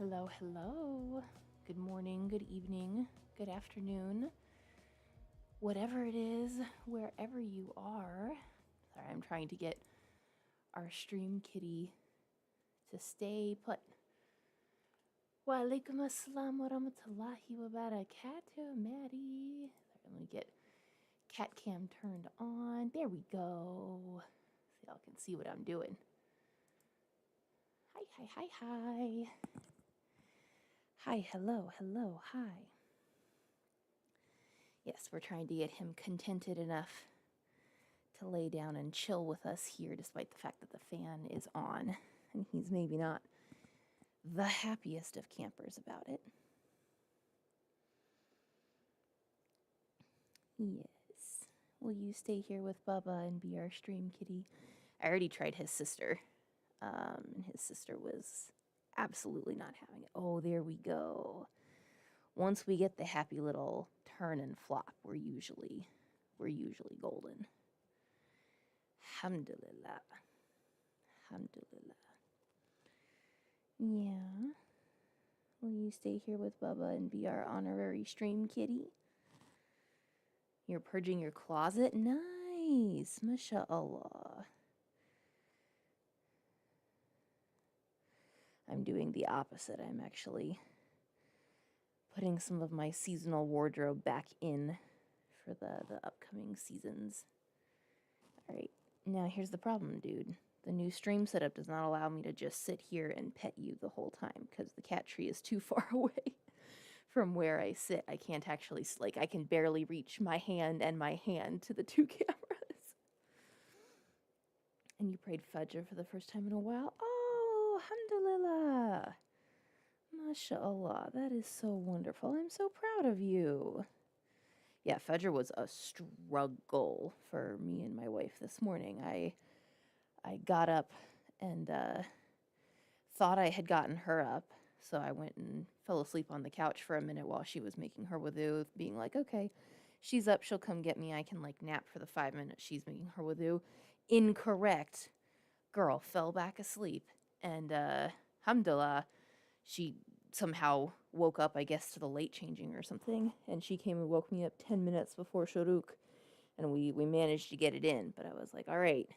Hello, hello. Good morning, good evening, good afternoon. Whatever it is, wherever you are. Sorry, I'm trying to get our stream kitty to stay put. Wa alaikum assalam wa rahmatullahi wa barakatuh, Maddie. Sorry, let me get cat cam turned on. There we go. So y'all can see what I'm doing. Hi. Hi, hello, hi. Yes, we're trying to get him contented enough to lay down and chill with us here, despite the fact that the fan is on. And he's maybe not the happiest of campers about it. Yes. Will you stay here with Bubba and be our stream kitty? I already tried his sister. And his sister was absolutely not having it. Oh, there we go. Once we get the happy little turn and flop, we're usually golden. Alhamdulillah. Yeah. Will you stay here with Bubba and be our honorary stream kitty? You're purging your closet? Nice. MashaAllah. I'm doing the opposite. I'm actually putting some of my seasonal wardrobe back in for the upcoming seasons. All right. Now here's the problem, dude. The new stream setup does not allow me to just sit here and pet you the whole time because the cat tree is too far away from where I sit. I can't actually, I can barely reach my hand to the two cameras. And you prayed Fajr for the first time in a while? Oh, alhamdulillah. MashaAllah, that is so wonderful. I'm so proud of you. Yeah, Fajr was a struggle for me and my wife this morning. I got up and thought I had gotten her up, so I went and fell asleep on the couch for a minute while she was making her wudu, being like, okay, she's up, she'll come get me. I can nap for the 5 minutes she's making her wudu. Incorrect. Girl fell back asleep, and alhamdulillah, she somehow woke up, I guess, to the late changing or something, and she came and woke me up 10 minutes before shuruk, and we managed to get it in. But I was like, all right,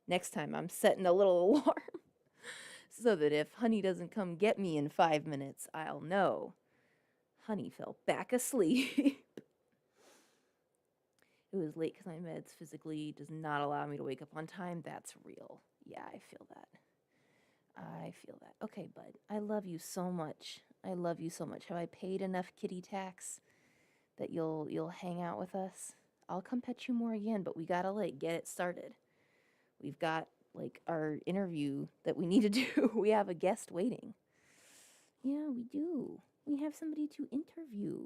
next time I'm setting a little alarm so that if Honey doesn't come get me in 5 minutes, I'll know. Honey fell back asleep. It was late because my meds physically does not allow me to wake up on time. That's real. Yeah, I feel that. Okay, bud. I love you so much. Have I paid enough kitty tax that you'll hang out with us? I'll come pet you more again, but we gotta get it started. We've got our interview that we need to do. We have a guest waiting. Yeah, we do. We have somebody to interview.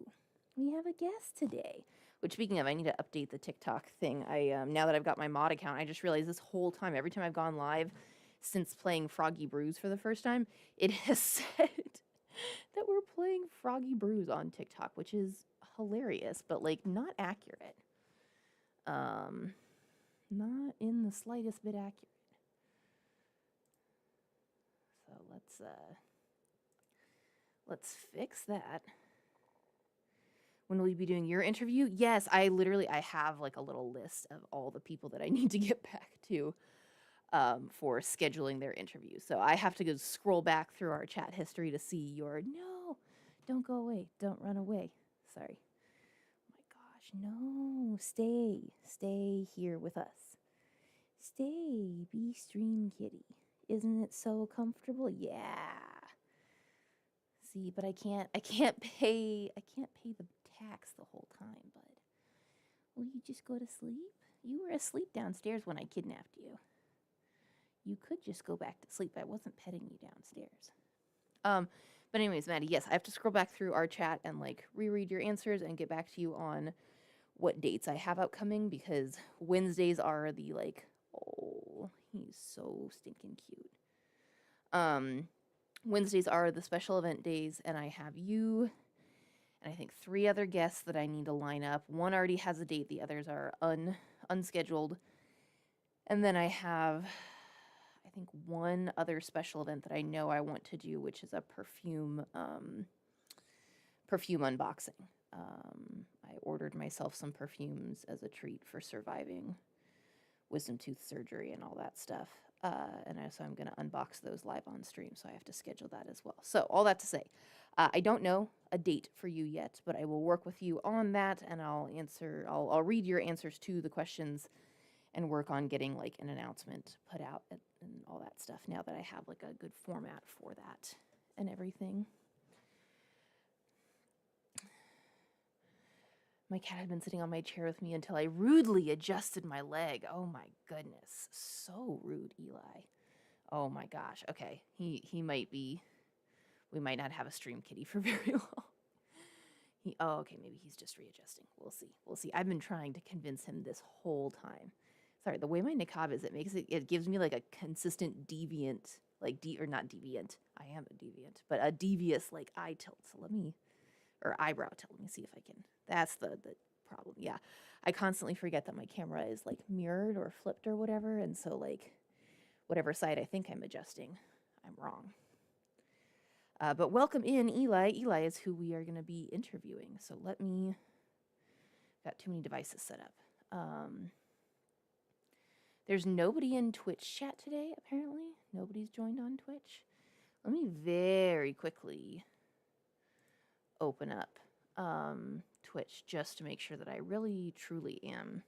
We have a guest today. Which, speaking of, I need to update the TikTok thing. Now that I've got my mod account, I just realized this whole time, every time I've gone live since playing Froggy Brews for the first time, it has said that we're playing Froggy Brews on TikTok, which is hilarious, but not accurate. Not in the slightest bit accurate. So let's fix that. When will you be doing your interview? Yes, I have a little list of all the people that I need to get back to for scheduling their interview. So I have to go scroll back through our chat history to see your, no, don't go away. Don't run away. Sorry. Oh my gosh, no, stay here with us. Stay, be stream kitty. Isn't it so comfortable? Yeah. See, but I can't pay the tax the whole time, bud. Will you just go to sleep? You were asleep downstairs when I kidnapped you. You could just go back to sleep. I wasn't petting you downstairs. But anyways, Maddie, yes, I have to scroll back through our chat and reread your answers and get back to you on what dates I have upcoming, because Wednesdays are the oh, he's so stinking cute. Wednesdays are the special event days, and I have you and I think 3 other guests that I need to line up. One already has a date, the others are unscheduled. And then I have I think, one other special event that I know I want to do, which is a perfume unboxing. I ordered myself some perfumes as a treat for surviving wisdom tooth surgery and all that stuff. So I'm going to unbox those live on stream, so I have to schedule that as well. So all that to say, I don't know a date for you yet, but I will work with you on that, and I'll read your answers to the questions and work on getting like an announcement put out and all that stuff now that I have like a good format for that and everything. My cat had been sitting on my chair with me until I rudely adjusted my leg. Oh my goodness. So rude, Eli. Oh my gosh. Okay. He might be, we might not have a stream kitty for very long. Okay, maybe he's just readjusting. We'll see. We'll see. I've been trying to convince him this whole time. Sorry, the way my niqab is, it gives me like a consistent deviant, or not deviant. I am a deviant, but a devious like eye tilt. So or eyebrow tilt. Let me see if I can. That's the problem. Yeah. I constantly forget that my camera is like mirrored or flipped or whatever. And so like whatever side I think I'm adjusting, I'm wrong. But welcome in, Eli. Eli is who we are going to be interviewing. So got too many devices set up. There's nobody in Twitch chat today, apparently. Nobody's joined on Twitch. Let me very quickly open up Twitch just to make sure that I really, truly am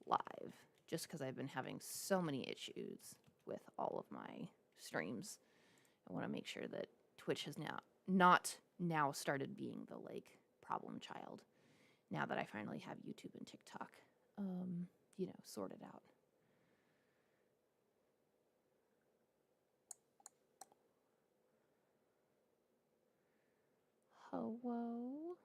live. Just because I've been having so many issues with all of my streams. I want to make sure that Twitch has not started being the like problem child. Now that I finally have YouTube and TikTok, sorted out. Hello.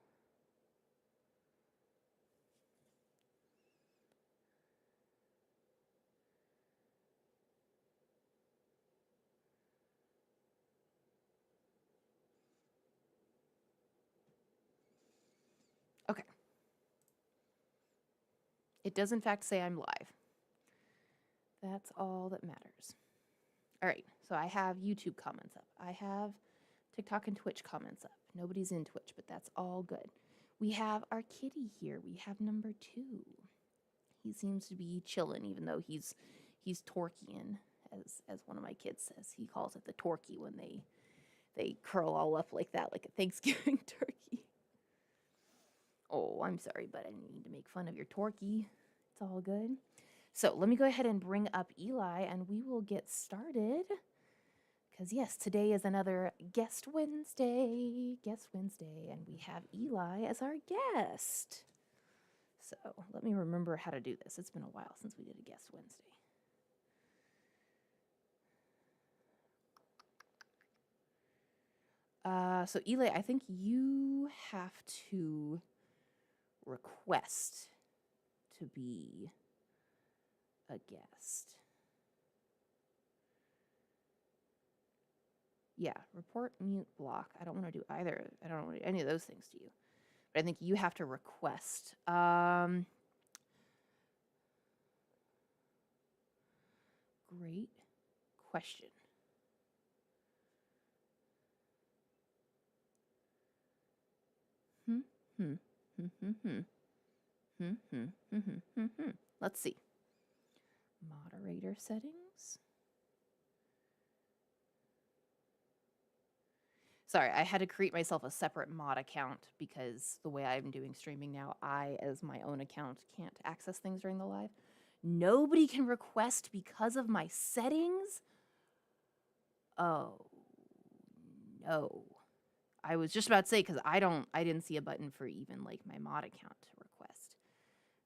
Okay. It does in fact say I'm live. That's all that matters. All right, so I have YouTube comments up. I have TikTok and Twitch comments up. Nobody's in Twitch, but that's all good. We have our kitty here. We have number 2. He seems to be chilling, even though he's Torquean, as one of my kids says. He calls it the Torquey when they curl all up like that, like a Thanksgiving turkey. Oh, I'm sorry, but I didn't mean to make fun of your Torquey. It's all good. So let me go ahead and bring up Eli, and we will get started. Because, yes, today is another Guest Wednesday, and we have Eli as our guest. So let me remember how to do this. It's been a while since we did a Guest Wednesday. So Eli, I think you have to request to be a guest. Yeah, report, mute, block. I don't want to do either. I don't want to do any of those things to you. But I think you have to request. Great question. Let's see. Moderator settings. Sorry, I had to create myself a separate mod account because the way I'm doing streaming now, I, as my own account, can't access things during the live. Nobody can request because of my settings? Oh, no. I was just about to say, because I didn't see a button for even, like, my mod account to request.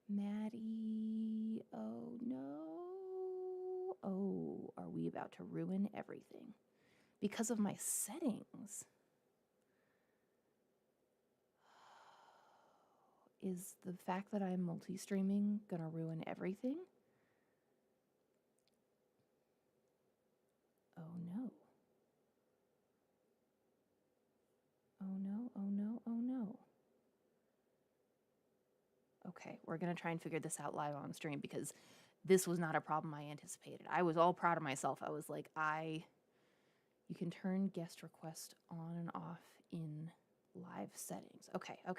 Maddie, oh, no. Oh, are we about to ruin everything? Because of my settings. Is the fact that I'm multi-streaming gonna ruin everything? Oh no. Oh no, oh no, oh no. Okay, we're gonna try and figure this out live on stream because this was not a problem I anticipated. I was all proud of myself. I was like, you can turn guest request on and off in live settings. Okay. All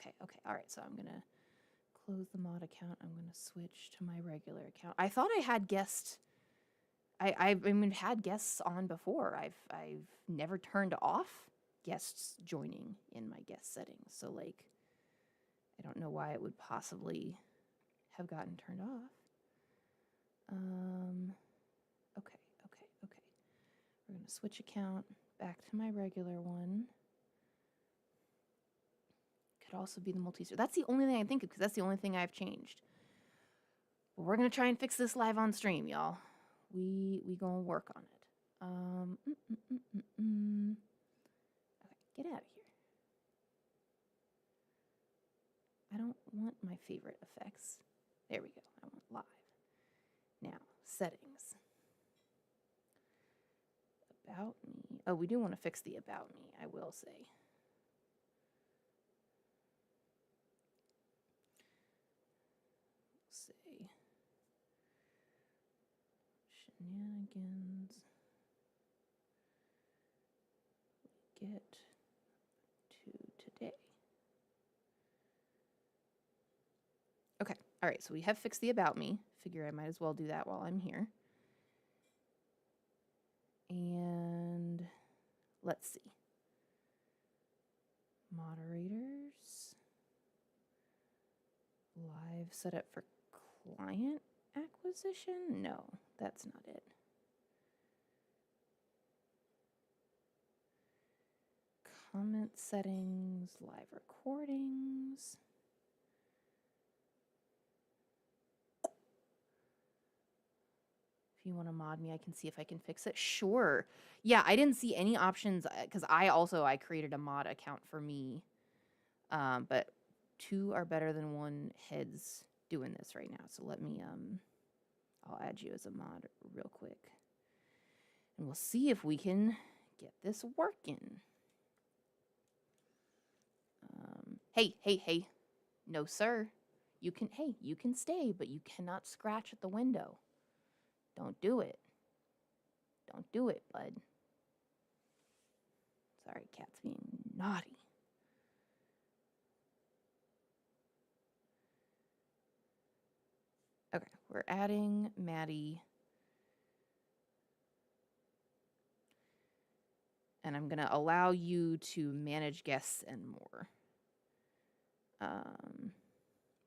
right, so I'm going to close the mod account. I'm going to switch to my regular account. I thought I had guests. I mean, had guests on before. I've never turned off guests joining in my guest settings. So like, I don't know why it would possibly have gotten turned off. Okay. We're going to switch account back to my regular one. Could also be the multi-user. That's the only thing I think of because that's the only thing I've changed. But we're going to try and fix this live on stream, y'all. We going to work on it. Okay, get out of here. I don't want my favorite effects. There we go. I want live. Now, settings. About me. Oh, we do want to fix the about me, I will say. Say shenanigans. Get to today. Okay, all right, so we have fixed the about me. Figure I might as well do that while I'm here. And let's see. Moderators. Live setup for client acquisition? No, that's not it. Comment settings, live recordings. If you want to mod me, I can see if I can fix it. Sure. Yeah, I didn't see any options because I created a mod account for me. But 2 are better than 1 heads doing this right now. So let me, I'll add you as a mod real quick. And we'll see if we can get this working. Hey. No, sir. You can stay, but you cannot scratch at the window. Don't do it. Don't do it, bud. Sorry, cat's being naughty. Okay, we're adding Maddie. And I'm going to allow you to manage guests and more.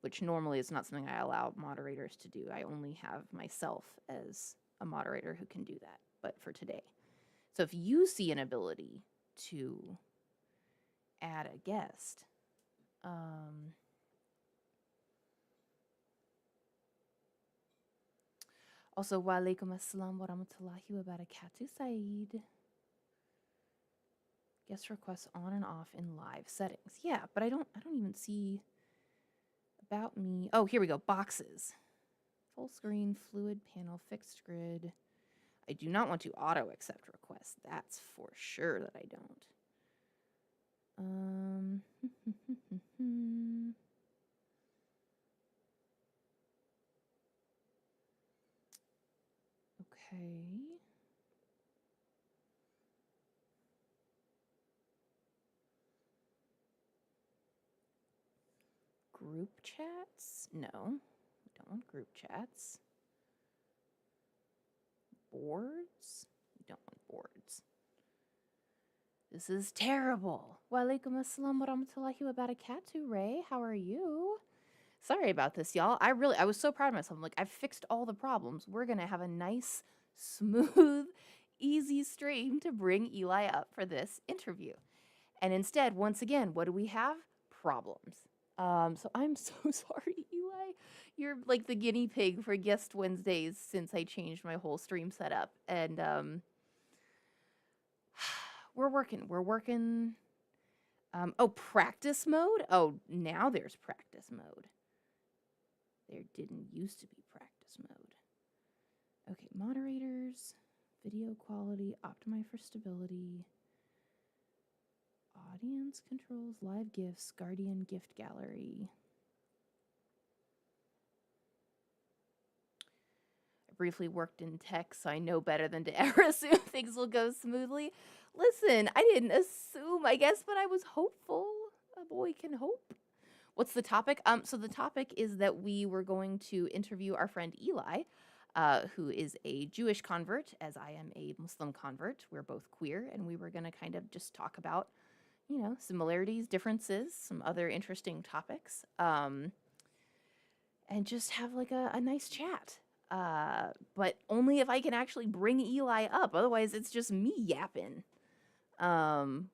Which normally is not something I allow moderators to do. I only have myself as a moderator who can do that, but for today. So if you see an ability to add a guest, also, wa alaikum assalam wa rahmatullahi wa barakatuh, Saeed. Guest requests on and off in live settings. Yeah, but I don't even see about me. Oh, here we go. Boxes. Full screen, fluid panel, fixed grid. I do not want to auto accept requests. That's for sure that I don't. Okay. Group chats? No, we don't want group chats. Boards? We don't want boards. This is terrible. Wa alaikum assalam wa rahmatullahi wa barakatuh, Ray. How are you? Sorry about this, y'all. I was so proud of myself. I'm like, I've fixed all the problems. We're going to have a nice, smooth, easy stream to bring Eli up for this interview. And instead, once again, what do we have? Problems. So I'm so sorry, Eli. You're like the guinea pig for Guest Wednesdays since I changed my whole stream setup. And we're working. Oh, practice mode? Oh, now there's practice mode. There didn't used to be practice mode. Okay, moderators, video quality, optimize for stability. Audience controls, live gifts, Guardian gift gallery. briefly worked in tech, so I know better than to ever assume things will go smoothly. Listen, I didn't assume, I guess, but I was hopeful. A boy can hope. What's the topic? So the topic is that we were going to interview our friend Eli, who is a Jewish convert, as I am a Muslim convert. We're both queer, and we were going to kind of just talk about, similarities, differences, some other interesting topics, and just have like a nice chat. But only if I can actually bring Eli up. Otherwise, it's just me yapping.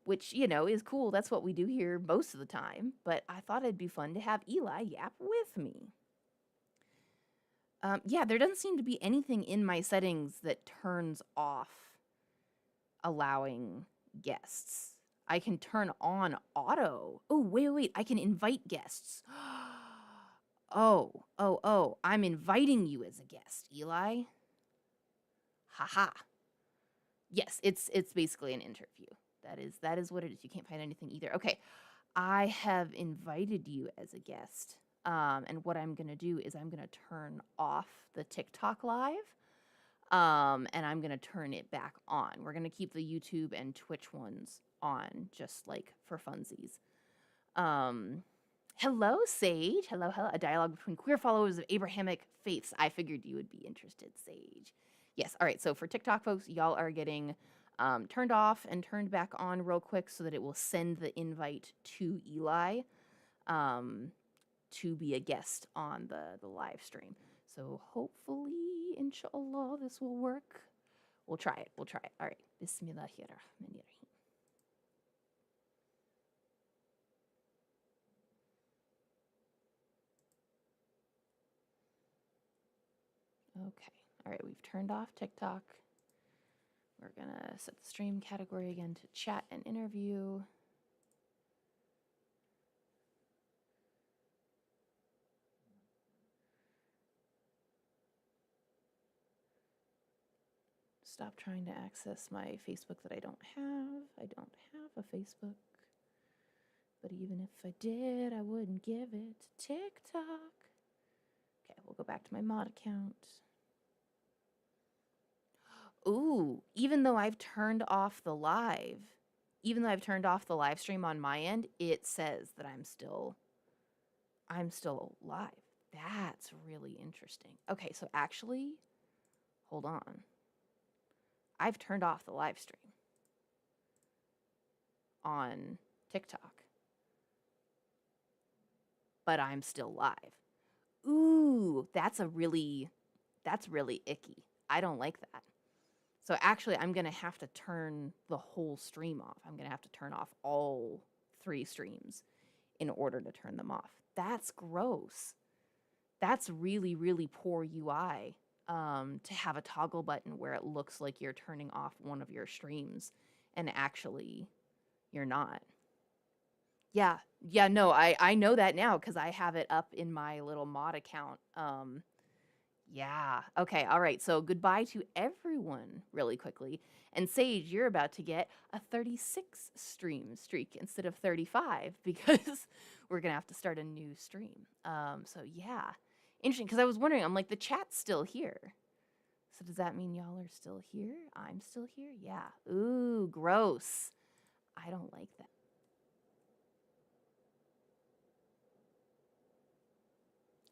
Which, is cool. That's what we do here most of the time. But I thought it'd be fun to have Eli yap with me. Yeah, there doesn't seem to be anything in my settings that turns off allowing guests. I can turn on auto. Oh, wait. I can invite guests. Oh. I'm inviting you as a guest, Eli. Haha. Yes, it's basically an interview. That is what it is. You can't find anything either. Okay. I have invited you as a guest. And what I'm going to do is I'm going to turn off the TikTok live. And I'm going to turn it back on. We're going to keep the YouTube and Twitch ones on just like for funsies. Hello, Sage. Hello. A dialogue between queer followers of Abrahamic faiths. I figured you would be interested, Sage. Yes. All right. So for TikTok folks, y'all are getting turned off and turned back on real quick so that it will send the invite to Eli to be a guest on the live stream. So hopefully, inshallah, this will work. We'll try it. All right. Bismillahirrahmanirrahim. Okay. All right. We've turned off TikTok. We're going to set the stream category again to chat and interview. Stop trying to access my Facebook that I don't have. I don't have a Facebook. But even if I did, I wouldn't give it to TikTok. Okay, we'll go back to my mod account. Ooh, even though I've turned off the live stream on my end, it says that I'm still live. That's really interesting. Okay, so actually, hold on. I've turned off the live stream on TikTok, but I'm still live. Ooh, that's really icky. I don't like that. So actually, I'm going to have to turn the whole stream off. I'm going to have to turn off all 3 streams in order to turn them off. That's gross. That's really, really poor UI to have a toggle button where it looks like you're turning off one of your streams and actually you're not. Yeah, no, I know that now because I have it up in my little mod account. Yeah. Okay. All right. So goodbye to everyone really quickly. And Sage, you're about to get a 36 stream streak instead of 35 because we're going to have to start a new stream. So yeah, interesting. Because I was wondering, I'm like, the chat's still here. So does that mean y'all are still here? I'm still here? Yeah. Ooh, gross. I don't like that.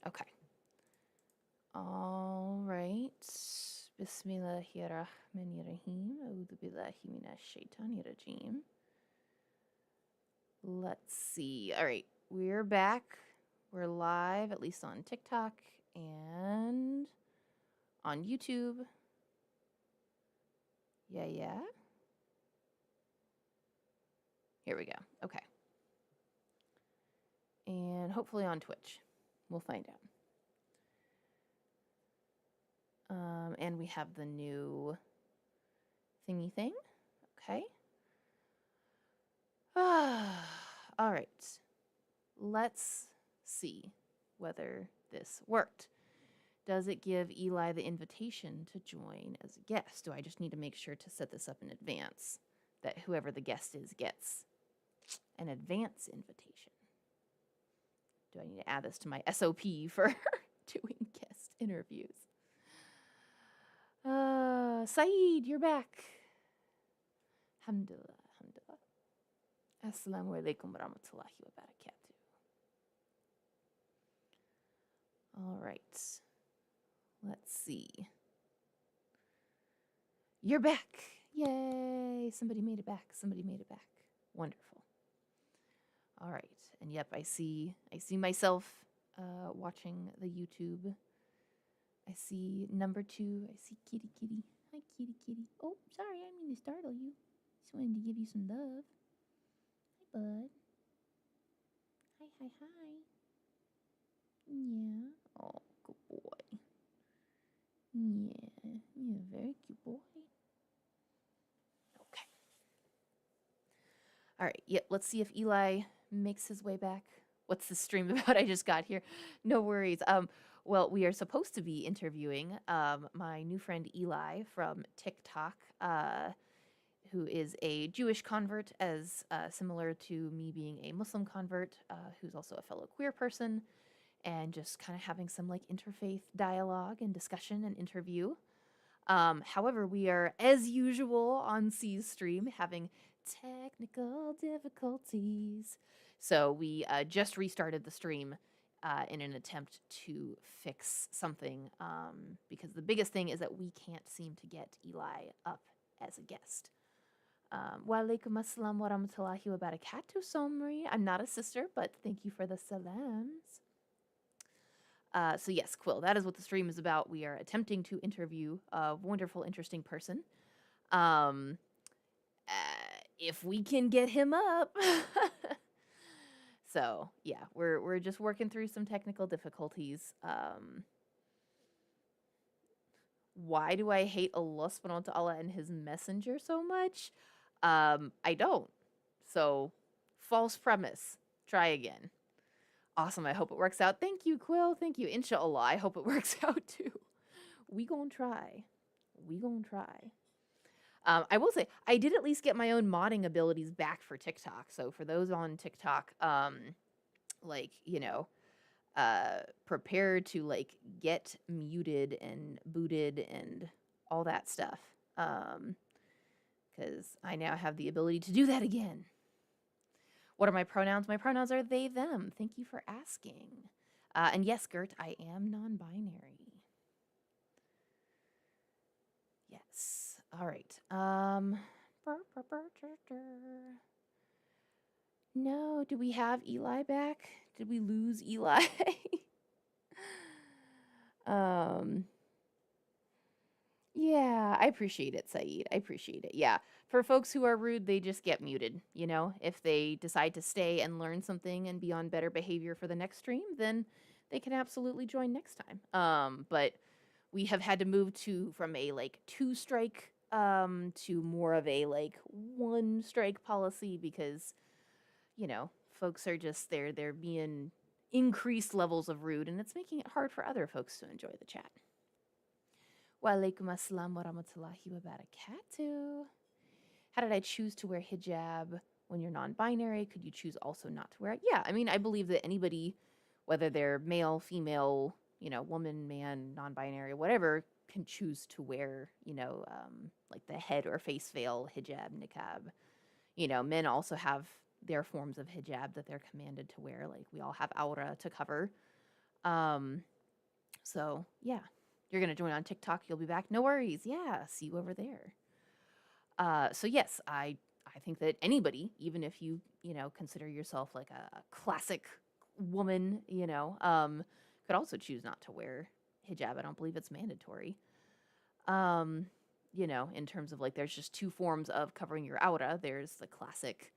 Okay. All right. Bismillahirrahmanirrahim. A'udhu billahi minash shaitanir rajim. Let's see. All right. We're back. We're live, at least on TikTok and on YouTube. Yeah. Here we go. Okay. And hopefully on Twitch. We'll find out. And we have the new thingy thing. Okay. All right. Let's see whether this worked. Does it give Eli the invitation to join as a guest? Do I just need to make sure to set this up in advance that whoever the guest is gets an advance invitation? Do I need to add this to my SOP for doing guest interviews? Saeed, you're back. Alhamdulillah, alhamdulillah. Assalamu alaikum wa rahmatullahi wa barakatuh. All right. Let's see. You're back. Yay. Somebody made it back. Somebody made it back. Wonderful. All right. And yep, I see myself watching the YouTube. I see number 2. I see kitty kitty. Hi kitty kitty. Oh, sorry, I didn't mean to startle you. Just wanted to give you some love. Hi bud. Hi hi hi. Yeah. Oh, good boy. Yeah, you're a very cute boy. Okay. All right. Yep. Let's see if Eli makes his way back. What's the stream about? I just got here. No worries. Well, we are supposed to be interviewing my new friend Eli from TikTok, who is a Jewish convert, as similar to me being a Muslim convert, who's also a fellow queer person, and just kind of having some like interfaith dialogue and discussion and interview. However, we are, as usual, on C's stream having technical difficulties. So we just restarted the stream in an attempt to fix something, because the biggest thing is that we can't seem to get Eli up as a guest. Wa alaikum assalam wa rahmatullahi wa barakatuh, Somri. I'm not a sister, but thank you for the salams. So yes, Quill, that is what the stream is about. We are attempting to interview a wonderful, interesting person. If we can get him up. So yeah, we're just working through some technical difficulties. Why do I hate Allah subhanahu wa ta'ala and his messenger so much? I don't. So false premise. Try again. Awesome. I hope it works out. Thank you, Quill. Thank you. Inshallah. I hope it works out too. We gonna try. We gonna try. I will say, I did at least get my own modding abilities back for TikTok. So for those on TikTok, like, prepare to like get muted and booted and all that stuff. Because I now have the ability to do that again. What are my pronouns? My pronouns are they, them. Thank you for asking. And yes, Gert, I am non-binary. Yes. All right. No, do we have Eli back? Did we lose Eli? Yeah, I appreciate it, Saeed. I appreciate it. Yeah. For folks who are rude, they just get muted, If they decide to stay and learn something and be on better behavior for the next stream, then they can absolutely join next time. But we have had to move from a like 2 strike to more of a like 1 strike policy because folks are just they're being increased levels of rude, and it's making it hard for other folks to enjoy the chat. Wa alaikum assalam wa rahmatullahi wa barakatuh. How did I choose to wear hijab when you're non-binary? Could you choose also not to wear it? Yeah, I mean, I believe that anybody, whether they're male, female, woman, man, non-binary, whatever, can choose to wear, like the head or face veil, hijab, niqab. Men also have their forms of hijab that they're commanded to wear. Like we all have aura to cover. So yeah, you're going to join on TikTok. You'll be back. No worries. Yeah. See you over there. So yes, I think that anybody, even if you, consider yourself like a classic woman, could also choose not to wear hijab. I don't believe it's mandatory. In terms of like, there's just 2 forms of covering your aura. There's the classic,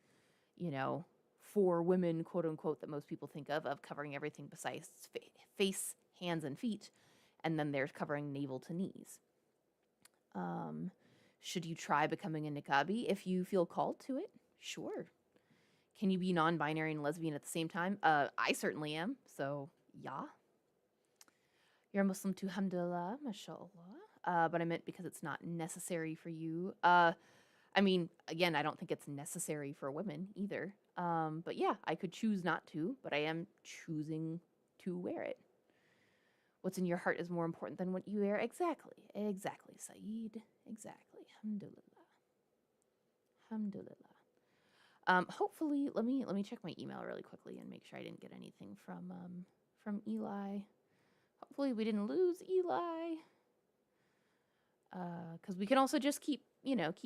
for women, quote unquote, that most people think of covering everything besides face, hands, and feet. And then there's covering navel to knees. Should you try becoming a niqabi if you feel called to it? Sure. Can you be non-binary and lesbian at the same time? I certainly am. So, yeah. You're a Muslim too, alhamdulillah, mashallah. But I meant because it's not necessary for you. I mean, again, I don't think it's necessary for women either. But yeah, I could choose not to, but I am choosing to wear it. What's in your heart is more important than what you wear. Exactly. Exactly, Saeed. Exactly. Alhamdulillah. Alhamdulillah. Hopefully, let me check my email really quickly and make sure I didn't get anything from Eli. Hopefully, we didn't lose Eli. Because we can also just keep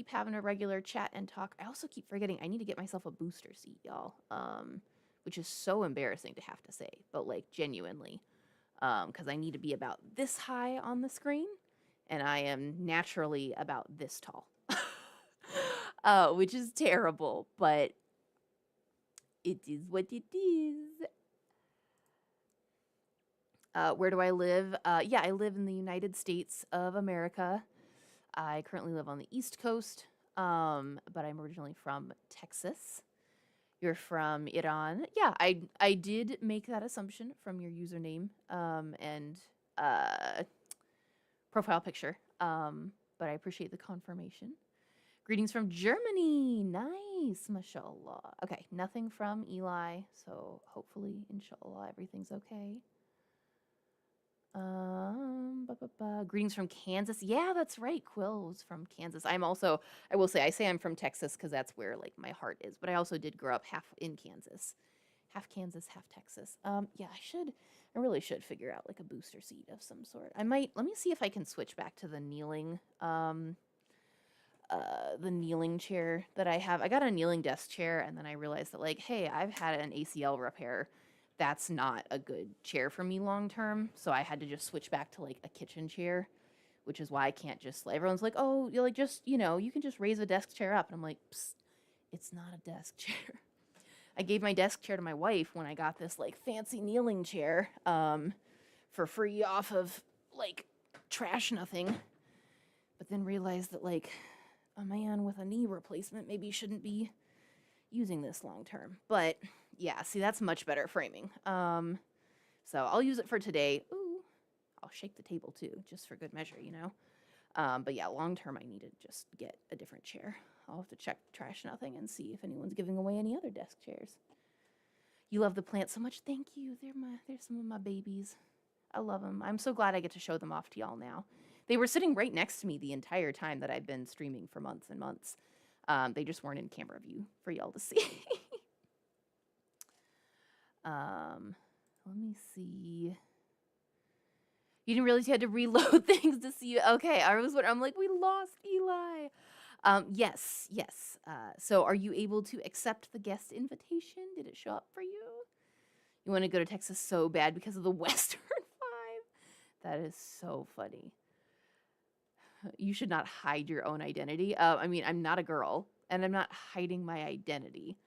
having a regular chat and talk. I also keep forgetting I need to get myself a booster seat, y'all. Which is so embarrassing to have to say, but like genuinely, because I need to be about this high on the screen, and I am naturally about this tall, which is terrible, but it is what it is. Where do I live? Yeah, I live in the United States of America. I currently live on the East Coast, but I'm originally from Texas. You're from Iran. Yeah, I did make that assumption from your username and uh, profile picture. But I appreciate the confirmation. Greetings from Germany. Nice, mashallah. Okay, nothing from Eli, so hopefully, inshallah, everything's okay. Greetings from Kansas. Yeah, that's right. Quill's from Kansas. I will say, I say I'm from Texas because that's where like my heart is. But I also did grow up half in Kansas, half Texas. Yeah, I really should figure out like a booster seat of some sort. I might. Let me see if I can switch back to the kneeling chair that I have. I got a kneeling desk chair, and then I realized that like, hey, I've had an ACL repair. That's not a good chair for me long term. So I had to just switch back to like a kitchen chair, which is why I can't just everyone's like, oh, you're like just, you can just raise a desk chair up. And I'm like, psst, it's not a desk chair. I gave my desk chair to my wife when I got this like fancy kneeling chair for free off of like Trash Nothing. But then realized that like a man with a knee replacement maybe shouldn't be using this long term. But yeah, see, that's much better framing. So I'll use it for today. Ooh, I'll shake the table too, just for good measure, But yeah, long term, I need to just get a different chair. I'll have to check Trash Nothing and see if anyone's giving away any other desk chairs. You love the plants so much. Thank you. They're some of my babies. I love them. I'm so glad I get to show them off to y'all now. They were sitting right next to me the entire time that I've been streaming for months and months. They just weren't in camera view for y'all to see. Let me see. You didn't realize you had to reload things to see you. Okay, I'm like, we lost Eli. Yes. So are you able to accept the guest invitation? Did it show up for you? You want to go to Texas so bad because of the Western vibe? That is so funny. You should not hide your own identity. I mean, I'm not a girl, and I'm not hiding my identity.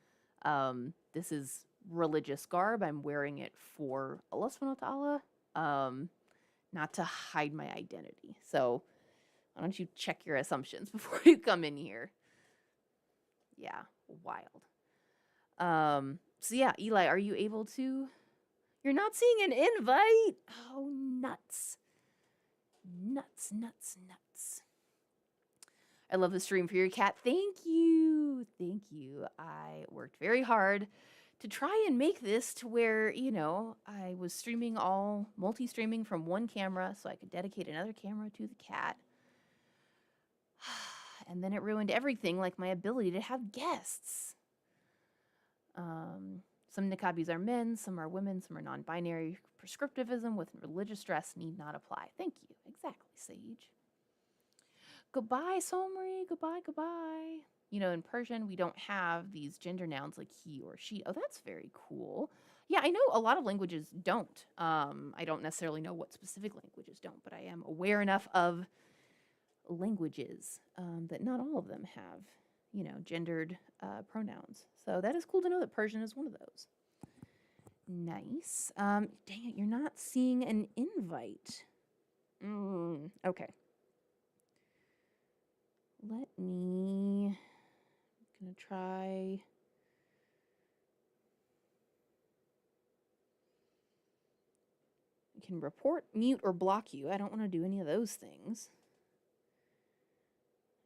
This is religious garb. I'm wearing it for Allah subhanahu wa ta'ala, not to hide my identity. So why don't you check your assumptions before you come in here? Yeah, wild. So yeah, Eli, are you able to? You're not seeing an invite? Oh, nuts. Nuts. I love the stream for your cat. Thank you. I worked very hard to try and make this to where, I was streaming multi-streaming from one camera so I could dedicate another camera to the cat. And then it ruined everything, like my ability to have guests. Some niqabis are men, some are women, some are non-binary. Prescriptivism with religious dress need not apply. Thank you. Exactly, Sage. Goodbye, Somri. Goodbye. In Persian, we don't have these gender nouns like he or she. Oh, that's very cool. Yeah, I know a lot of languages don't. I don't necessarily know what specific languages don't, but I am aware enough of languages that not all of them have, gendered pronouns. So that is cool to know that Persian is one of those. Nice. Dang it, you're not seeing an invite. Okay. I'm gonna try. I can report, mute, or block you. I don't want to do any of those things.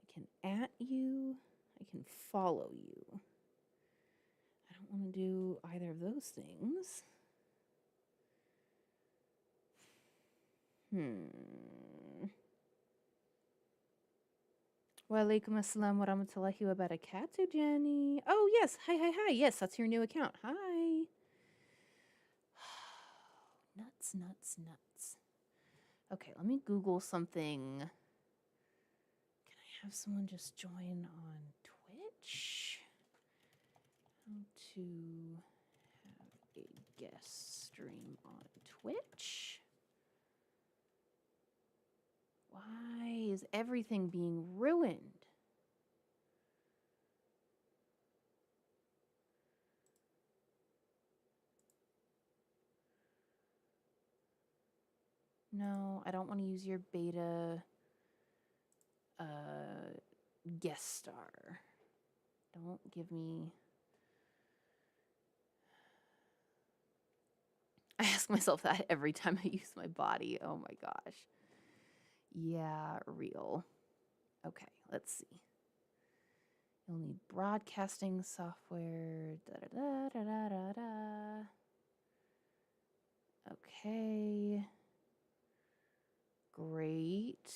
I can @ you. I can follow you. I don't want to do either of those things. Walaikum assalam wa rahmatullahi wa barakatuh, Jenny. Oh, yes. Hi. Yes, that's your new account. Hi. Nuts. Okay, let me Google something. Can I have someone just join on Twitch? How to have a guest stream on Twitch? Why is everything being ruined? No, I don't want to use your beta guest star. Don't give me... I ask myself that every time I use my body. Oh my gosh. Yeah, real. Okay, let's see. You'll need broadcasting software. Okay. Great.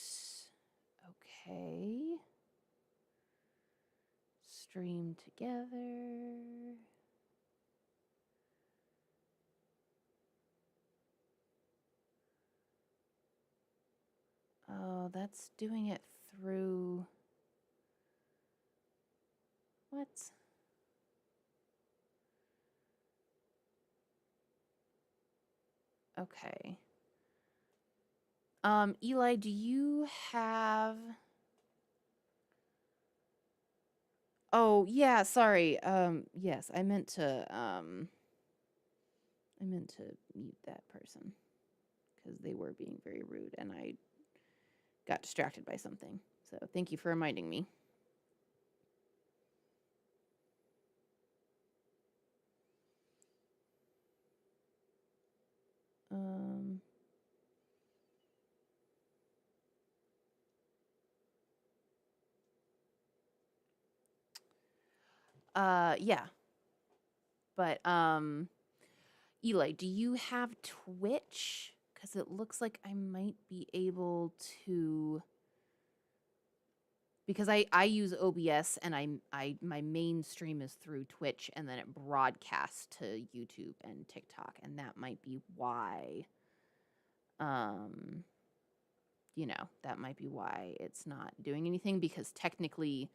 Okay. Stream together. Oh, that's doing it through... What? Okay. Eli, do you have... Oh, yeah, sorry. Yes, I meant to mute that person because they were being very rude and I got distracted by something. So thank you for reminding me. Yeah. But, Eli, do you have Twitch? Because it looks like I might be able to... Because I use OBS and my main stream is through Twitch and then it broadcasts to YouTube and TikTok, and that might be why, that might be why it's not doing anything, because technically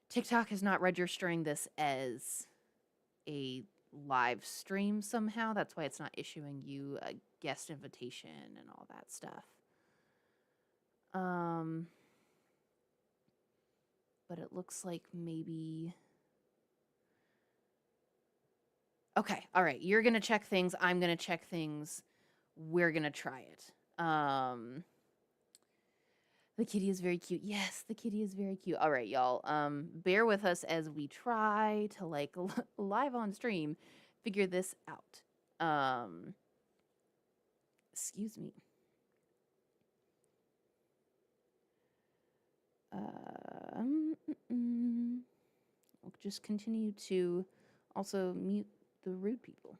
TikTok is not registering this as a live stream somehow. That's why it's not issuing you a guest invitation and all that stuff. But it looks like maybe... Okay, all right. You're going to check things. I'm going to check things. We're going to try it. The kitty is very cute. Yes, the kitty is very cute. All right, y'all. Bear with us as we try to, like, live on stream figure this out. Excuse me. We'll just continue to also mute the rude people.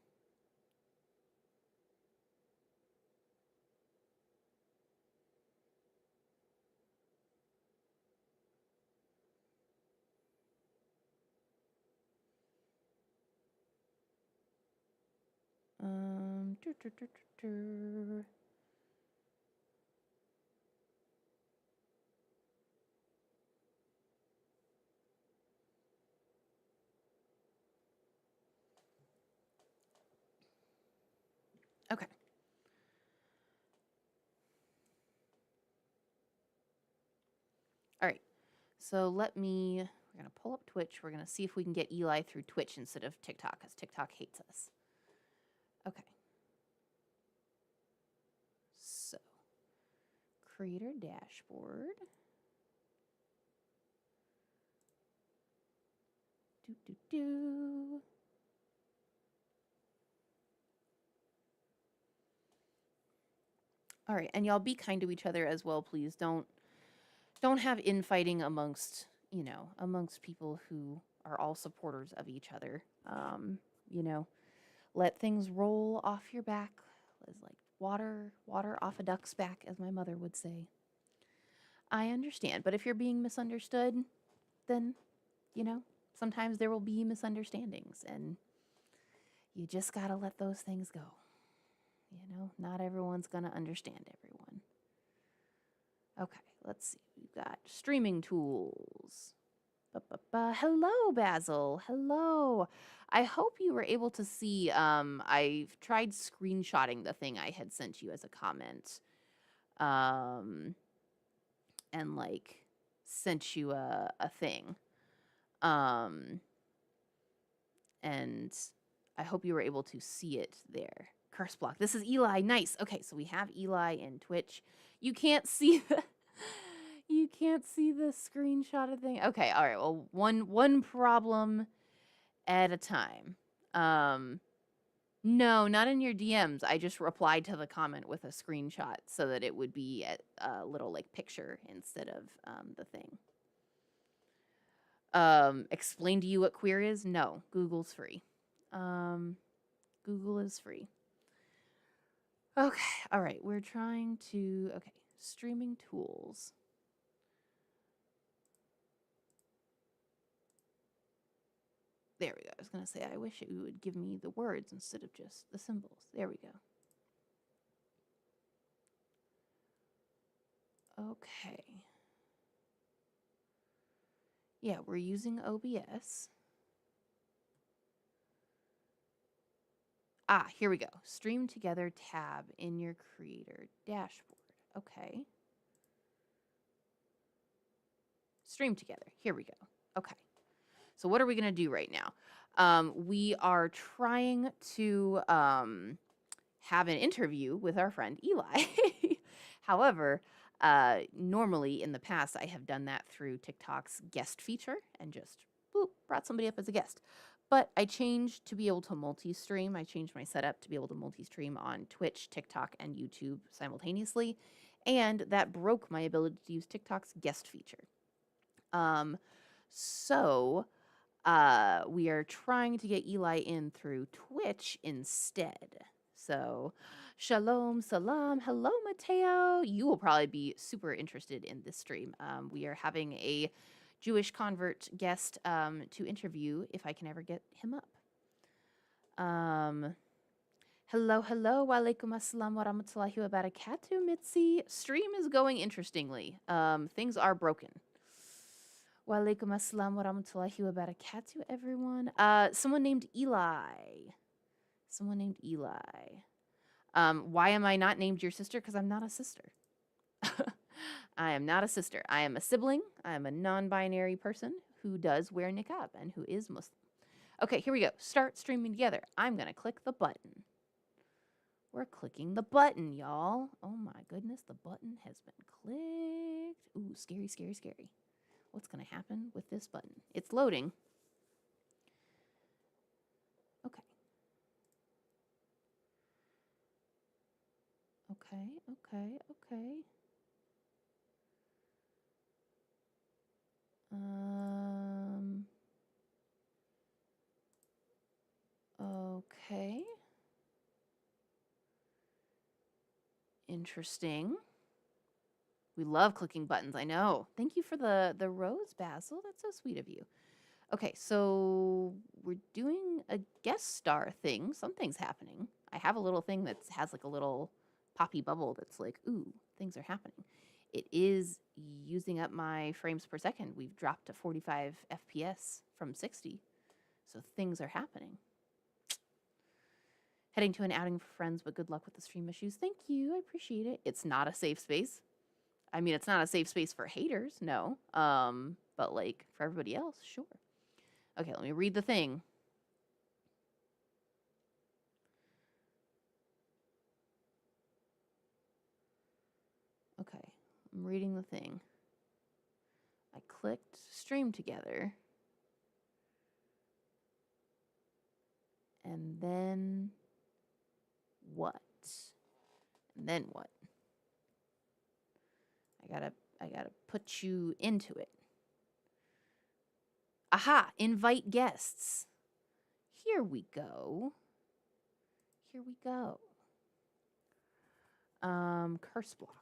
Okay. All right. So we're going to pull up Twitch. We're going to see if we can get Eli through Twitch instead of TikTok, because TikTok hates us. Okay. So, creator dashboard. All right, and y'all be kind to each other as well, please. Don't have infighting amongst people who are all supporters of each other. Let things roll off your back. As like water off a duck's back, as my mother would say. I understand, but if you're being misunderstood, then, you know, sometimes there will be misunderstandings, and you just gotta let those things go. You know, not everyone's gonna understand everyone. Okay, let's see. We've got streaming tools. Hello, Basil. Hello. I hope you were able to see. I've tried screenshotting the thing I had sent you as a comment, and like sent you a thing, and I hope you were able to see it there. Curse block. This is Eli. Nice. Okay, so we have Eli in Twitch. You can't see the you can't see the screenshot of thing. Okay, all right. Well, one problem at a time. No, not in your DMs. I just replied to the comment with a screenshot so that it would be a little like picture instead of the thing. Explain to you what Queer is? No, Google's free. Google is free. Okay, all right. We're trying to, okay, streaming tools. There we go. I was going to say, I wish it would give me the words instead of just the symbols. There we go. Okay. Yeah, we're using OBS. Ah, here we go. Stream together tab in your creator dashboard. Okay. Stream together. Here we go. Okay. So what are we going to do right now? We are trying to have an interview with our friend Eli. However, normally in the past, I have done that through TikTok's guest feature and just boop, brought somebody up as a guest. But I changed to be able to multi-stream. I changed my setup to be able to multi-stream on Twitch, TikTok, and YouTube simultaneously. And that broke my ability to use TikTok's guest feature. So we are trying to get Eli in through Twitch instead. So shalom, salam, hello, Mateo. You will probably be super interested in this stream. We are having a Jewish convert guest to interview if I can ever get him up. Hello, hello, wa alaikum assalam wa rahmatullahi wa barakatuh, Mitzi. Stream is going interestingly. Things are broken. Wa alaikum assalam wa rahmatullahi wa barakatuh, everyone. Someone named Eli. Someone named Eli. Why am I not named your sister? Because I'm not a sister. I am not a sister. I am a sibling. I am a non-binary person who does wear niqab and who is Muslim. Okay, here we go. Start streaming together. I'm going to click the button. We're clicking the button, y'all. Oh my goodness, the button has been clicked. Ooh, scary, scary, scary. What's going to happen with this button? It's loading. Okay. Okay, okay, okay. Okay. Interesting. We love clicking buttons, I know. Thank you for the rose, Basil. That's so sweet of you. Okay, so we're doing a guest star thing. Something's happening. I have a little thing that has like a little poppy bubble that's like, ooh, things are happening. It is using up my frames per second. We've dropped to 45 FPS from 60. So things are happening. Heading to an outing for friends, but good luck with the stream issues. Thank you. I appreciate it. It's not a safe space. I mean, it's not a safe space for haters, no. But like for everybody else, sure. Okay, let me read the thing. Okay, I'm reading the thing. I clicked stream together. And then what? And then what? I gotta put you into it. Aha, invite guests. Here we go. Here we go. Curse block.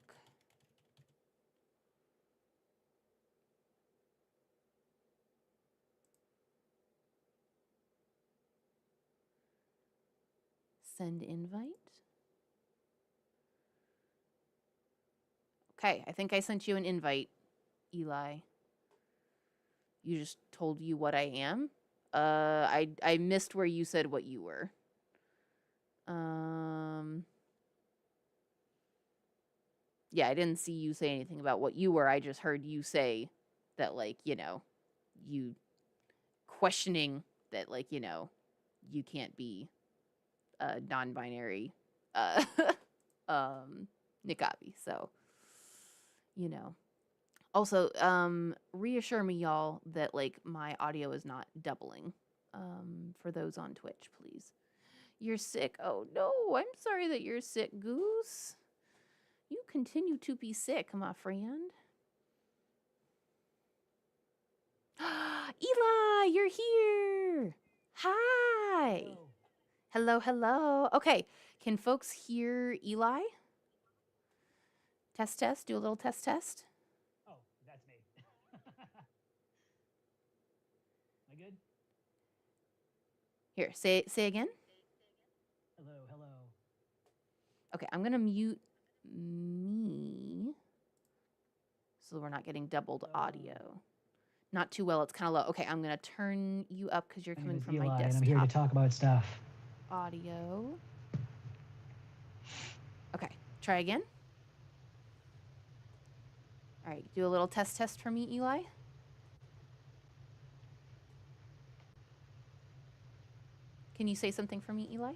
Send invite. Okay, I think I sent you an invite, Eli. You just told you what I am. I missed where you said what you were. Yeah, I didn't see you say anything about what you were. I just heard you say that, like, you know, you questioning that, like, you know, you can't be non-binary Niqabi. So, you know. Also, reassure me, y'all, that like my audio is not doubling. For those on Twitch, please. You're sick. Oh no, I'm sorry that you're sick, Goose. You continue to be sick, my friend. Eli, you're here. Hi. Hello, hello. Okay, can folks hear Eli? Test, test. Do a little test, test. Oh, that's me. Am I good? Here, say again. Hello, hello. Okay, I'm gonna mute me so we're not getting doubled audio. Not too well. It's kind of low. Okay, I'm gonna turn you up because you're coming from Eli, my desktop. And I'm here to talk about stuff. Audio. Okay, try again. All right, do a little test for me, Eli. Can you say something for me, Eli?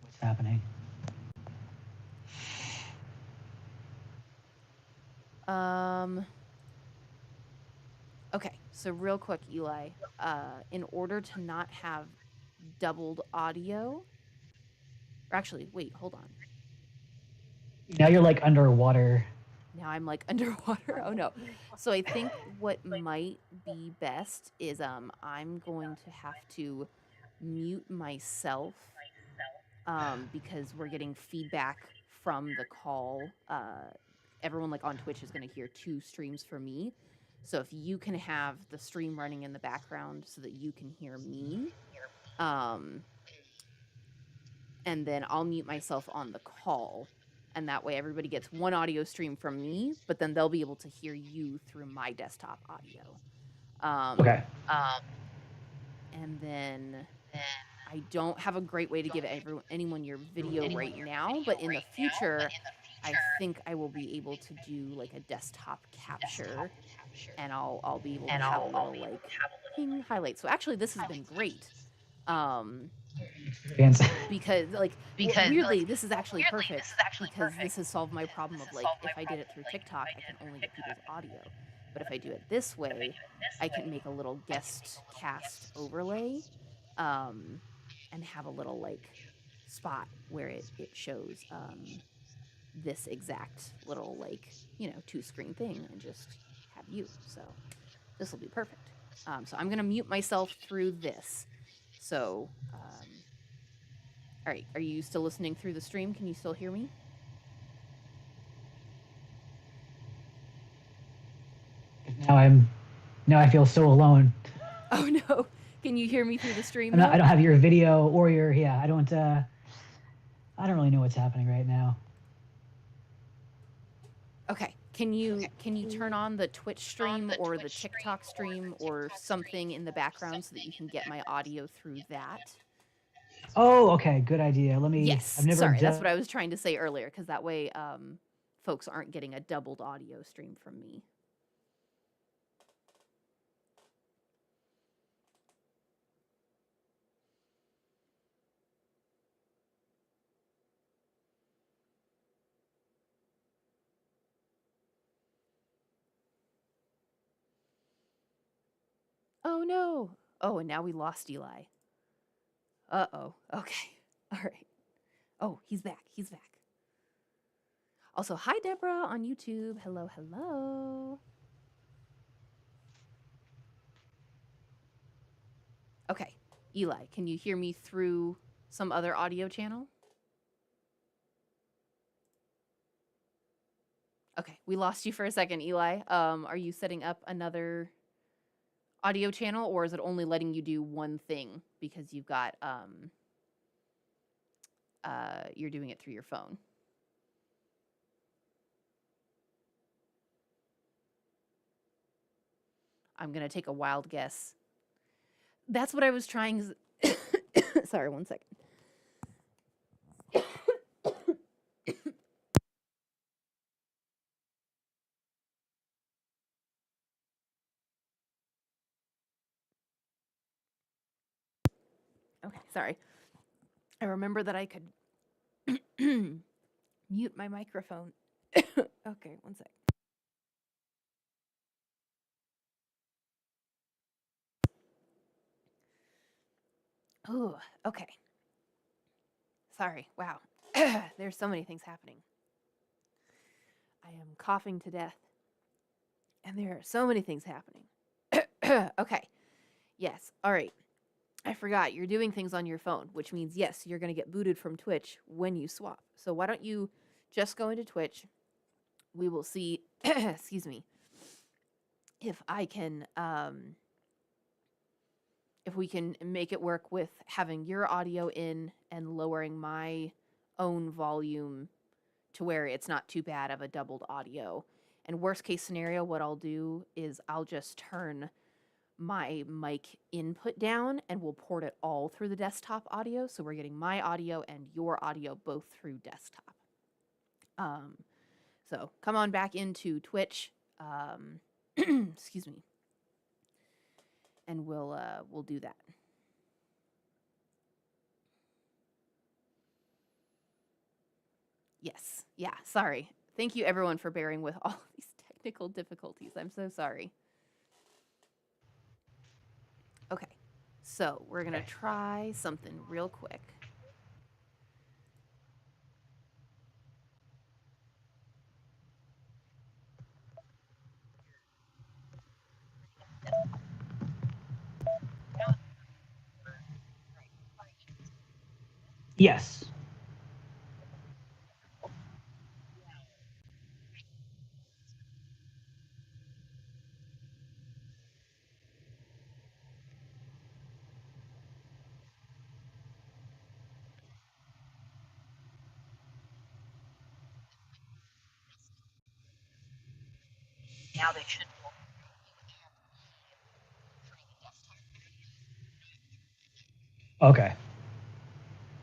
What's happening? Okay, so real quick, Eli, in order to not have doubled audio, or actually, wait, hold on. Now you're like underwater. Now I'm like underwater. Oh no. So I think what might be best is I'm going to have to mute myself because we're getting feedback from the call. Everyone like on Twitch is going to hear 2 streams for me. So if you can have the stream running in the background so that you can hear me, and then I'll mute myself on the call. And that way everybody gets one audio stream from me, but then they'll be able to hear you through my desktop audio. Okay. And then I don't have a great way to give anyone your video right now, but in the future, I think I will be able to do like a desktop capture, and I'll be able to have a little like ping highlight. So actually, this has been great. Because like weirdly, this is actually perfect because this has solved my problem of like if I did it through TikTok, I can only get people's audio. But if I do it this way, I can make a little guest cast overlay, and have a little like spot where it shows this exact little like, you know, 2-screen thing and just have you. So this will be perfect. So I'm gonna mute myself through this. So all right, are you still listening through the stream? Can you still hear me? Now I feel so alone. Oh no. Can you hear me through the stream? I don't have your video or your I don't really know what's happening right now. Okay. Can you turn on the Twitch stream or the TikTok stream or something in the background so that you can get my audio through that? Oh, okay, good idea. Let me. Yes. I've never Sorry, done... that's what I was trying to say earlier because that way folks aren't getting a doubled audio stream from me. Oh no. Oh, and now we lost Eli. Uh-oh. Okay. All right. Oh, he's back. He's back. Also, hi Deborah on YouTube. Hello, hello. Okay. Eli, can you hear me through some other audio channel? Okay, we lost you for a second, Eli. Are you setting up another audio channel, or is it only letting you do one thing because you've got you're doing it through your phone? I'm gonna take a wild guess. That's what I was trying. Sorry, one second. Okay, sorry. I remember that I could mute my microphone. Okay, one sec. Oh, okay. Sorry. Wow. There's so many things happening. I am coughing to death. And there are so many things happening. Okay. Yes. All right. I forgot you're doing things on your phone, which means, yes, you're going to get booted from Twitch when you swap. So why don't you just go into Twitch? We will see, excuse me, if I can, if we can make it work with having your audio in and lowering my own volume to where it's not too bad of a doubled audio. And worst case scenario, what I'll do is I'll just turn my mic input down and we'll port it all through the desktop audio. So we're getting my audio and your audio both through desktop. So come on back into Twitch. Excuse me. And we'll do that. Yes. Yeah. Sorry. Thank you everyone for bearing with all of these technical difficulties. I'm so sorry. Okay. So we're going to try something real quick. Yes. Now they should. Okay.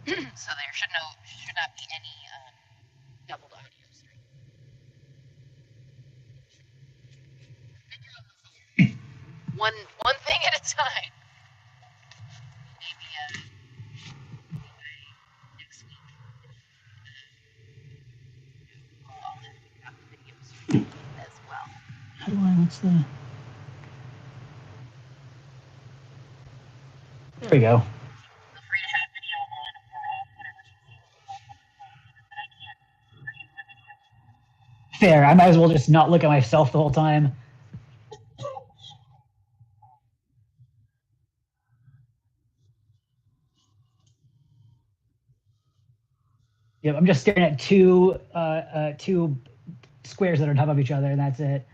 So there should not be any doubled audios. One thing at a time. Maybe next week. I'll have the videos as well. How do I, what's the... There we go. Feel free to have video on or Fair. I might as well just not look at myself the whole time. Yep, I'm just staring at two squares that are on top of each other, and that's it.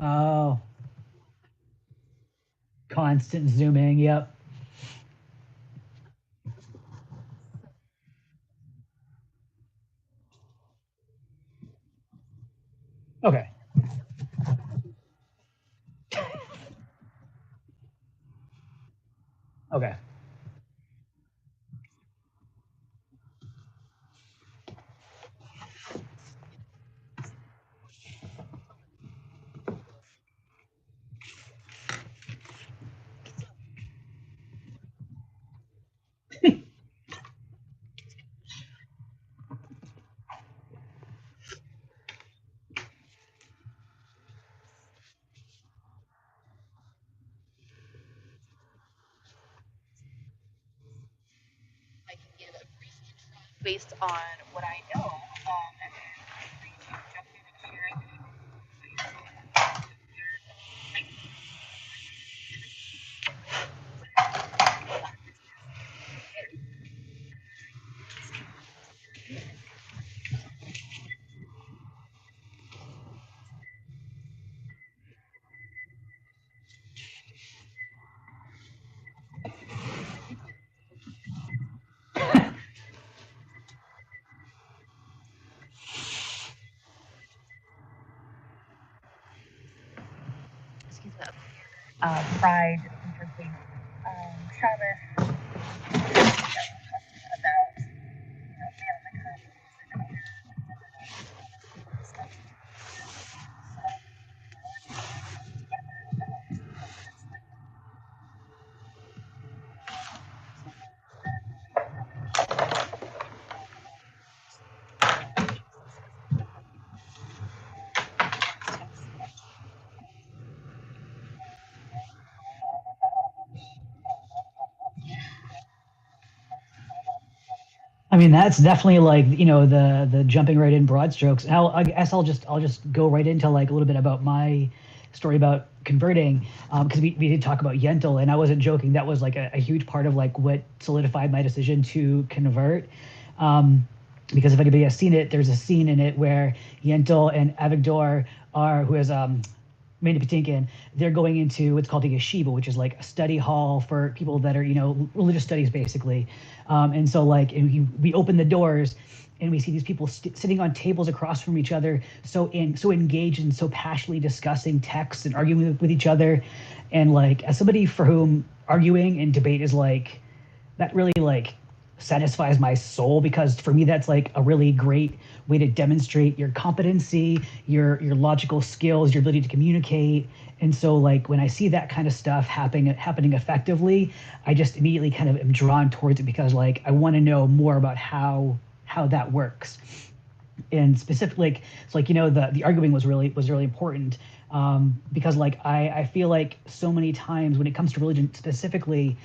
Oh, constant zooming. Yep. Okay. Okay. I can give a brief intro based on what I know, and then feel free to jump pride drinking Shabbos about I mean, that's definitely like, the jumping right in broad strokes. And I guess I'll just go right into like a little bit about my story about converting, because we did talk about Yentl, and I wasn't joking. That was like a huge part of like what solidified my decision to convert. Because if anybody has seen it, there's a scene in it where Yentl and Avigdor who is Mandy Patinkin, they're going into what's called a yeshiva, which is like a study hall for people that are, religious studies basically. And so like, we open the doors and we see these people sitting on tables across from each other, so engaged and so passionately discussing texts and arguing with each other. And like, as somebody for whom arguing and debate is like, that really like satisfies my soul, because for me that's like a really great way to demonstrate your competency, your logical skills, your ability to communicate. And so like when I see that kind of stuff happening effectively, I just immediately kind of am drawn towards it, because like I want to know more about how that works. And specifically, like, it's like, the arguing was really important, because like I feel like so many times when it comes to religion specifically,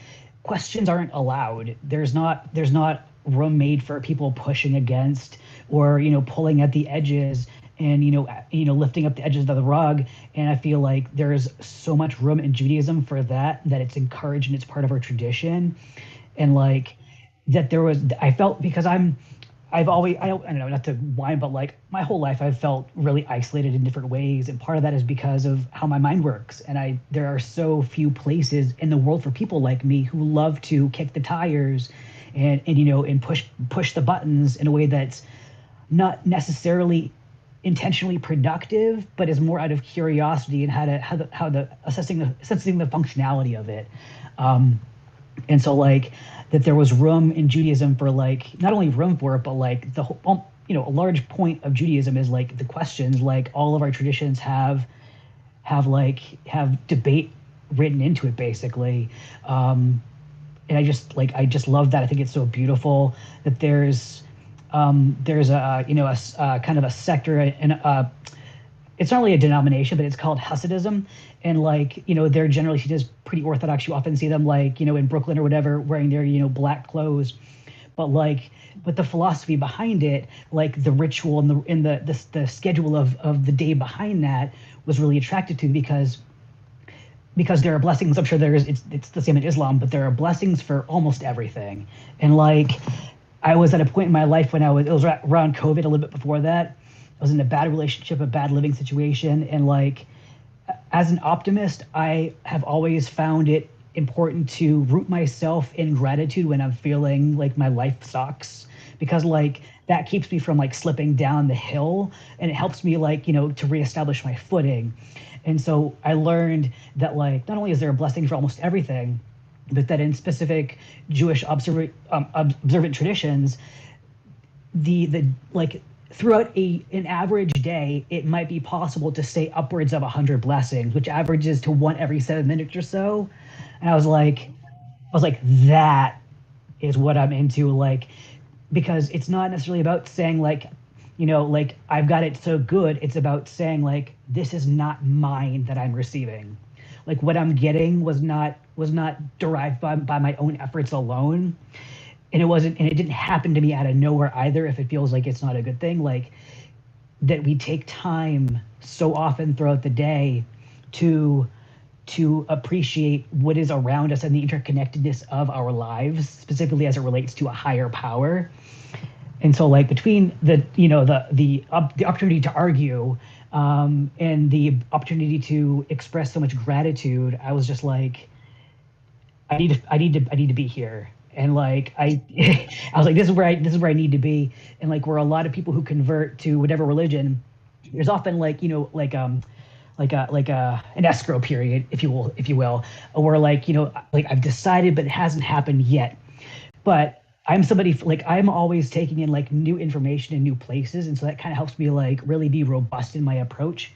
questions aren't allowed. There's not room made for people pushing against, or pulling at the edges, and lifting up the edges of the rug. And I feel like there's so much room in Judaism for that it's encouraged and it's part of our tradition. And like, that there was I felt, because I've always, I don't know, not to whine, but like my whole life I've felt really isolated in different ways. And part of that is because of how my mind works. And there are so few places in the world for people like me who love to kick the tires and push the buttons in a way that's not necessarily intentionally productive, but is more out of curiosity and how the assessing the functionality of it. And so like, that there was room in Judaism for like, not only room for it, but like the whole, a large point of Judaism is like the questions. Like all of our traditions have debate written into it basically. And I just love that. I think it's so beautiful that there's a kind of a sector, and it's not really a denomination, but it's called Hasidism. And like, they're generally seen as pretty orthodox. You often see them like, in Brooklyn or whatever, wearing their, black clothes. But like, but the philosophy behind it, like the ritual and the schedule of the day behind that was really attracted to, because there are blessings. I'm sure it's the same in Islam, but there are blessings for almost everything. And like, I was at a point in my life when it was around COVID, a little bit before that. I was in a bad relationship, a bad living situation. And like, as an optimist, I have always found it important to root myself in gratitude when I'm feeling like my life sucks, because like that keeps me from like slipping down the hill, and it helps me like, to reestablish my footing. And so I learned that like, not only is there a blessing for almost everything, but that in specific Jewish observant traditions, the like, throughout an average day, it might be possible to say upwards of 100 blessings, which averages to one every 7 minutes or so. And I was like, that is what I'm into. Like, because it's not necessarily about saying like, like I've got it so good. It's about saying like, this is not mine that I'm receiving. Like what I'm getting was not derived by my own efforts alone. And it didn't happen to me out of nowhere either. If it feels like it's not a good thing, like, that we take time so often throughout the day to appreciate what is around us and the interconnectedness of our lives, specifically as it relates to a higher power. And so like, between the opportunity to argue, and the opportunity to express so much gratitude, I was just like, I need to be here. And like, I was like, this is where I need to be. And like, where a lot of people who convert to whatever religion, there's often like, an escrow period, if you will, where like like I've decided, but it hasn't happened yet. But I'm somebody like I'm always taking in like new information in new places, and so that kind of helps me like really be robust in my approach.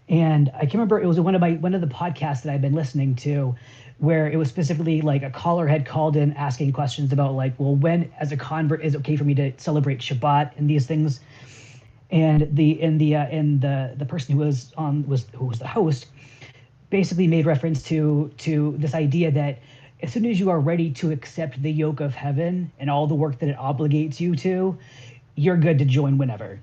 And I can't remember, it was one of the podcasts that I've been listening to, where it was specifically like a caller had called in asking questions about like, well, when as a convert is it okay for me to celebrate Shabbat and these things. And the person who was the host basically made reference to this idea that as soon as you are ready to accept the yoke of heaven and all the work that it obligates you to, you're good to join whenever.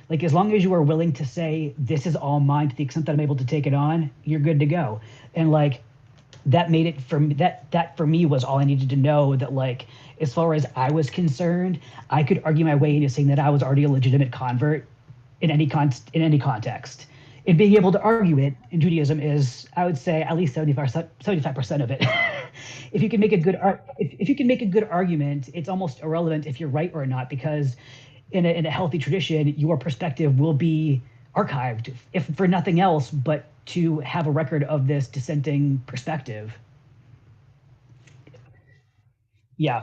Like as long as you are willing to say this is all mine to the extent that I'm able to take it on, you're good to go. And like that made it for me, that for me was all I needed to know, that like as far as I was concerned, I could argue my way into saying that I was already a legitimate convert in any context. And being able to argue it in Judaism is, I would say, at least 75% of it. If you can make a if you can make a good argument, it's almost irrelevant if you're right or not, because in a healthy tradition, your perspective will be archived, if for nothing else, but to have a record of this dissenting perspective. Yeah.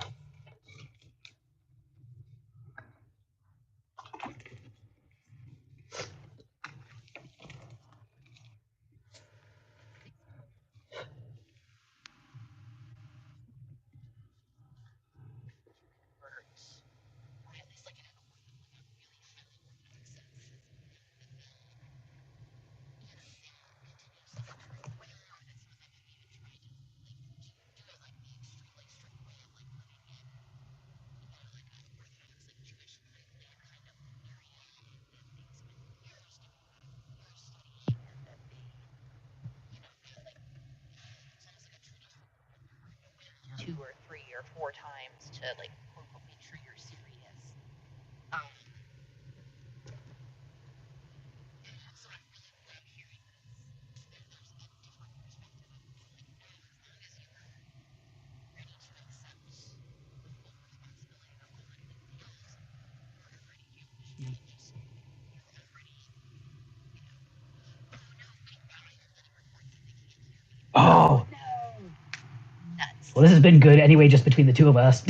Oh, well, this has been good anyway, just between the two of us.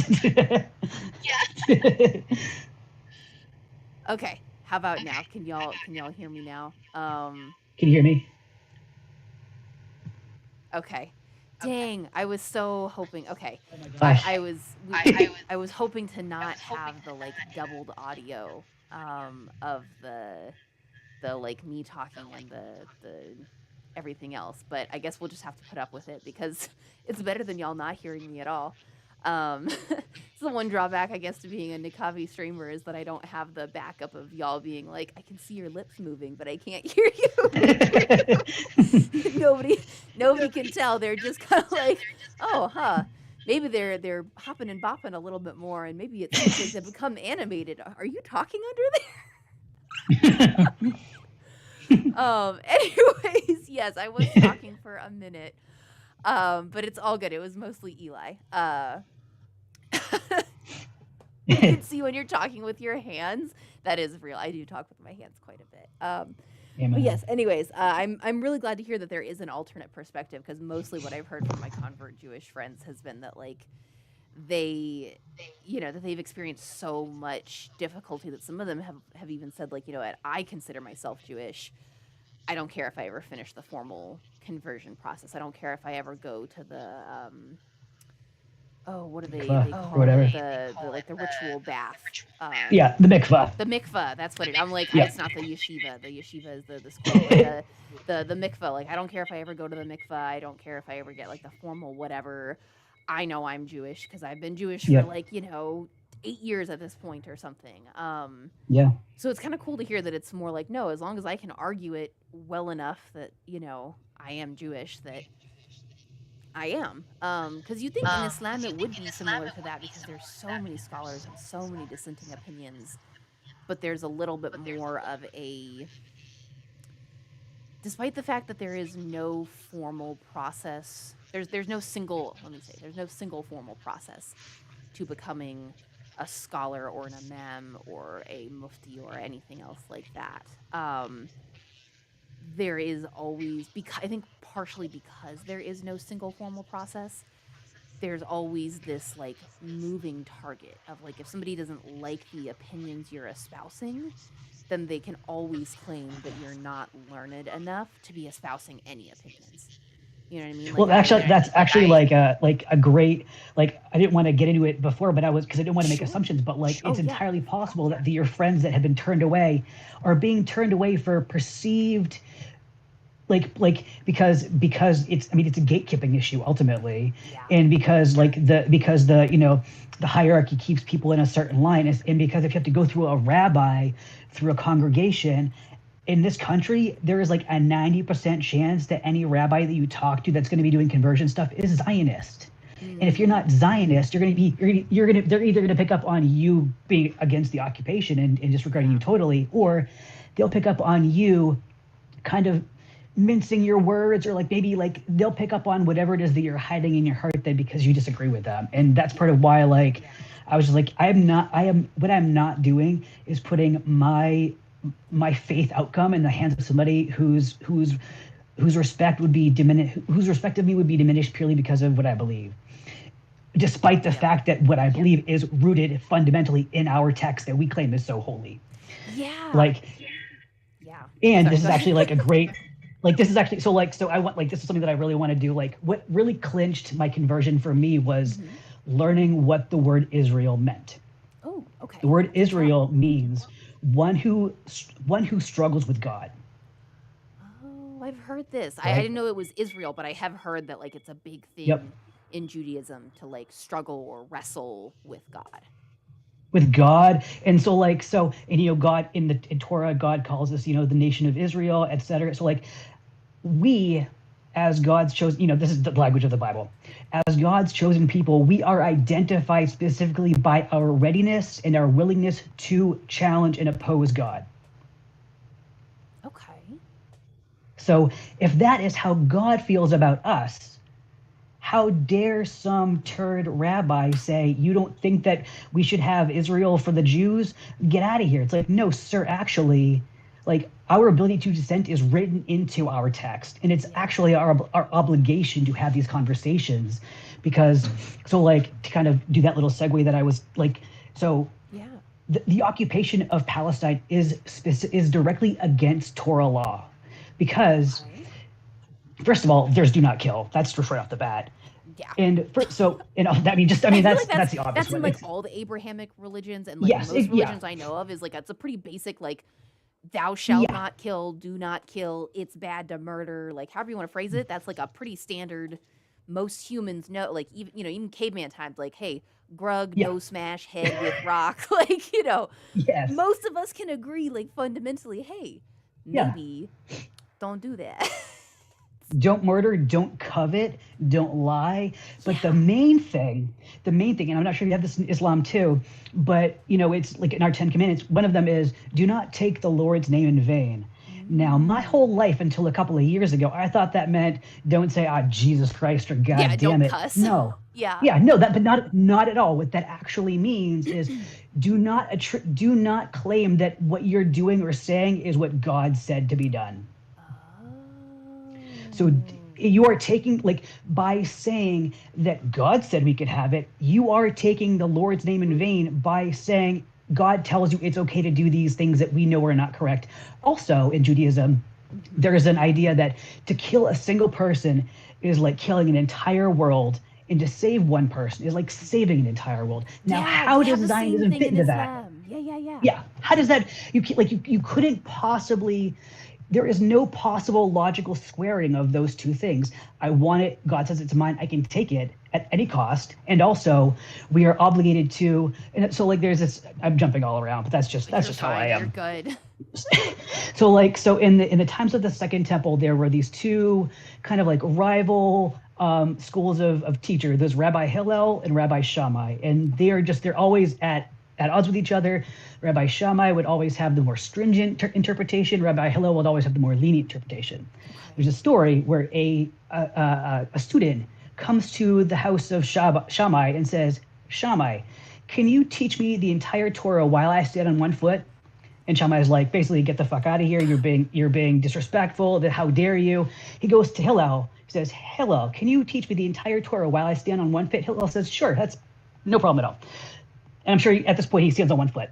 Okay, how about now? Can y'all hear me now? Can you hear me? Okay. Dang, I was so hoping. Okay, Oh my gosh. I was hoping to not have the like doubled audio of the like me talking and the everything else, but I guess we'll just have to put up with it because it's better than y'all not hearing me at all. It's the one drawback, I guess, to being a Nikavi streamer is that I don't have the backup of y'all being like, I can see your lips moving, but I can't hear you. nobody can tell. They're just kind of like, oh, huh. Maybe they're hopping and bopping a little bit more, and maybe it seems like they become animated. Are you talking under there? Anyways, yes, I was talking for a minute. But it's all good. It was mostly Eli. You can see when you're talking with your hands. That is real. I do talk with my hands quite a bit. But yes, anyways, I'm really glad to hear that there is an alternate perspective, because mostly what I've heard from my convert Jewish friends has been that like they that they've experienced so much difficulty that some of them have even said like, I consider myself Jewish. I don't care if I ever finish the formal conversion process. I don't care if I ever go to the what do they call whatever. it? The ritual bath. Yeah, the mikvah. The mikvah, that's what it. I'm like, Yep. it's not the yeshiva. The yeshiva is the school. Like the mikvah. Like, I don't care if I ever go to the mikvah. I don't care if I ever get like the formal whatever. I know I'm Jewish because I've been Jewish for Yep. like 8 years at this point or something. Yeah. So it's kind of cool to hear that it's more like, no, as long as I can argue it well enough that I am Jewish, that I am. Because you think in Islam it would be similar to that because there's so many scholars and so many dissenting opinions, but there's a little bit more of a, despite the fact that there is no formal process, there's no single, there's no single formal process to becoming a scholar or an imam or a mufti or anything else like that. there is always, because I think partially because there is no single formal process, there's always this like moving target of like if somebody doesn't like the opinions you're espousing, then they can always claim that you're not learned enough to be espousing any opinions. You know what I mean? Well, actually, that's actually like a great, like, I didn't want to get into it before, but because I didn't want to make Sure. assumptions, but like Oh it's yeah. entirely possible that your friends that have been turned away are being turned away for perceived, because it's, I mean, it's a gatekeeping issue ultimately, Yeah. and because the the hierarchy keeps people in a certain line, and because if you have to go through a rabbi, through a congregation in this country, there is like a 90% chance that any rabbi that you talk to that's going to be doing conversion stuff is Zionist. And if you're not Zionist, they're either going to pick up on you being against the occupation and disregarding you totally, or they'll pick up on you kind of mincing your words, or like maybe like they'll pick up on whatever it is that you're hiding in your heart then because you disagree with them. And that's part of why, like, I was just like, what I'm not doing is putting my faith outcome in the hands of somebody whose respect would be diminished, whose respect of me would be diminished purely because of what I believe, despite the fact that what I believe is rooted fundamentally in our text that we claim is so holy. Yeah. Like, yeah. and Sorry, this is go ahead. actually like a great, like, this is actually, so I want, like, this is something that I really want to do. Like, what really clinched my conversion for me was learning what the word Israel meant. Oh, okay. The word What's that? Israel means one who struggles with God. Oh, I've heard this. I Right? didn't know it was Israel, but I have heard that like it's a big Yep. thing in Judaism to like struggle or wrestle with God. With God. And so like, and God in Torah, God calls us, the nation of Israel, etc. So like, we, as God's chosen, this is the language of the Bible, as God's chosen people, we are identified specifically by our readiness and our willingness to challenge and oppose God. Okay. So if that is how God feels about us, how dare some turd rabbi say, you don't think that we should have Israel for the Jews? Get out of here. It's like, no, sir, actually, like, our ability to dissent is written into our text. And it's actually our obligation to have these conversations. Because, so like, to kind of do that little segue that I was like, so Yeah. the occupation of Palestine is directly against Torah law. Because, first of all, there's do not kill. That's just right off the bat. Yeah. And that's the obvious that's in one. like all the Abrahamic religions and like Yes, most religions I know of is like that's a pretty basic like thou shalt not kill, do not kill, it's bad to murder, like however you want to phrase it, that's like a pretty standard most humans know, like even caveman times, like hey, grug, no smash, head with rock, like Yes. most of us can agree like fundamentally, hey, maybe don't do that. Don't murder, don't covet, don't lie. But the main thing, and I'm not sure you have this in Islam too, but it's like in our 10 commandments, one of them is do not take the Lord's name in vain. Now, my whole life until a couple of years ago, I thought that meant don't say, Jesus Christ or God damn it. Cuss. No. Yeah. Yeah, no, but not at all. What that actually means is do not claim that what you're doing or saying is what God said to be done. So you are taking, like, by saying that God said we could have it, you are taking the Lord's name in vain by saying God tells you it's okay to do these things that we know are not correct. Also, in Judaism, there is an idea that to kill a single person is like killing an entire world, and to save one person is like saving an entire world. Now, how does Zionism fit into that? Yeah. How does that? You couldn't possibly. There is no possible logical squaring of those two things. I want it. God says it's mine. I can take it at any cost. And also, we are obligated to. And so, like, there's this. I'm jumping all around, but that's just how I am. You're good. So in the times of the Second Temple, there were these two kind of like rival schools of teacher. There's Rabbi Hillel and Rabbi Shammai, and they're always at odds with each other. Rabbi Shammai would always have the more stringent interpretation. Rabbi Hillel would always have the more lenient interpretation. There's a story where a student comes to the house of Shammai and says, Shammai, can you teach me the entire Torah while I stand on one foot? And Shammai is like, basically, get the fuck out of here. You're being disrespectful. How dare you? He goes to Hillel. He says, Hillel, can you teach me the entire Torah while I stand on one foot? Hillel says, sure, that's no problem at all. And I'm sure at this point he stands on one foot.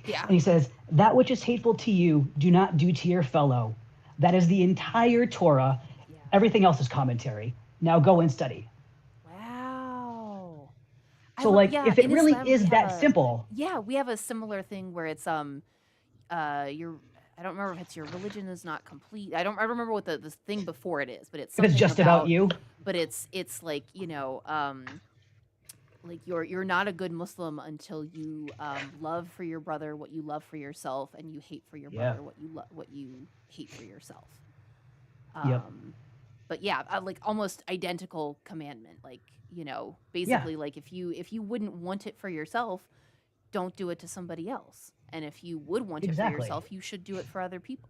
Yeah. And he says, that which is hateful to you, do not do to your fellow. That is the entire Torah. Yeah. Everything else is commentary. Now go and study. Wow. So like, yeah, if it in really Islam, is we that have a simple, yeah, we have a similar thing where it's your I don't remember if it's your religion is not complete. I don't remember what the thing before it is, but it's if it's something just about about you, but it's like, like you're not a good Muslim until you love for your brother what you love for yourself, and you hate for your yeah, brother what you hate for yourself. yep, But yeah, like almost identical commandment. Like, yeah, basically like if you wouldn't want it for yourself, don't do it to somebody else. And if you would want it for exactly. yourself, you should do it for other people.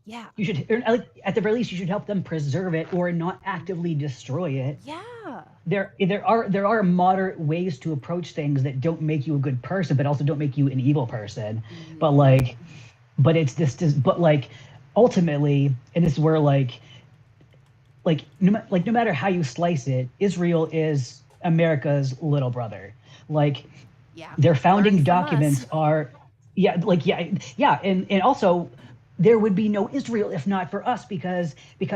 Yeah. You should, or at the very least, you should help them preserve it or not actively destroy it. Yeah. There are moderate ways to approach things that don't make you a good person, but also don't make you an evil person. But like, but it's but like, ultimately, and this is where no matter how you slice it, Israel is America's little brother. Like, Yeah. their founding Learn from documents us. are, and also there would be no Israel if not for us, because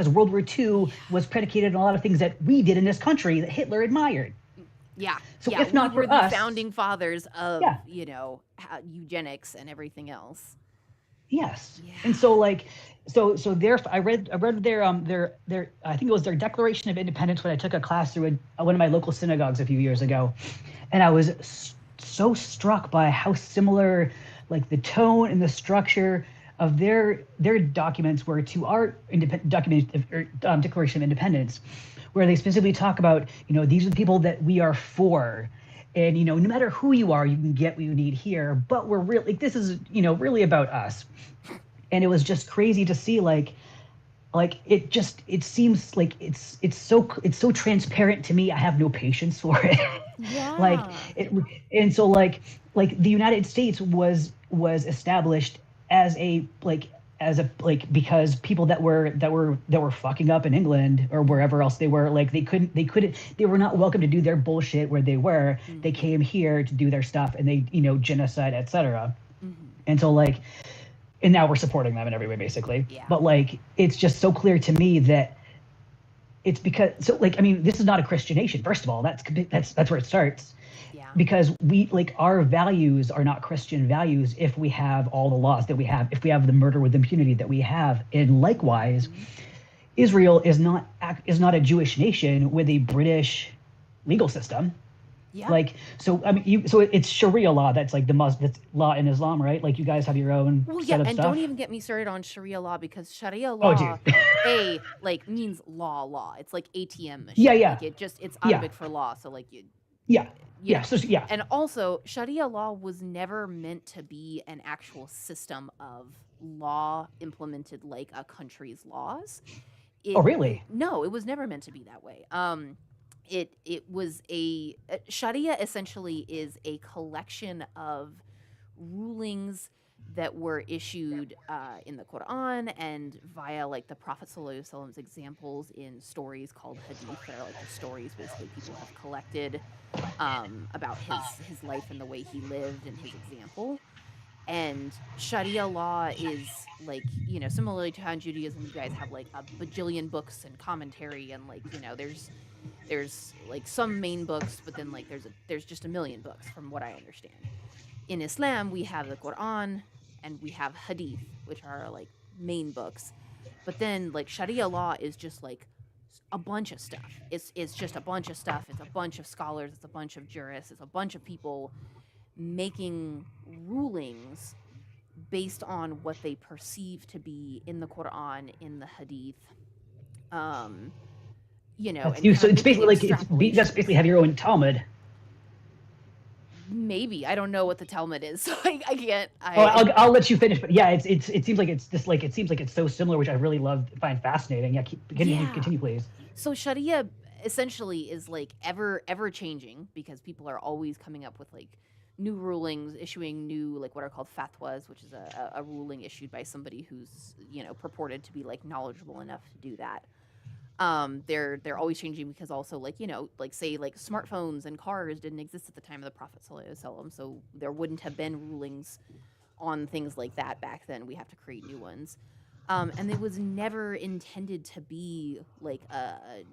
World War II was predicated on a lot of things that we did in this country that Hitler admired. Yeah. So Yeah. if not We were for the us, founding fathers of, yeah, eugenics and everything else. yes. Yeah. And so like, so there, I read their I think it was their Declaration of Independence when I took a class through one of my local synagogues a few years ago, and I was so struck by how similar, like, the tone and the structure of their documents were to our Declaration of Independence, where they specifically talk about, these are the people that we are for, and no matter who you are, you can get what you need here, but we're really, this is really about us. And it was just crazy to see, like it seems like it's so transparent to me. I have no patience for it. like Yeah. it and so like the United States was established as a because people that were fucking up in England or wherever else they were, like, they were not welcome to do their bullshit where they were. They came here to do their stuff, and they genocide, etc. And so like, and now we're supporting them in every way, basically. Yeah. But like, it's just so clear to me that it's because, so like, I mean, this is not a Christian nation. First of all, that's where it starts. Yeah. Because our values are not Christian values if we have all the laws that we have, if we have the murder with impunity that we have. And likewise, Israel is not a Jewish nation with a British legal system. Yeah. Like, so I mean, so it's Sharia law that's like that's law in Islam, right? Like, you guys have your own Well, set yeah, of and stuff. don't even get me started on Sharia law, because Sharia Oh, law, dude. means law. It's like ATM machine. Yeah, yeah, Like it's yeah, Arabic for law. So like yeah, you yeah. know. So yeah, And also, Sharia law was never meant to be an actual system of law implemented like a country's laws. oh really? No, it was never meant to be that way. It was Sharia essentially is a collection of rulings that were issued in the Quran and via like the Prophet Sallallahu Alaihi Wasallam's examples in stories called hadith, that are like the stories basically people have collected about his life and the way he lived and his example. And Sharia law is like, similarly to how in Judaism you guys have like a bajillion books and commentary, and like, there's like some main books, but then like there's just a million books from what I understand. In Islam, we have the Quran and we have hadith, which are like main books. But then like Sharia law is just like a bunch of stuff. It's just a bunch of stuff. It's a bunch of scholars, it's a bunch of jurists, it's a bunch of people making rulings based on what they perceive to be in the Quran, in the hadith. That's And you. kind So of it's making basically like that's basically have your own Talmud. Maybe I don't know what the Talmud is, so I can't. Oh, I'll let you finish. But yeah, it seems like it's just like it seems like it's so similar, which I really find fascinating. Yeah, continue, please. So Sharia essentially is like ever changing, because people are always coming up with like new rulings, issuing new like what are called fatwas, which is a ruling issued by somebody who's purported to be like knowledgeable enough to do that. They're always changing because also like like say like smartphones and cars didn't exist at the time of the Prophet Sallallahu Alaihi Wasallam, so there wouldn't have been rulings on things like that back then. We have to create new ones. And it was never intended to be like a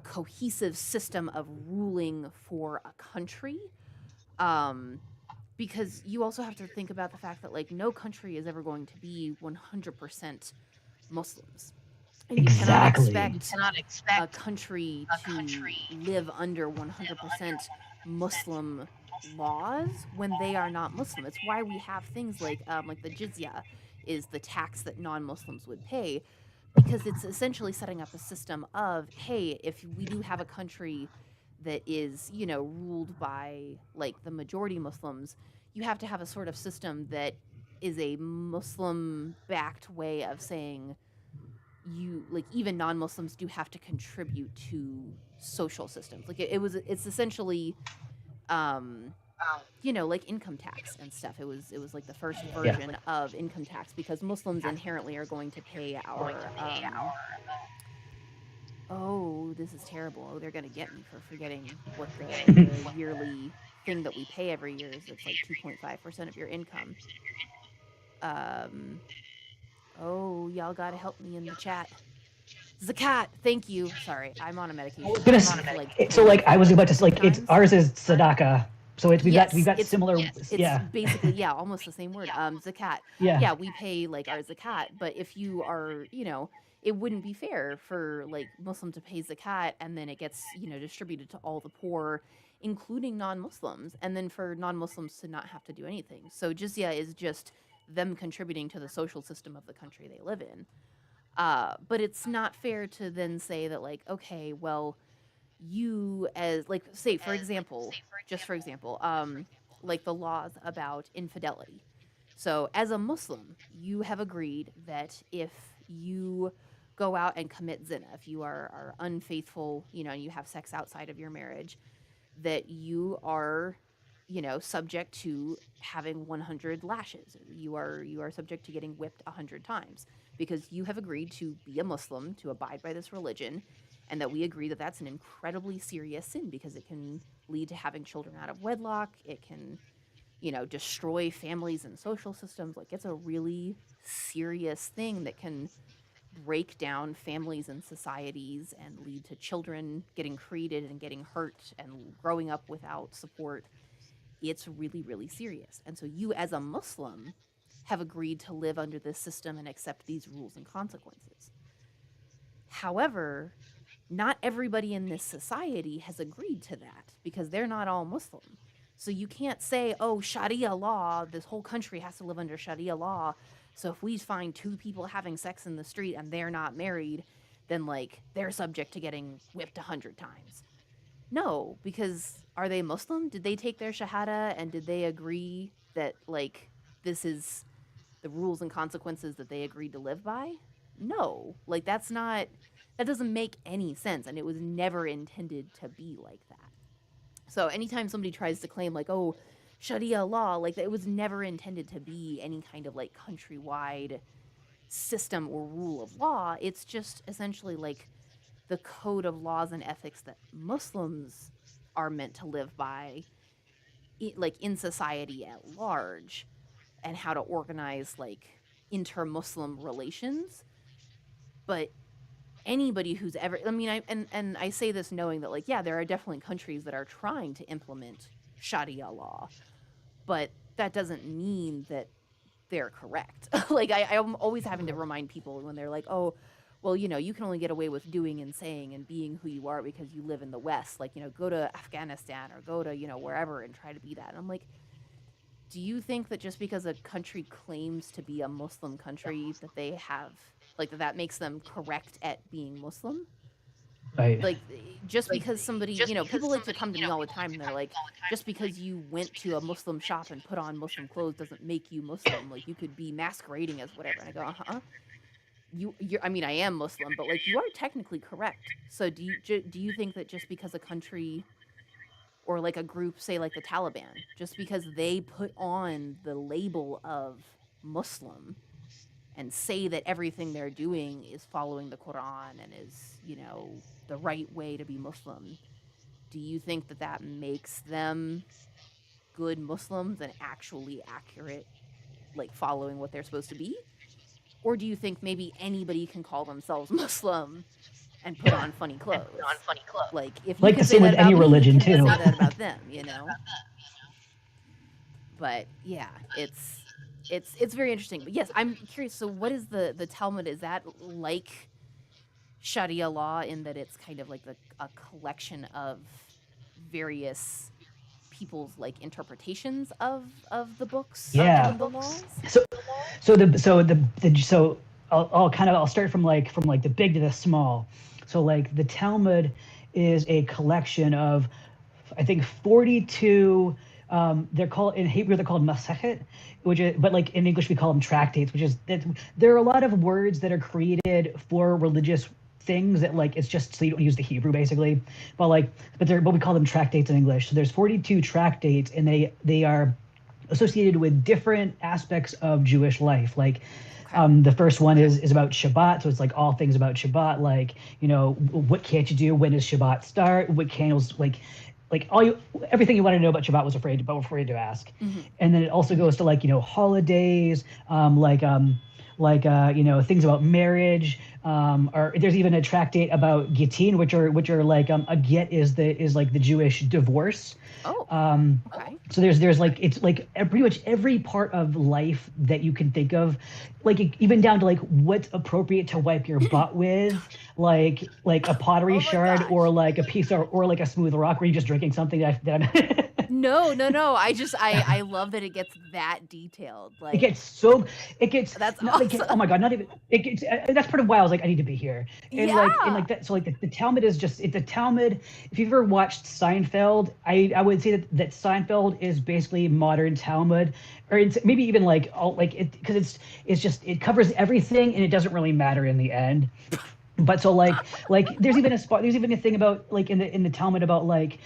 cohesive system of ruling for a country. Um, because you also have to think about the fact that like no country is ever going to be 100% Muslims. And you Exactly. cannot expect a country to live under 100% Muslim laws when they are not Muslim. It's why we have things like the jizya is the tax that non-Muslims would pay, because it's essentially setting up a system of, hey, if we do have a country that is ruled by like the majority Muslims, you have to have a sort of system that is a Muslim backed way of saying you like even non-Muslims do have to contribute to social systems. Like it's essentially like income tax and stuff. It was like the first Yeah. version of income tax, because Muslims inherently are going to pay our oh, this is terrible. Oh, they're going to get me for forgetting what the yearly thing that we pay every year is. It's like 2.5% of your income. Oh, y'all got to help me in the chat. Zakat, thank you. Sorry, I'm on a medication. So like I was about to like it's ours is tzedakah. So we've got similar. It's basically almost the same word. Zakat. Yeah. Yeah, we pay like our zakat, but if you are, it wouldn't be fair for like Muslim to pay zakat and then it gets, distributed to all the poor, including non-Muslims, and then for non-Muslims to not have to do anything. So jizya is just them contributing to the social system of the country they live in. But it's not fair to then say that like, okay, well, you as like say for example, like the laws about infidelity. So as a Muslim, you have agreed that if you go out and commit zina, if you are unfaithful, and you have sex outside of your marriage, that you are subject to having 100 lashes. You are subject to getting whipped 100 times, because you have agreed to be a Muslim, to abide by this religion, and that we agree that that's an incredibly serious sin, because it can lead to having children out of wedlock. It can, destroy families and social systems. Like, it's a really serious thing that can break down families and societies and lead to children getting created and getting hurt and growing up without support. It's really, really serious. And so you as a Muslim have agreed to live under this system and accept these rules and consequences. However, not everybody in this society has agreed to that, because they're not all Muslim. So you can't say, oh, Sharia law, this whole country has to live under Sharia law. So if we find two people having sex in the street and they're not married, then like they're subject to getting whipped 100 times. No, because are they Muslim? Did they take their shahada and did they agree that like this is the rules and consequences that they agreed to live by? No, like that doesn't make any sense, and it was never intended to be like that. So anytime somebody tries to claim like, oh, Sharia law, like it was never intended to be any kind of like countrywide system or rule of law. It's just essentially like the code of laws and ethics that Muslims are meant to live by, like in society at large, and how to organize like inter-Muslim relations. But anybody who's ever, I mean, I say this knowing that like, yeah, there are definitely countries that are trying to implement Sharia law, but that doesn't mean that they're correct. Like I'm always having to remind people when they're like, oh, well, you can only get away with doing and saying and being who you are because you live in the West. Like, go to Afghanistan or go to, wherever and try to be that. And I'm like, do you think that just because a country claims to be a Muslim country that they have, like, that makes them correct at being Muslim? Right. Like, just because somebody, people like to come to me all the time and they're like, just because you went to a Muslim shop and put on Muslim clothes doesn't make you Muslim. Like, you could be masquerading as whatever. And I go, uh-huh. I mean, I am Muslim, but like you are technically correct. So do you think that just because a country or like a group, say like the Taliban, just because they put on the label of Muslim and say that everything they're doing is following the Quran and is, the right way to be Muslim. Do you think that that makes them good Muslims and actually accurate, like following what they're supposed to be? Or do you think maybe anybody can call themselves Muslim and put on funny clothes? Like, if you Like can the say same that with about any me, religion can you too. say that about them, But yeah, it's very interesting. But yes, I'm curious. So what is the Talmud? Is that like Sharia law in that it's kind of like a collection of various people's like interpretations of the books Yeah. and the laws? So so I'll start from like the big to the small. So like the Talmud is a collection of, I think, 42. They're called in Hebrew, they're called masechet, which is, but like in English we call them tractates, which is that there are a lot of words that are created for religious things that like it's just so you don't use the Hebrew basically, but we call them tractates in English. So there's 42 tractates, and they are associated with different aspects of Jewish life. Like, Okay. the first one is about Shabbat, so it's like all things about Shabbat. Like, what can't you do? When does Shabbat start? What candles? Like everything you want to know about Shabbat was afraid to ask. Hmm. And then it also goes to like holidays, things about marriage. Or there's even a tractate about Gittin, which are like a get is like the Jewish divorce. Oh, Um, okay. so there's like it's like pretty much every part of life that you can think of, like even down to like what's appropriate to wipe your butt with, like a pottery Oh my shard, or gosh. like a piece or like a smooth rock. Were you just drinking something that I'm No, no, no. I love that it gets that detailed. it Like, gets so it gets that's not like awesome. oh my god, not even it gets that's part of why I was like I need to be here. And Yeah. like that, so like the Talmud is just it's a Talmud. If you've ever watched Seinfeld, I would say that Seinfeld is basically modern Talmud, or it's maybe even like all like it, because it's just it covers everything and it doesn't really matter in the end. But so like there's even a thing about like in the Talmud about like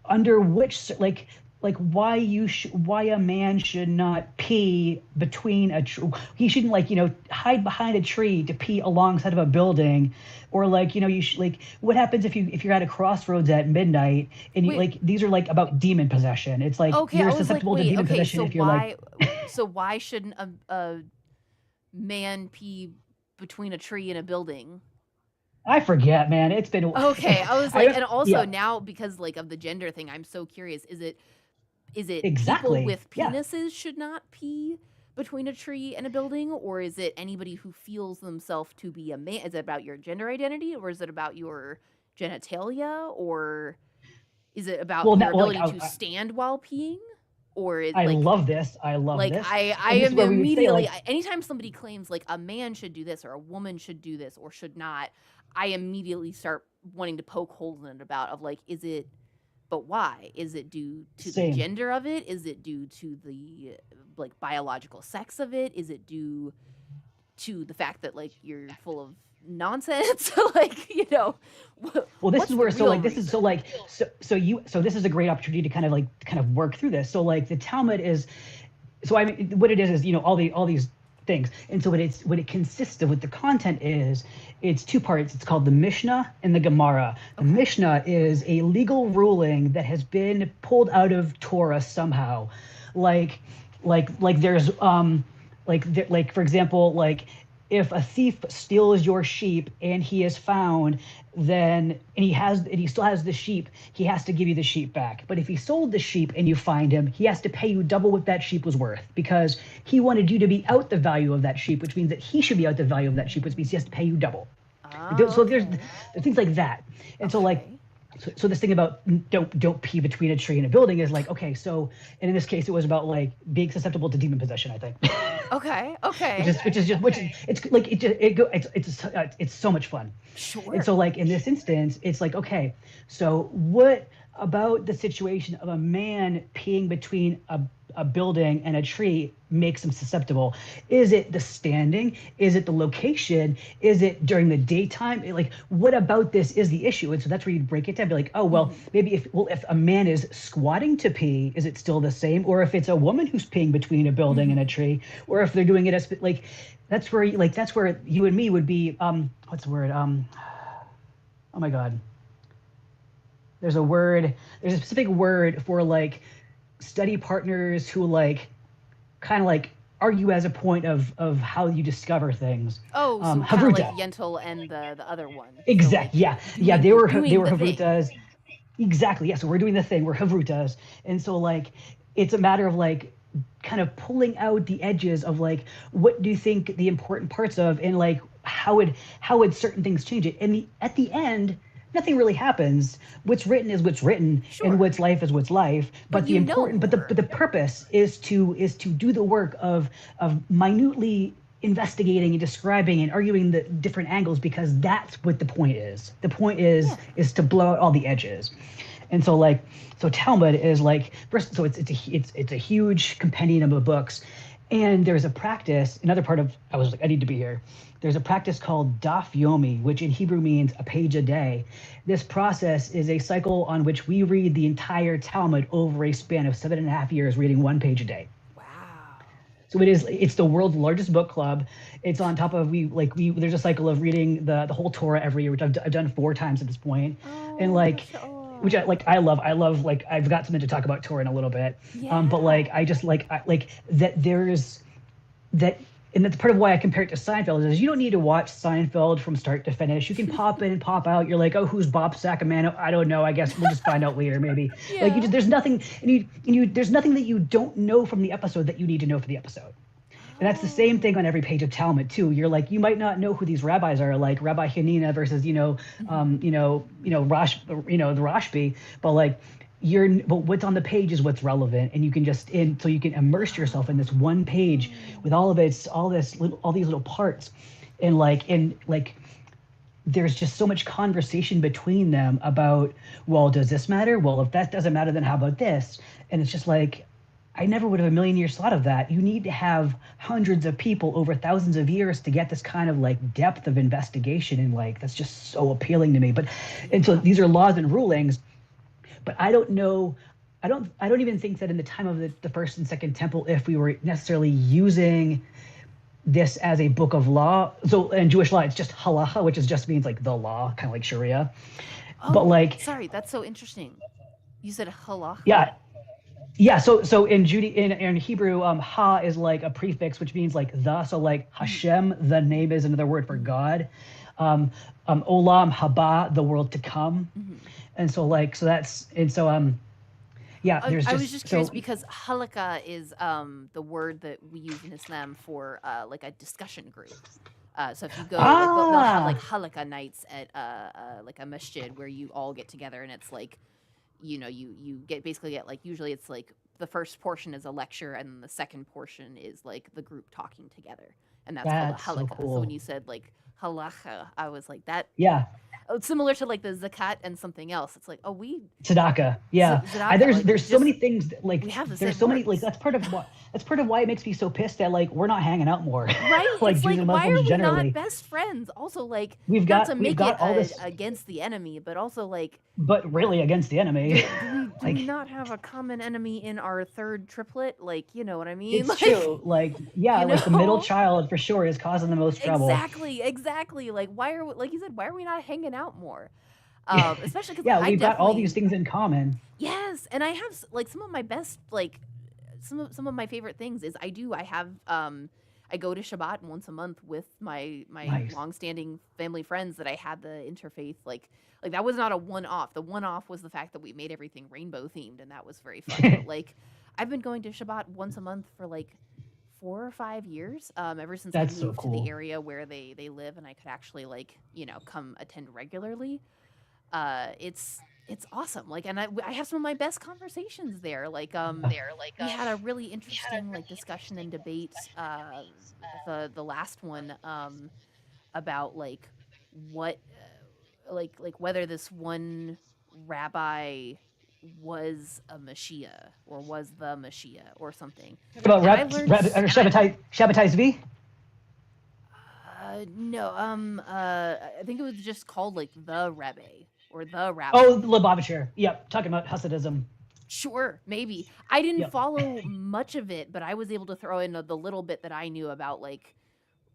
under which like why a man should not pee between he shouldn't like hide behind a tree to pee alongside of a building, or like you should like what happens if you're at a crossroads at midnight and you Wait, like these are like about demon possession. It's like okay, I you're was like, susceptible to wait, demon okay, possession so if you're like why shouldn't a man pee between a tree and a building? I forget, man, it's been Okay, I was like, I and also yeah, now because like of the gender thing, I'm so curious. Is it people exactly, with yeah. penises should not pee between a tree and a building, or is it anybody who feels themselves to be a man? Is it about your gender identity, or is it about your genitalia, or is it about Well, your now like ability to stand while peeing, or I like love this. I love like this. I And this is am where we would say immediately like anytime somebody claims like a man should do this or a woman should do this or should not, I immediately start wanting to poke holes in it about of like, is it, but why? Is it due to the same. gender of it? Is it due to the like biological sex of it? Is it due to the fact that like you're full of nonsense? Like, Well, this is what's the where so real like this is so reason? like so this is a great opportunity to kind of work through this. So like the Talmud is so I mean what it is all these things. And so what it consists of, what the content is, it's two parts. It's called the Mishnah and the Gemara. The Okay. Mishnah is a legal ruling that has been pulled out of Torah somehow. Like like there's like for example, like if a thief steals your sheep and he is found, then and he still has the sheep, he has to give you the sheep back. But if he sold the sheep and you find him, he has to pay you double what that sheep was worth, because he wanted you to be out the value of that sheep, which means that he should be out the value of that sheep, which means he has to pay you double. Oh, So there's okay. things like that. And so like Okay. so this thing about don't pee between a tree and a building is like, okay, so, and in this case it was about like being susceptible to demon possession, I think. Okay. which Okay. is which is just which is it's like it just it go it's so much fun. And so Sure. like in this instance it's like, okay, so what about the situation of a man peeing between a a building and a tree makes them susceptible? Is it the standing? Is it the location? Is it during the daytime? Like, what about this is the issue? And so that's where you break it down. Be like, oh, well, maybe if a man is squatting to pee, is it still the same? Or if it's a woman who's peeing between a building and a tree, or if they're doing it as like, that's where you and me would be. What's the word? Oh my God. There's a specific word for like study partners who like kind of like argue as a point of how you discover things. Oh, so kind of like Yentl and the other one. Exactly. So like Yeah. They were doing the thing. Havrutas. Exactly. Yeah. So we're doing the thing. We're Havrutas, and so like it's a matter of like kind of pulling out the edges of like what do you think the important parts of, and like how would certain things change it. And at the end, nothing really happens. What's written is what's written, and what's life is what's life. But the important, but the purpose is to do the work of minutely investigating and describing and arguing the different angles, because that's what the point is. The point is to blow out all the edges. And so like, so Talmud is like, first, so it's a huge compendium of books. And there's a practice, another part of, I was like, I need to be here. There's a practice called Daf Yomi, which in Hebrew means a page a day. This process is a cycle on which we read the entire Talmud over a span of 7.5 years, reading 1 page a day. Wow. So it's the world's largest book club. It's on top of, there's a cycle of reading the whole Torah every year, which I've done 4 times at this point. And like, which I love, like, I've got something to talk about Torah in a little bit. But like, I just like that there's that. And that's part of why I compare it to Seinfeld, is you don't need to watch Seinfeld from start to finish. You can pop in and pop out. You're like, oh, who's Bob Sacamano? I don't know. I guess we'll just find out later, maybe. Like, there's nothing, there's nothing that you don't know from the episode that you need to know for the episode. And that's the same thing on every page of Talmud too. You're like, you might not know who these rabbis are, like Rabbi Hanina versus, the Rashbi, but like, but what's on the page is what's relevant, and you can so you can immerse yourself in this one page with all these little parts, and there's just so much conversation between them about, well, does this matter? Well, if that doesn't matter, then how about this? And it's just like, I never would have a million years thought of that. You need to have hundreds of people over thousands of years to get this kind of like depth of investigation, and like that's just so appealing to me. And so these are laws and rulings. But I don't know, I don't even think that in the time of the first and second temple, if we were necessarily using this as a book of law. So in Jewish law, it's just halacha, which just means like the law, kind of like Sharia. Oh, but like, sorry, that's so interesting. You said halacha. Yeah. So in Hebrew, ha is like a prefix, which means like the. So like Hashem, the name, is another word for God. Olam haba, the world to come. And so like, there's I was just curious because halakha is the word that we use in Islam for like a discussion group. So if you go, they'll have like halakha nights at like a masjid where you all get together, and it's like, you get like, usually it's like the first portion is a lecture, and the second portion is like the group talking together, and that's called a halakha. So cool. So when you said like halacha, I was like, that. Yeah. It's similar to like the zakat and something else. It's like, tzedakah. Yeah. There's so many things that, like, we have the there's same so words. many, like, that's part of why it makes me so pissed that like we're not hanging out more. Right? Like, it's Jews like, and why Muslims are we generally. not best friends? Also, like, we've not got to make all this against the enemy, but also like, but really against the enemy. do we not have a common enemy in our third triplet? Like, you know what I mean? It's like, true. Like, yeah, like the middle child for sure is causing the most trouble. Exactly. Like, like you said, why are we not hanging out more? Especially because we've got all these things in common. Yes, and I have like some of my best, like some of my favorite things is I go to Shabbat once a month with my Nice. longstanding family friends that I had the interfaith like that was not a one-off. The one-off was the fact that we made everything rainbow themed, and that was very fun. But like, I've been going to Shabbat once a month for like 4 or 5 years, ever since I moved to the area where they live, and I could actually like come attend regularly. It's awesome. Like, and I have some of my best conversations there. Like, we had a really interesting like discussion and debate, the last one, about like what, like whether this one rabbi was a Mashiach or was the Mashiach or something. About And I learned Shabbatai Zvi? no, I think it was just called like the Rebbe or the Rabbi. Oh, Lubavitcher. Yep, talking about Hasidism. Sure, maybe. I didn't Yep. follow much of it, but I was able to throw in the little bit that I knew about like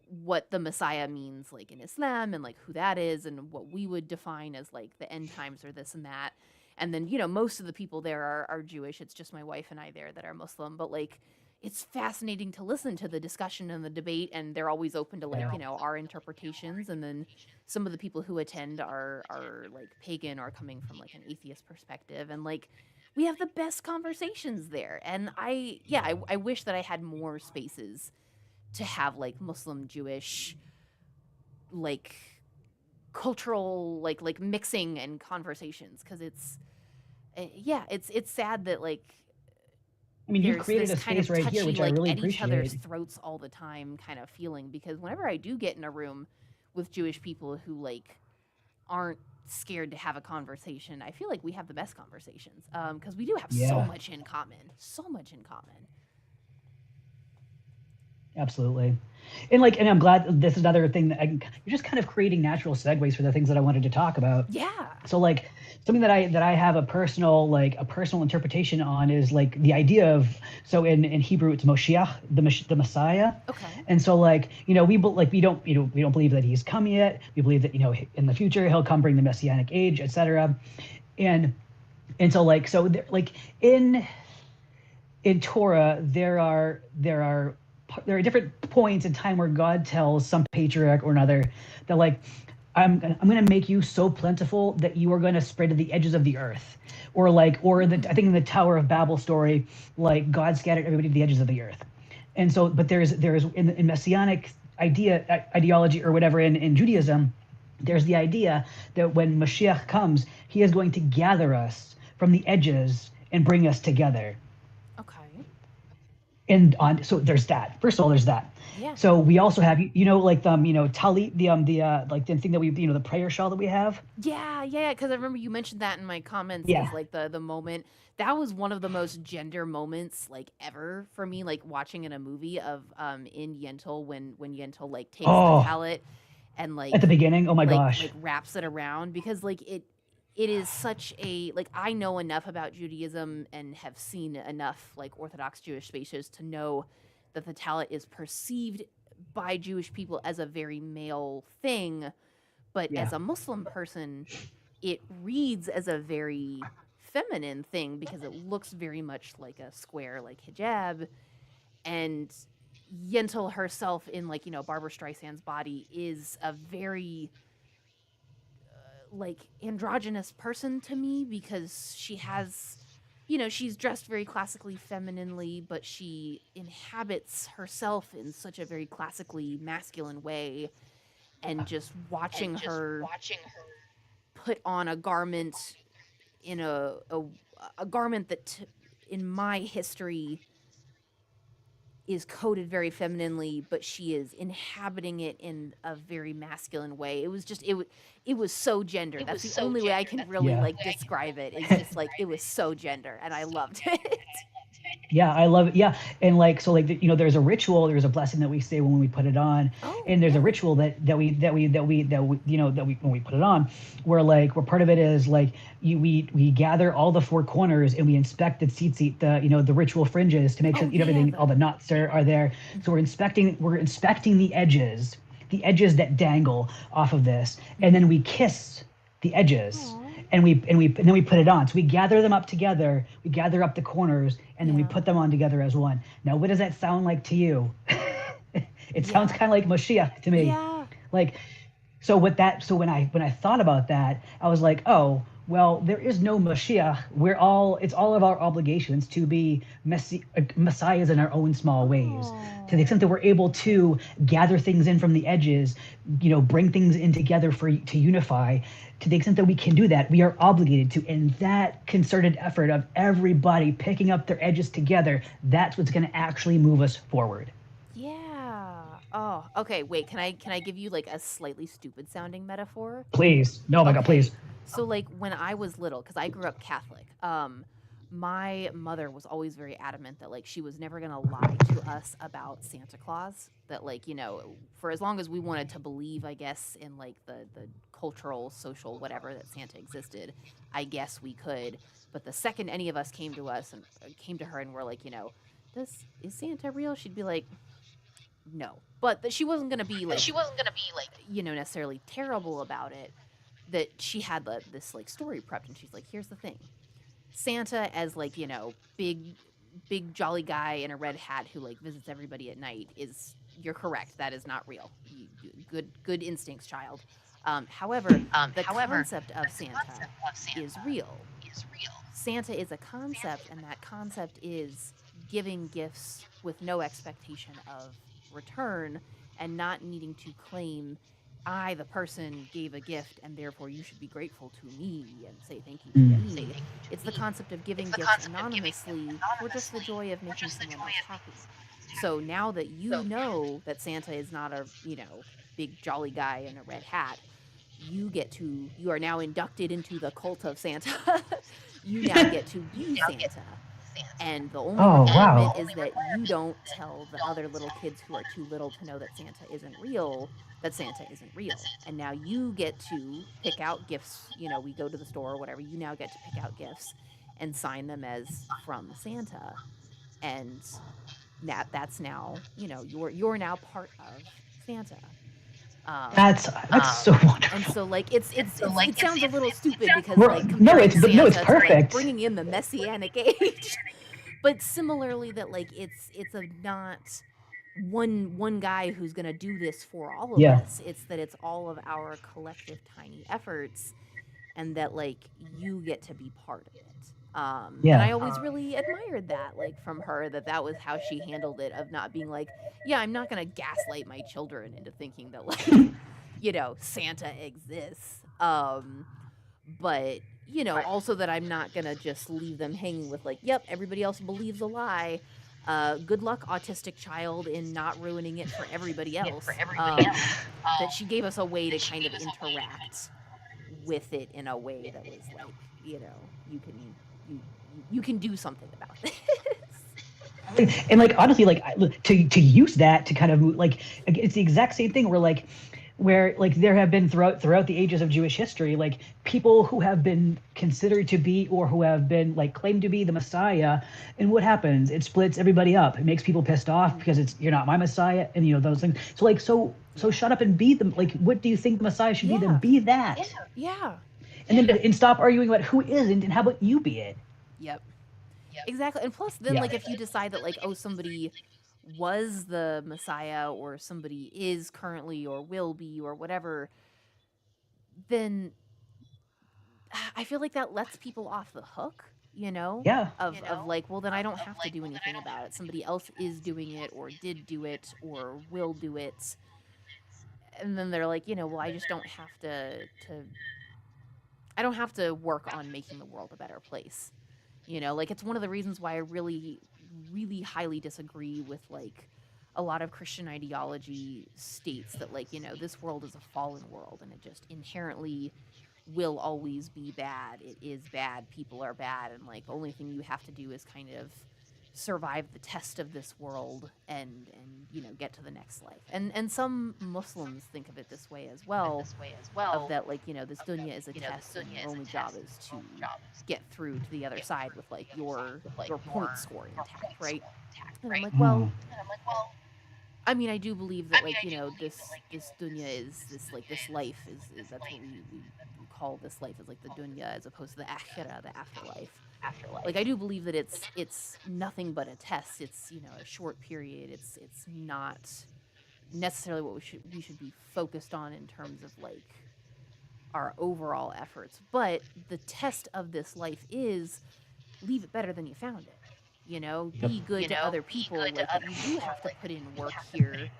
what the Messiah means like in Islam and like who that is and what we would define as like the end times or this and that. And then, most of the people there are Jewish. It's just my wife and I there that are Muslim, but like it's fascinating to listen to the discussion and the debate, and they're always open to like, Yeah. our interpretations. And then some of the people who attend are like pagan or coming from like an atheist perspective, and like we have the best conversations there. And I wish that I had more spaces to have like Muslim, Jewish, like cultural, like mixing and conversations, because it's sad that like I mean, you've there's created this a kind of space right here, touchy which I like really at each other's appreciate. throats all the time kind of feeling, because whenever I do get in a room with Jewish people who like aren't scared to have a conversation, I feel like we have the best conversations, because we do have so Yeah. much in common. Absolutely. And I'm glad this is another thing that you're just kind of creating natural segues for the things that I wanted to talk about. Yeah. So like something that I have a personal interpretation on is like the idea of, so in Hebrew it's Moshiach, the Messiah. Okay. And so like, we don't believe that he's come yet. We believe that, in the future he'll come bring the messianic age, etc. And so like, so there, like in Torah there are different points in time where God tells some patriarch or another that like, I'm going to make you so plentiful that you are going to spread to the edges of the earth, or I think in the Tower of Babel story, like God scattered everybody to the edges of the earth. And so, but there's in messianic ideology or whatever in Judaism, there's the idea that when Mashiach comes, he is going to gather us from the edges and bring us together. Okay. And so there's that. First of all, there's that. Yeah. So we also have, like Talit, like the thing that we, the prayer shawl that we have. Yeah, because I remember you mentioned that in my comments. Yeah. As like the moment that was one of the most gender moments like ever for me, like watching in a movie of in Yentl when Yentl like takes the talent and like at the beginning. Oh my gosh. Like wraps it around, because like it is such a, like, I know enough about Judaism and have seen enough like Orthodox Jewish spaces to know that the talent is perceived by Jewish people as a very male thing, but as a Muslim person, it reads as a very feminine thing because it looks very much like a square, like hijab. And Yentl herself in like, Barbara Streisand's body is a very like androgynous person to me, because she has, she's dressed very classically femininely, but she inhabits herself in such a very classically masculine way. And just watching her put on a garment in a garment that in my history is coded very femininely, but she is inhabiting it in a very masculine way. It was just, it was so gender. That's the only way I can really like describe it. It's just like, it was so gender, and I loved it. Yeah, I love it. Yeah, and like, so like, there's a ritual, there's a blessing that we say when we put it on, and there's a ritual that we when we put it on, where part of it is like we gather all the four corners and we inspect the tzitzit, the ritual fringes, to make sure everything, all the knots are there. So we're inspecting the edges that dangle off of this, and then we kiss the edges. Aww. And then we put it on. So we gather them up together. We gather up the corners, and then we put them on together as one. Now, what does that sound like to you? It sounds kind of like Moshiach to me. Yeah. Like, so when I thought about that, I was like, oh, well, there is no Mashiach. It's all of our obligations to be messiahs in our own small ways. Aww. To the extent that we're able to gather things in from the edges, bring things in together to unify. To the extent that we can do that, we are obligated to. And that concerted effort of everybody picking up their edges together, that's what's going to actually move us forward. Yeah. Oh, okay. Wait, can I give you like a slightly stupid sounding metaphor? Please. No, my God, please. So, like, when I was little, because I grew up Catholic, my mother was always very adamant that, like, she was never gonna lie to us about Santa Claus. That, like, for as long as we wanted to believe, I guess, in, like, the cultural, social, whatever, that Santa existed, I guess we could. But the second any of us came to us and came to her and were like, is Santa real? She'd be like, no. But that she wasn't gonna be like, necessarily terrible about it. That she had this like story prepped, and she's like, here's the thing. Santa as like, big jolly guy in a red hat who like visits everybody at night you're correct. That is not real. Good instincts, child. However, the concept of Santa is real. Santa is a concept, and that concept is giving gifts with no expectation of return and not needing to claim I, the person, gave a gift, and therefore you should be grateful to me and say thank you to me. It's the concept of giving gifts anonymously for just the joy of making someone else happy. So now that you know that Santa is not a, big jolly guy in a red hat, you are now inducted into the cult of Santa. You now get to be Santa. And the only requirement is that you don't tell the other little kids who are too little to know that Santa isn't real, that Santa isn't real. And now you get to pick out gifts. We go to the store or whatever. You now get to pick out gifts and sign them as from Santa. And that's now, you're now part of Santa. That's so wonderful. And so like it sounds a little stupid because We're- like no, comparing it's- but no, Santa it's to, like, perfect. bringing in the messianic age, but similarly that like it's a not one guy who's gonna do this for all of Yeah. us. It's that it's all of our collective tiny efforts, and that like you get to be part of it. And Yeah. I always really admired that, like from her, that was how she handled it, of not being like, yeah, I'm not gonna gaslight my children into thinking that like Santa exists. But also that I'm not gonna just leave them hanging with like, yep, everybody else believes a lie. Good luck, autistic child, in not ruining it for everybody else. That she gave us a way to kind of interact with it in a way that was like, you can do something about this. And like honestly, like to use that to kind of like, it's the exact same thing where like there have been throughout the ages of Jewish history, like people who have been considered to be or who have been like claimed to be the Messiah, and what happens? It splits everybody up. It makes people pissed off because you're not my Messiah, and those things. So like so shut up and be them. Like, what do you think the Messiah should be? Then be that. Yeah. And stop arguing about who isn't, and how about you be it? Yep. Exactly. And plus then like if you decide that like, oh, somebody was the Messiah or somebody is currently or will be or whatever, then I feel like that lets people off the hook, Yeah. of like, well, then I don't have to do anything about it. Somebody else is doing it or did do it or will do it. And then they're like, well, I just don't have I don't have to work on making the world a better place. Like it's one of the reasons why I really, really highly disagree with like a lot of Christian ideology states that like, this world is a fallen world and it just inherently will always be bad. It is bad. People are bad. And like the only thing you have to do is kind of survive the test of this world and get to the next life. And some Muslims think of it this way as well. Of that like, this dunya is a test and your only job is to get through to the other side with like your point score intact, right? And I'm like, well, I mean, I do believe that like, this dunya is this life is that's what we call this life, is like the dunya as opposed to the akhirah, the afterlife. Like I do believe that it's nothing but a test. It's a short period. It's not necessarily what we should be focused on in terms of like our overall efforts. But the test of this life is leave it better than you found it. Be good to other people. Like you do have to put in work here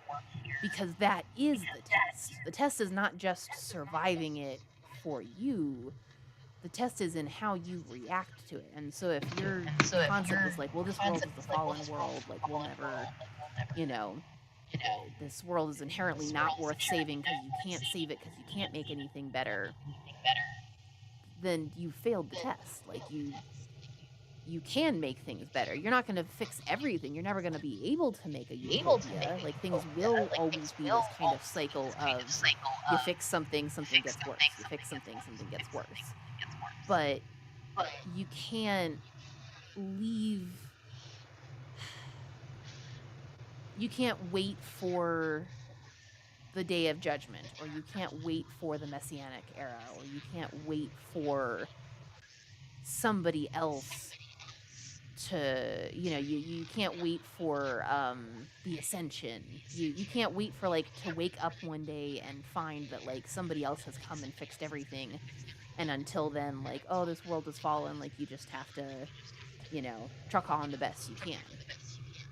because that is the test. The test is not just surviving it for you. The test is in how you react to it. And so if your concept is like, well, this world is the fallen world, like we'll never, this world is inherently not worth saving because you can't save it because you can't make anything better, then you failed the test. Like you can make things better. You're not going to fix everything. You're never going to be able to make a utopia. Like things will always be this kind of cycle of you fix something, something gets worse. You fix something, something gets worse. But you can't leave. You can't wait for the day of judgment, or you can't wait for the Messianic era, or you can't wait for somebody else to, you can't wait for the ascension. You can't wait for like to wake up one day and find that like somebody else has come and fixed everything. And until then, like, oh, this world has fallen, like you just have to, truck on the best you can.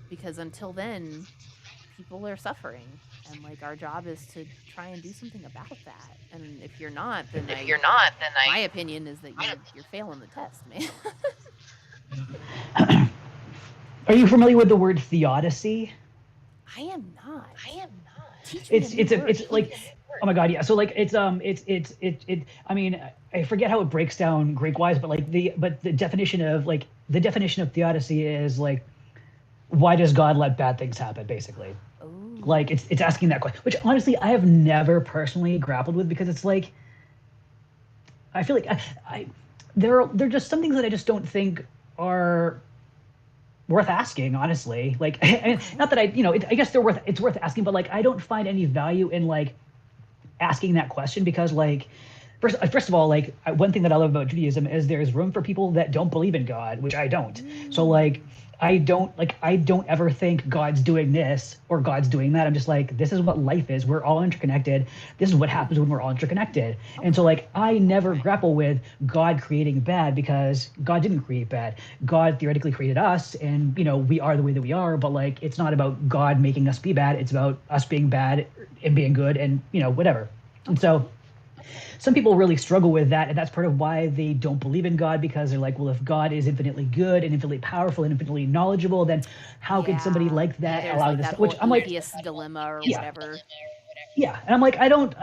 Because until then, people are suffering, and like our job is to try and do something about that. And if you're not, then my opinion is that you're failing the test, man. Are you familiar with the word theodicy? I am not. Teach me It's like, oh my God, yeah. So like it's I mean, I forget how it breaks down Greek wise, but like the definition of theodicy is like, why does God let bad things happen, basically? Ooh. Like it's asking that question, which honestly I have never personally grappled with, because it's like, I feel like there are just some things that I just don't think are worth asking, honestly. Like, not that I guess it's worth asking, but like I don't find any value in like asking that question, because like first of all, like one thing that I love about Judaism is there's room for people that don't believe in God, which I don't. So like I don't ever think God's doing this or God's doing that. I'm just like, this is what life is. We're all interconnected. This is what happens when we're all interconnected. And so like I never grapple with God creating bad, because God didn't create bad. God theoretically created us, and we are the way that we are, but like it's not about God making us be bad. It's about us being bad and being good, and whatever. And so some people really struggle with that, and that's part of why they don't believe in God, because they're like, well, if God is infinitely good and infinitely powerful and infinitely knowledgeable, then how could somebody like that allow like this? that Which I'm like, atheist dilemma or whatever. Yeah, and I'm like, I don't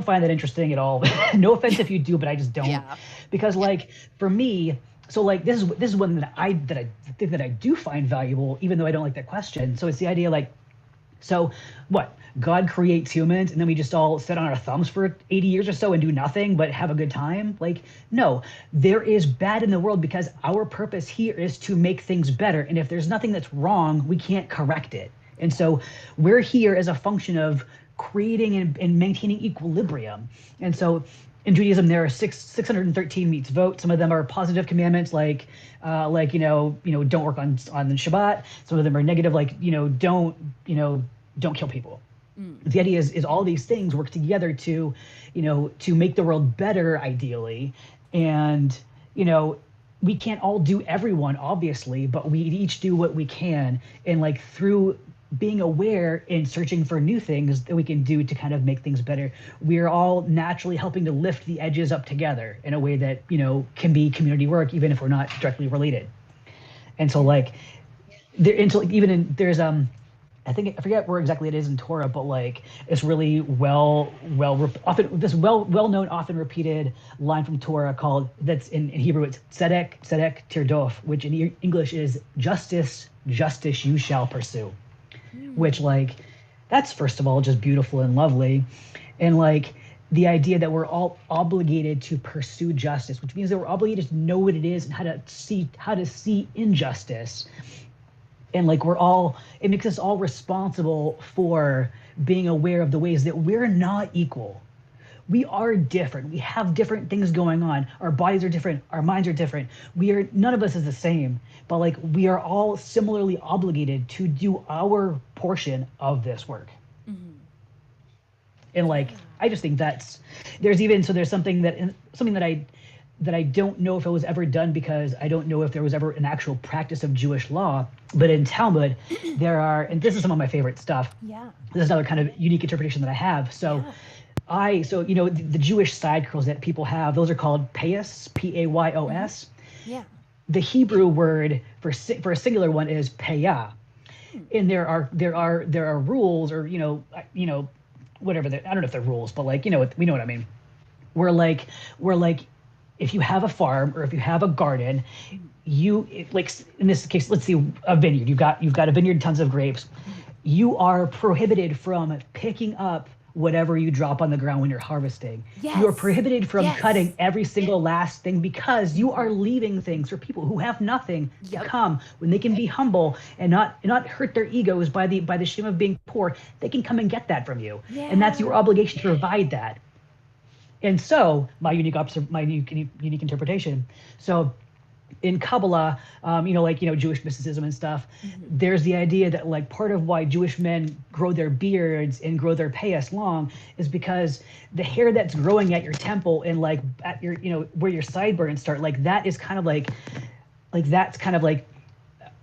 find that interesting at all. No offense if you do, but I just don't. Yeah. Because like for me, so like this is one that I do find valuable, even though I don't like that question. So it's the idea like, so what? God creates humans, and then we just all sit on our thumbs for 80 years or so and do nothing but have a good time? Like, no, there is bad in the world, because our purpose here is to make things better. And if there's nothing that's wrong, we can't correct it. And so we're here as a function of creating and maintaining equilibrium. And so in Judaism, there are 613 mitzvot. Some of them are positive commandments, like don't work on Shabbat. Some of them are negative, like don't kill people. The idea is all these things work together to make the world better, ideally. And we can't all do everyone, obviously, but we each do what we can, and like through being aware and searching for new things that we can do to kind of make things better, we are all naturally helping to lift the edges up together in a way that can be community work, even if we're not directly related. And so like there's I forget where exactly it is in Torah, but like it's really well-known, often repeated line from Torah that's in Hebrew, it's tzedek tirdof, which in English is justice you shall pursue. Which like, that's first of all just beautiful and lovely. And like the idea that we're all obligated to pursue justice, which means that we're obligated to know what it is and how to see injustice. And like it makes us all responsible for being aware of the ways that we're not equal. We are different. We have different things going on. Our bodies are different. Our minds are different. None of us is the same, but like we are all similarly obligated to do our portion of this work. Mm-hmm. And like, I just think there's something that I don't know if it was ever done, because I don't know if there was ever an actual practice of Jewish law. But in Talmud, there are, and this is some of my favorite stuff. Yeah. This is another kind of unique interpretation that I have. So the Jewish side curls that people have, those are called payos, P-A-Y-O-S. Yeah. The Hebrew word for a singular one is payah. And there are rules, or whatever. I don't know if they're rules, but like we know what I mean. We're like if you have a farm or if you have a garden, Mhm. like in this case, let's see a vineyard. You've got a vineyard, tons of grapes. Mhm. You are prohibited from picking up whatever you drop on the ground when you're harvesting. You are Yes. prohibited from cutting Yes. every single last thing because you are Mhm. leaving things for people who have nothing to Yep. come when they can be humble and not hurt their egos by the shame of being poor. They can come and get that from you, and that's your Yeah. obligation to provide that. And so my unique interpretation. So in Kabbalah, Jewish mysticism and stuff, Mhm. there's the idea that like part of why Jewish men grow their beards and grow their payas long is because the hair that's growing at your temple and like at your, where your sideburns start, like that is kind of like that's kind of like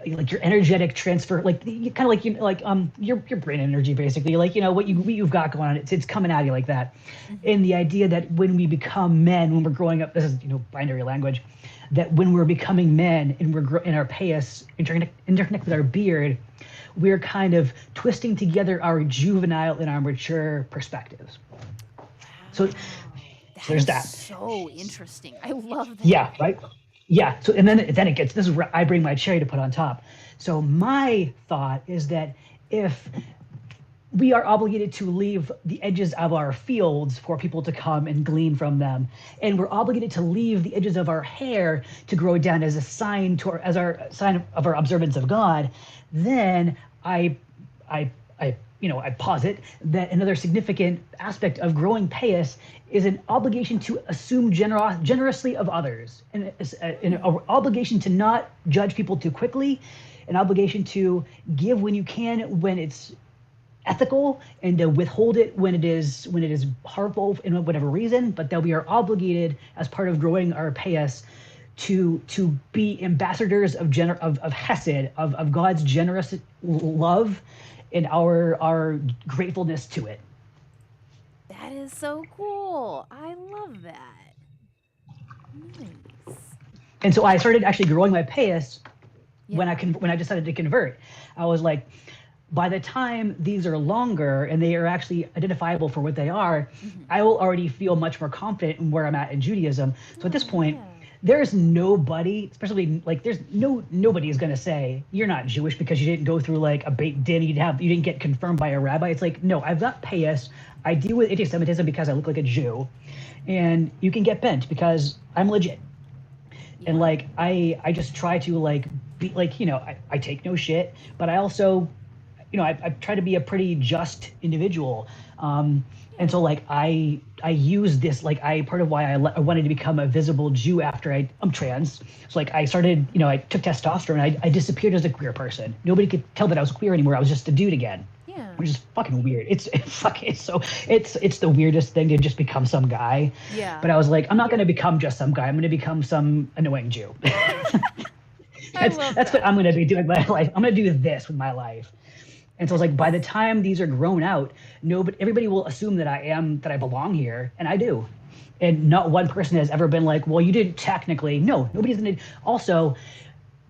your energetic transfer, like you kind of like your brain energy, basically, like what you've got going on. It's coming at you like that. Mhm. And the idea that when we become men, when we're growing up, this is binary language, that when we're becoming men and in our payas interconnect with our beard, we're kind of twisting together our juvenile and our mature perspectives. So Wow. That there's is that. so interesting. I love Yeah, that. right. Yeah. So and then it gets, this is where I bring my cherry to put on top. So my thought is that if we are obligated to leave the edges of our fields for people to come and glean from them, and we're obligated to leave the edges of our hair to grow down as a sign as our sign of our observance of God, then I I posit that another significant aspect of growing payas is an obligation to assume generously of others, and an Hmm. obligation to not judge people too quickly, an obligation to give when you can, when it's ethical, and to withhold it when it is harmful in whatever reason, but that we are obligated as part of growing our payas to be ambassadors of Hesed, of God's generous love and our gratefulness to it. That is so cool. I love that. Nice. And so I started actually growing my payas Yeah. when I decided to convert. I was like, by the time these are longer and they are actually identifiable for what they are, Mhm. I will already feel much more confident in where I'm at in Judaism. So at this Oh, point, yeah. there's nobody, especially like there's nobody is gonna say you're not Jewish because you didn't go through like a bait din, you didn't get confirmed by a rabbi. It's like, no, I've got payas. I deal with anti-Semitism because I look like a Jew, and you can get bent because I'm legit. And Yeah. like I just try to like be like, I take no shit, but I also, I try to be a pretty just individual. And so Yeah. like I use this, like part of why I wanted to become a visible Jew after I'm trans. So like I started, I took testosterone. I disappeared as a queer person. Nobody could tell that I was queer anymore. I was just a dude again, Yeah. which is fucking weird. It's the weirdest thing to just become some guy. Yeah. But I was like, I'm not going to become just some guy. I'm going to become some annoying Jew. I that's love that's what that. I'm going to be doing with my life. I'm going to do this with my life. And so it's like by the Nice. time these are grown out, everybody will assume that I belong here, and I do. And not one person has ever been like, well, you didn't technically. No, nobody's gonna. Also,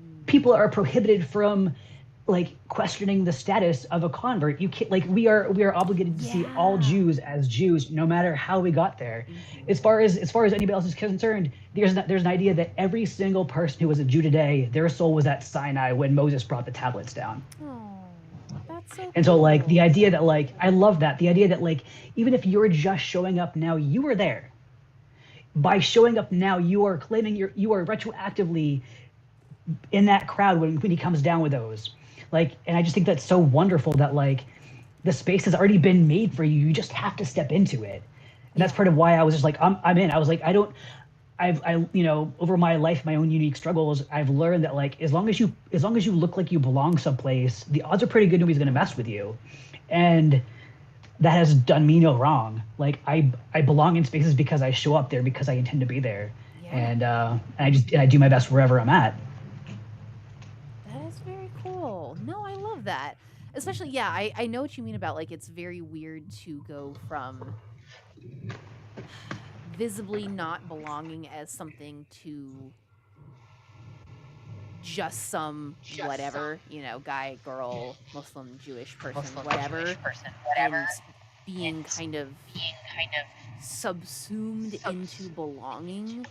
Mm. people are prohibited from like questioning the status of a convert. You can't, like, we are obligated to see all Yeah. Jews as Jews, no matter how we got there. Mhm. As far as anybody else is concerned, there's an idea that every single person who was a Jew today, their soul was at Sinai when Moses brought the tablets down. Oh, that's so And so like the cool. idea that like I love that, the idea that like even if you're just showing up now, you were there. By showing up now, you are claiming you are retroactively in that crowd when he comes down with those. Like, and I just think that's so wonderful that like the space has already been made for you. You just have to step into it. And that's part Yeah. of why I was just like, I'm in. I was like, I don't over my life, my own unique struggles, I've learned that like as long as you look like you belong someplace, the odds are pretty good nobody's gonna mess with you. And that has done me no wrong. Like I belong in spaces because I show up there because I intend to be there. Yeah. And I do my best wherever I'm at. That is very cool. No, I love that. Especially, yeah, I know what you mean about like it's very weird to go from visibly not belonging as something to just some whatever, guy, girl, Muslim, Jewish person, whatever, and being kind of subsumed into belonging.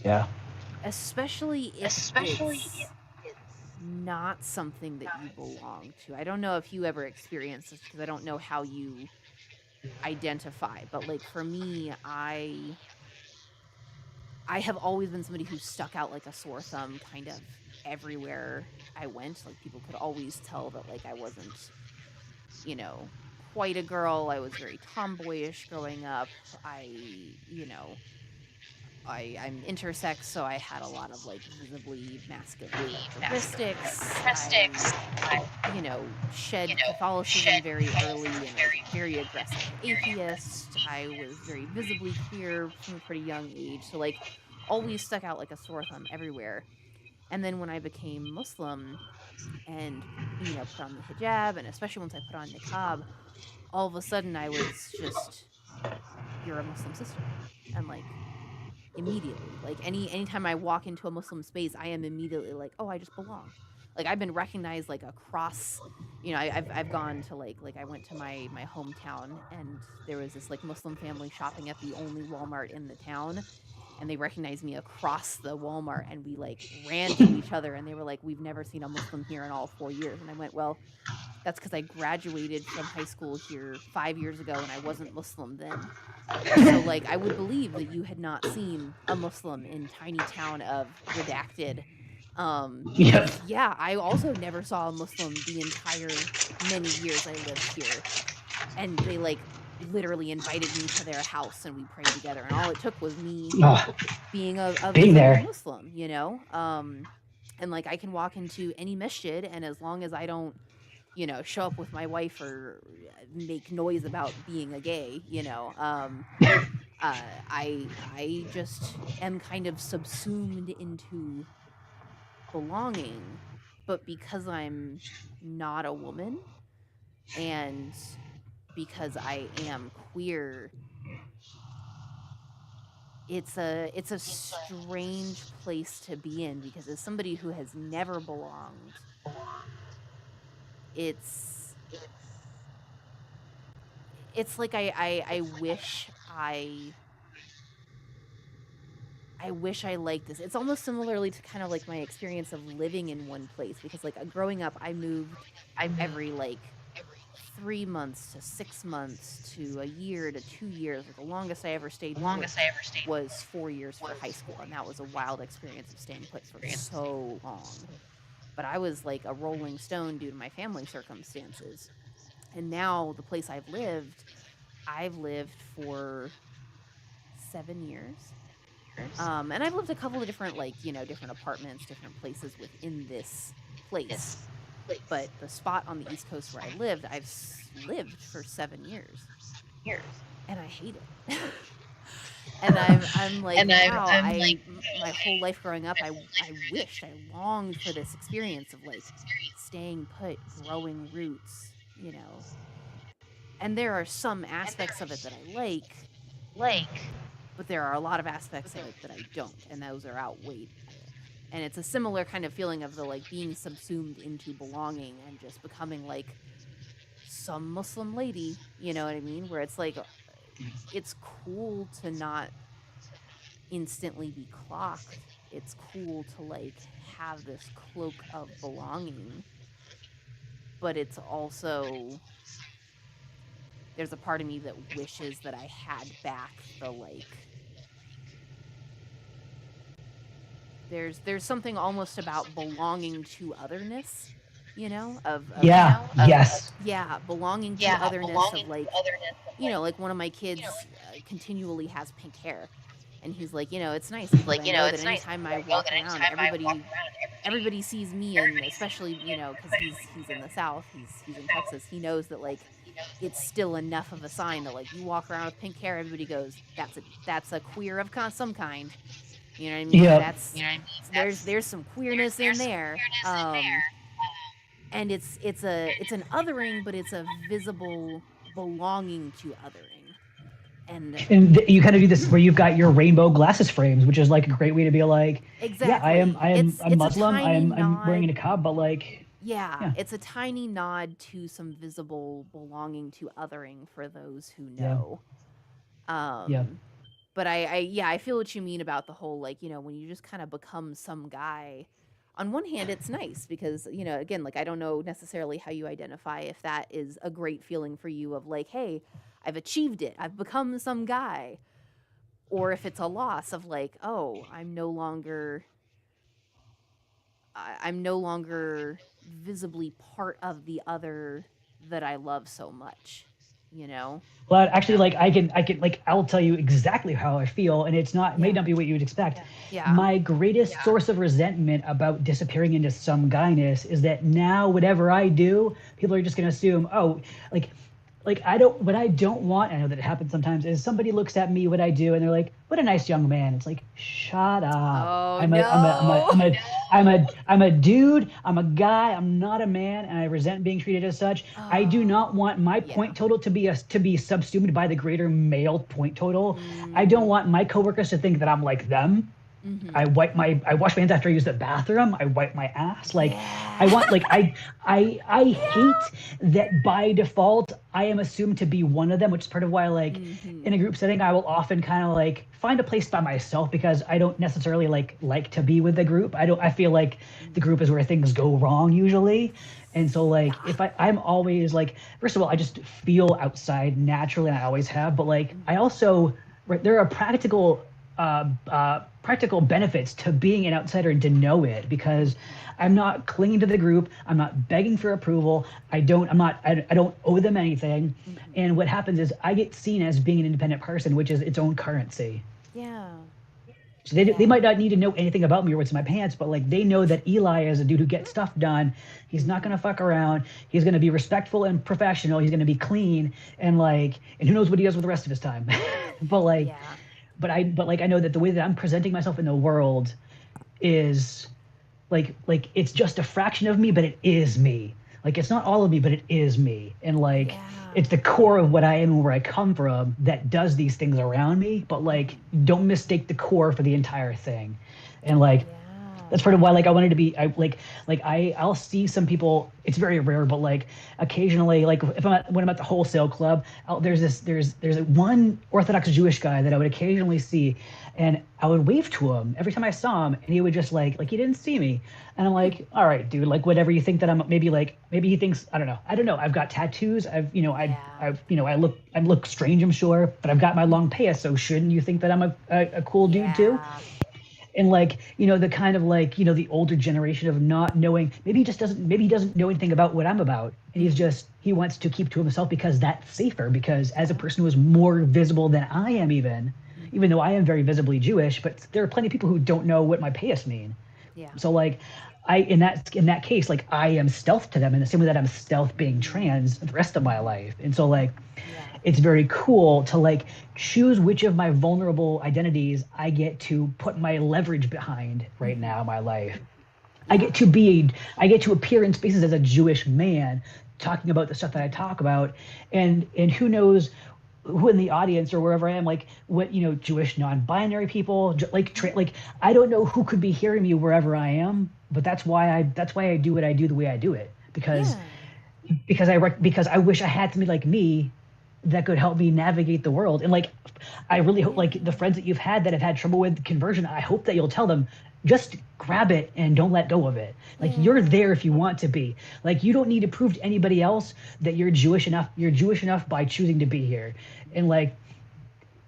Yeah. especially if especially it's if it's not something that you not belong to. I don't know if you ever experienced this because I don't know how you identify, but like for me, I have always been somebody who stuck out like a sore thumb kind of everywhere I went. Like people could always tell that like I wasn't, you know, quite a girl. I was very tomboyish growing up. I'm intersex, so I had a lot of like visibly masculine the masculine characteristics. characteristics. I, Shed Catholicism shed very early Catholicism and was a very very early and aggressive was a very aggressive atheist. I was very visibly queer from a pretty young age. So, like, always stuck out like a sore thumb everywhere. And then when I became Muslim and, put on the hijab, and especially once I put on niqab, all of a sudden I was just, you're a Muslim sister. And, like, immediately. Like anytime I walk into a Muslim space, I am immediately like, oh, I just belong. Like I've been recognized like across, I've gone to like I went to my hometown and there was this like Muslim family shopping at the only Walmart in the town and they recognized me across the Walmart and we like ran to each other and they were like, we've never seen a Muslim here in all 4 years. And I went, well, that's because I graduated from high school here 5 years ago and I wasn't Muslim then. So, like, I would believe that you had not seen a Muslim in tiny town of Redacted, Yep. because yeah, I also never saw a Muslim the entire many years I lived here, and they like literally invited me to their house and we prayed together, and all it took was me Oh, being a being visible there. Muslim, and like I can walk into any masjid, and as long as I don't show up with my wife or make noise about being a gay, I just am kind of subsumed into belonging, but because I'm not a woman and because I am queer, it's a strange place to be in because as somebody who has never belonged, it's it's like I wish I liked this. It's almost similarly to kind of like my experience of living in one place because like growing up I moved I moved every like every 3 months to 6 months to a year to 2 years. Like the longest I ever the stayed put longest I ever stayed was 4 years for was high school 4 and years that was a wild experience of staying put for experience. so long. But I was like a rolling stone due to my family circumstances. And now the place I've lived for 7 years. And I've lived a couple of different, like, different apartments, different places within this place. Place. But the spot on the East Coast where I lived, lived for 7 years, Years. and I hate it. And I'm like, And wow, I'm like, my whole life growing up, I wished, I longed for this experience of like staying put, growing roots, And there are some aspects of it that I like, but there are a lot of aspects of it that I don't, and those are outweighed by it. And it's a similar kind of feeling of the like being subsumed into belonging and just becoming like some Muslim lady, you know what I mean? Where it's like it's cool to not instantly be clocked. It's cool to like have this cloak of belonging. But it's also there's a part of me that wishes that I had back the like there's something almost about belonging to otherness, of Yeah. Yes. yeah, belonging to yeah, otherness belonging of like, to otherness. Of, like one of my kids continually has pink hair. And he's like, it's nice because like, I know that it's nice. anytime I I know walk that around, anytime I walk around, everybody sees me, and especially, because he's in the South, he's in Texas. He knows that like it's still enough of a sign that like you walk around with pink hair, everybody goes, that's a queer of some kind. You know what I mean? Yep. That's there's some queerness in there. And it's an othering, but it's a visible belonging to othering. And And you kind of do this where you've got your rainbow glasses frames, which is like a great way to be like, yeah, exactly, I'm it's Muslim, a tiny I'm wearing a nod. niqab, but like, Yeah, yeah, it's a tiny nod to some visible belonging to othering for those who yeah, know. yeah. Um, But yeah, I feel what you mean about the whole, like, when you just kind of become some guy. On one hand, it's nice because, again, like, I don't know necessarily how you identify if that is a great feeling for you of like, hey, I've achieved it, I've become some guy, or if it's a loss of like, oh, I'm no longer visibly part of the other that I love so much, you know? Well, actually, like I can, like I'll tell you exactly how I feel, and it may Yeah. not be what you would expect. Yeah. My greatest source of resentment about disappearing into some guyness is that now whatever I do, people are just gonna assume, oh, like I don't what I don't want, I know that it happens sometimes, is somebody looks at me, what I do, and they're like, what a nice young man. It's like, shut up. Oh I'm a I'm a I'm a no. I'm a I'm a dude, I'm a guy, I'm not a man, and I resent being treated as such. I do not want my Yeah. point total to be subsumed by the greater male point total. I don't Mm, want my coworkers to think that I'm like them. mhm. I wash my hands after I use the bathroom. I wipe my ass. Like I Yeah. want like I Yeah. hate that by default I am assumed to be one of them, which is part of why like in Mhm. a group setting I will often kind of like find a place by myself because I don't necessarily like to be with the group. I feel like the group is where things go wrong usually. And so like Yeah. if I'm always like first of all I just feel outside naturally and I always have, but like I Mhm. also there are practical benefits to being an outsider and to know it because Mhm. I'm not clinging to the group. I'm not begging for approval. I don't owe them anything. Mhm. And what happens is I get seen as being an independent person, which is its own currency. Yeah. So they Yeah. might not need to know anything about me or what's in my pants, but like they know that Eli is a dude who gets stuff done. He's not gonna Mhm. fuck around. He's gonna be respectful and professional. He's gonna be clean and who knows what he does with the rest of his time. but like Yeah. but like I know that the way that I'm presenting myself in the world is like it's just a fraction of me, but it is me. Like it's not all of me, but it is me. And like Yeah. it's the core of what I am and where I come from that does these things around me, but like Mhm. don't mistake the core for the entire thing. And like Yeah. that's part of why like I wanted to be I'll see some people, it's very rare, but like occasionally like if when I'm at the wholesale club, there's one Orthodox Jewish guy that I would occasionally see, and I would wave to him every time I saw him, and he would just like he didn't see me. And I'm Hmm. like, all right, dude, like whatever you think that I'm maybe he thinks I don't know. I've got tattoos. Yeah. I look strange, I'm sure, but I've got my long payas, so shouldn't you think that I'm a cool dude too? Yeah. And like the kind of like the older generation of not knowing, maybe he doesn't know anything about what I'm about, and Mhm. he wants to keep to himself because that's safer, because as a Yeah. person who is more visible than I am, even Mhm. though I am very visibly Jewish, but there are plenty of people who don't know what my payas mean. Yeah. So like I in that case, like I am stealth to them in the same way that I'm stealth being Mm. trans the rest of my Mhm. life. And so like Yeah. it's very cool to like choose which of my vulnerable identities I get to put my leverage behind right Mhm. now in my life. Yeah. I get to appear in spaces as a Jewish man talking about the stuff that I Mhm. talk about, and who knows who in the audience or wherever I am, like what Jewish non-binary people, like I don't know who could be hearing me wherever I am, but that's why I do what I do the way I do it, Yeah. because I wish I had somebody like me that could help me navigate the world. And like I really hope, like the Yeah. friends that you've had that have had trouble with conversion, I hope that you'll tell them, just grab it and don't let go of it. Like you're Yeah. there if you want to be. Like you don't need to prove to anybody else that you're Jewish enough by choosing to be here. And Mhm. like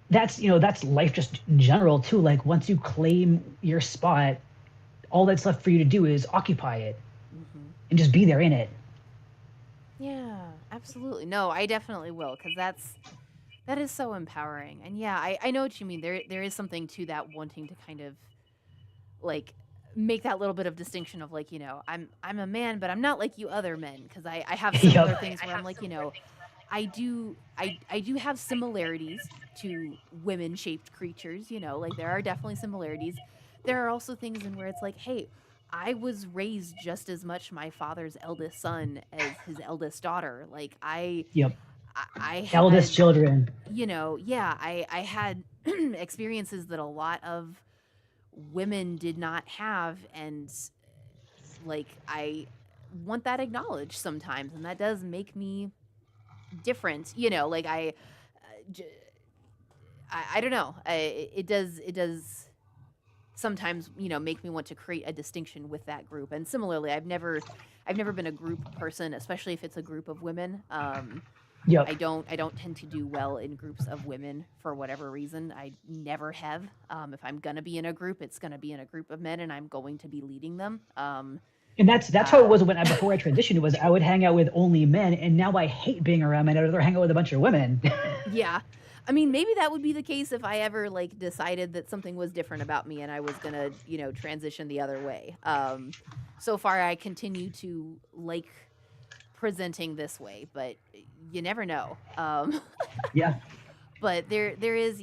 that's life just in general too. Like once you claim your spot, all that's left for you to do is occupy it Mhm. and just be there in it. Yeah, absolutely. No, I definitely will, because that is so empowering. And yeah, I know what you mean. There is something to that, wanting to kind of like make that little bit of distinction of like, I'm a man, but I'm not like you other men, because I have similar Yep. things where I'm like, I do have similarities to women shaped creatures, like there are definitely similarities. There are also things in where it's like, hey, I was raised just as much my father's eldest son as his eldest daughter. Like Yep. I Eldest had, children. yeah, I had experiences that a lot of women did not have, and like I want that acknowledged sometimes, and that does make me different, like uh, j- I don't know. It does sometimes, make me want to create a distinction with that group. And similarly, I've never been a group person, especially if it's a group of women. Yep. I don't tend to do well in groups of women for whatever reason. I never have. If I'm gonna be in a group, it's gonna be in a group of men, and I'm going to be leading them. And that's how it was when before I transitioned. Was I would hang out with only men, and now I hate being around men. I'd rather hang out with a bunch of women. Yeah. I mean, maybe that would be the case if I ever like decided that something was different about me and I was gonna, transition the other way. So far I continue to like presenting this way, but you never know. Yeah. But there is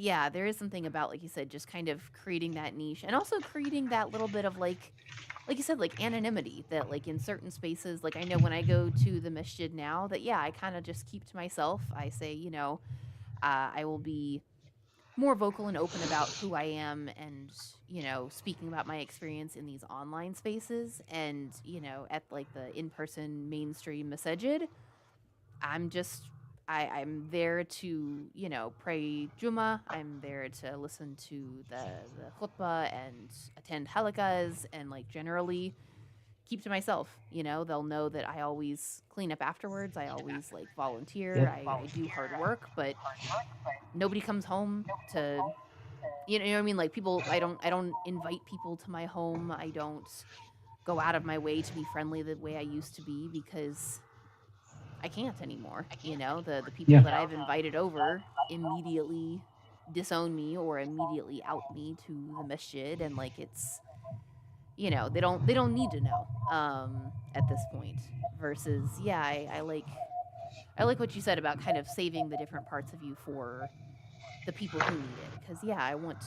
something about, like you said, just kind of creating that niche and also creating that little bit of like you said, like anonymity that like in certain spaces, like I know when I go to the masjid now that I kind of just keep to myself. I say, I will be more vocal and open about who I am and, speaking about my experience in these online spaces and, at like the in-person mainstream masajid. I'm just I'm there to, pray Juma. I'm there to listen to the khutbah and attend halakas and like generally keep to myself. They'll know that I always clean up afterwards. I always like volunteer. Yep. I do hard work, but nobody comes home to you know what I mean? Like people I don't invite people to my home. I don't go out of my way to be friendly the way I used to be because I can't anymore. The people Yeah. that I've invited over immediately disown me or immediately out me to the masjid and like it's they don't need to know at this point versus I like what you said about kind of saving the different parts of you for the people who need it because Yeah. I want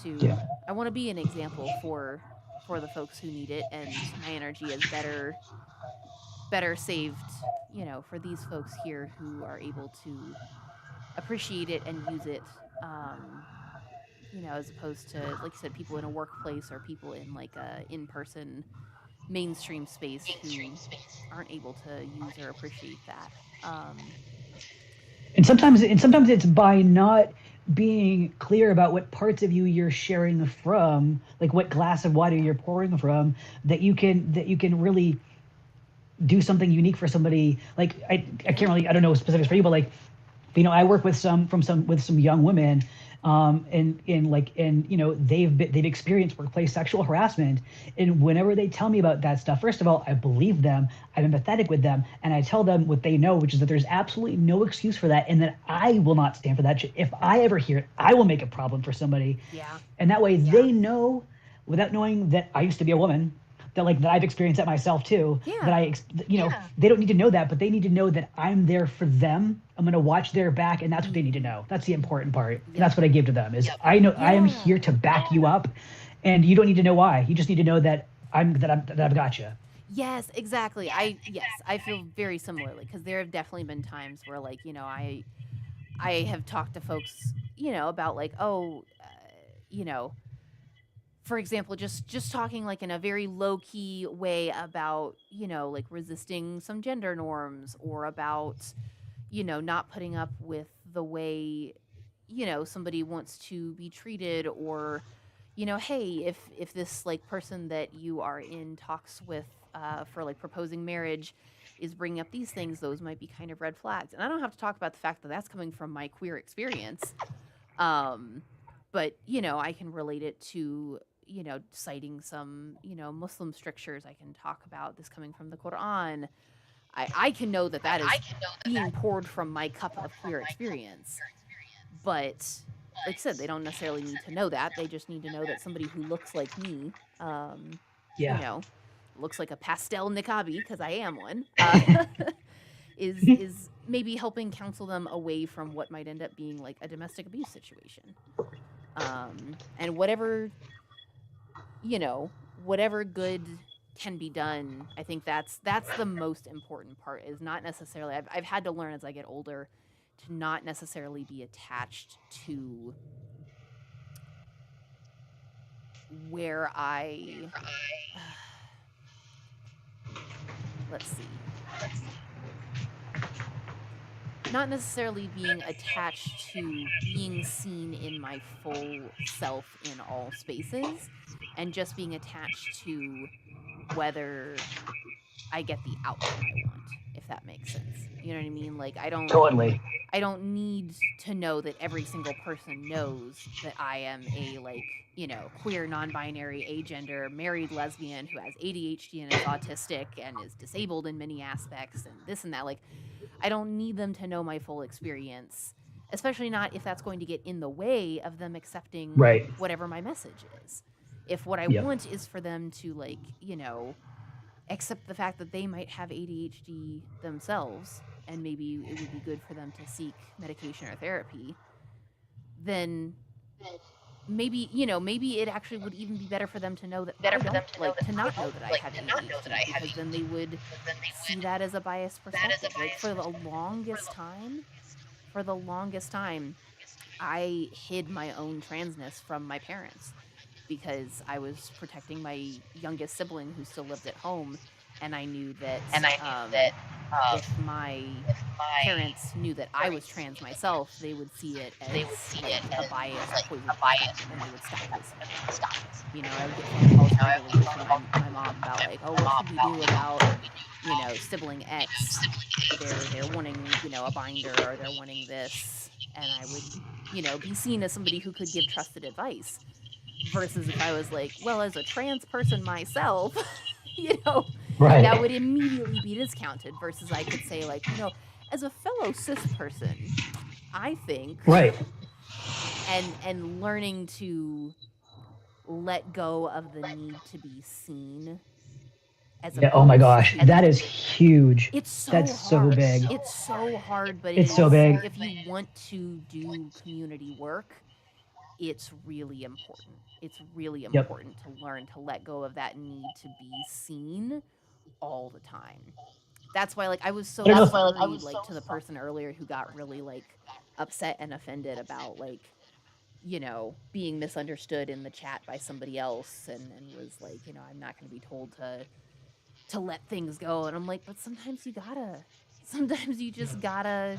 to be an example for the folks who need it and my energy is better saved for these folks here who are able to appreciate it and use it as opposed to like you said people in a workplace or people in like a in-person mainstream space who aren't able to use or appreciate that. And sometimes it's by not being clear about what parts of you you're sharing from, like what glass of water you're pouring from, that you can really do something unique for somebody. Like I can't really, I don't know specifics for you, but like I work with some young women, and they've experienced workplace sexual harassment, and whenever they tell me about that stuff, first of all, I believe them, I'm empathetic with them, and I tell them what they know, which is that there's absolutely no excuse for that, and that I will not stand for that shit. If I ever hear it, I will make a problem for somebody, Yeah. and that way they know, without knowing that I used to be a woman, that I've experienced that myself too. Yeah. That they don't need to know that, but they need to know that I'm there for them. I'm gonna watch their back, and that's what they need to know. That's the important part. And that's what I give to them is I know I am here to back you up, and you don't need to know why. You just need to know that I've got you. Yes, exactly. I feel very similarly because there have definitely been times where like I have talked to folks about like you know for example, just talking like in a very low key way about like resisting some gender norms or about not putting up with the way somebody wants to be treated or hey if this like person that you are in talks with for like proposing marriage is bringing up these things, those might be kind of red flags, and I don't have to talk about the fact that that's coming from my queer experience. But I can relate it to citing some Muslim strictures. I can talk about this coming from the Quran. I can know that that is being poured from my cup of queer experience, but like I said, they don't necessarily need to know that. They just need to know that somebody who looks like me, Yeah. looks like a pastel niqabi because I am one, is maybe helping counsel them away from what might end up being like a domestic abuse situation. And whatever good can be done, I think that's the most important part. Is not necessarily I've had to learn as I get older to not necessarily be attached to where I let's see not necessarily being attached to being seen in my full self in all spaces, and just being attached to whether I get the outcome I want, if that makes sense. You know what I mean? Like Totally. I don't need to know that every single person knows that I am a, like, you know, queer, non-binary, agender, married lesbian who has ADHD and is autistic and is disabled in many aspects and this and that. Like, I don't need them to know my full experience, especially not if that's going to get in the way of them accepting Right. whatever my message is. If what I Yep. want is for them to, like, you know, accept the fact that they might have ADHD themselves and maybe it would be good for them to seek medication or therapy, then maybe, you know, maybe it actually would even be better for them to know that I don't, like, to not know that I have ADHD, because then they would see that as a biased perspective. Like, for the longest time, I hid my own transness from my parents because I was protecting my youngest sibling who still lived at home, and I knew that if my parents knew that I was trans myself, they would see it as like a biased, poison perspective, and they would stop listening. You know, I would get phone calls regularly from my mom about, like, oh, what should we do about, you know, sibling X? They're wanting, you know, a binder, or they're wanting this, and I would, you know, be seen as somebody who could give trusted advice. Versus if I was like, well, as a trans person myself, you know, Right. that would immediately be discounted. Versus I could say, like, you know, as a fellow cis person, I think, Right. and learning to let go of the need to be seen. As Yeah. Oh my opposed gosh, to- that is huge. It's so That's so hard. big. It's so hard, but It's so big. if you want to do community work, it's really important. It's really important to learn to let go of that need to be seen all the time. That's why, like, I was so sorry, like, to the person earlier who got really, like, upset and offended about, like, you know, being misunderstood in the chat by somebody else, and was like, you know, I'm not going to be told to let things go. And I'm like, but sometimes you just gotta,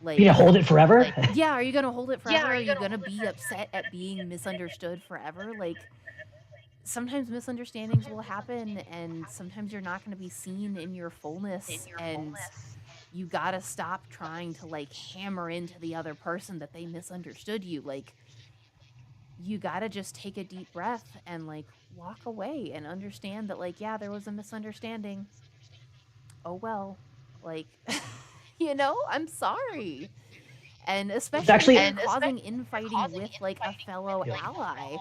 like, You gonna hold it forever? yeah, are you gonna hold it forever? Are you gonna be upset at being misunderstood forever? Like, sometimes misunderstandings will happen, and sometimes you're not gonna be seen in your fullness, and you gotta stop trying to, like, hammer into the other person that they misunderstood you. Like, you gotta just take a deep breath and, like, walk away and understand that, like, yeah, there was a misunderstanding. Oh well, like, you know, I'm sorry. And especially actually- if you're causing infighting with, like, a fellow ally,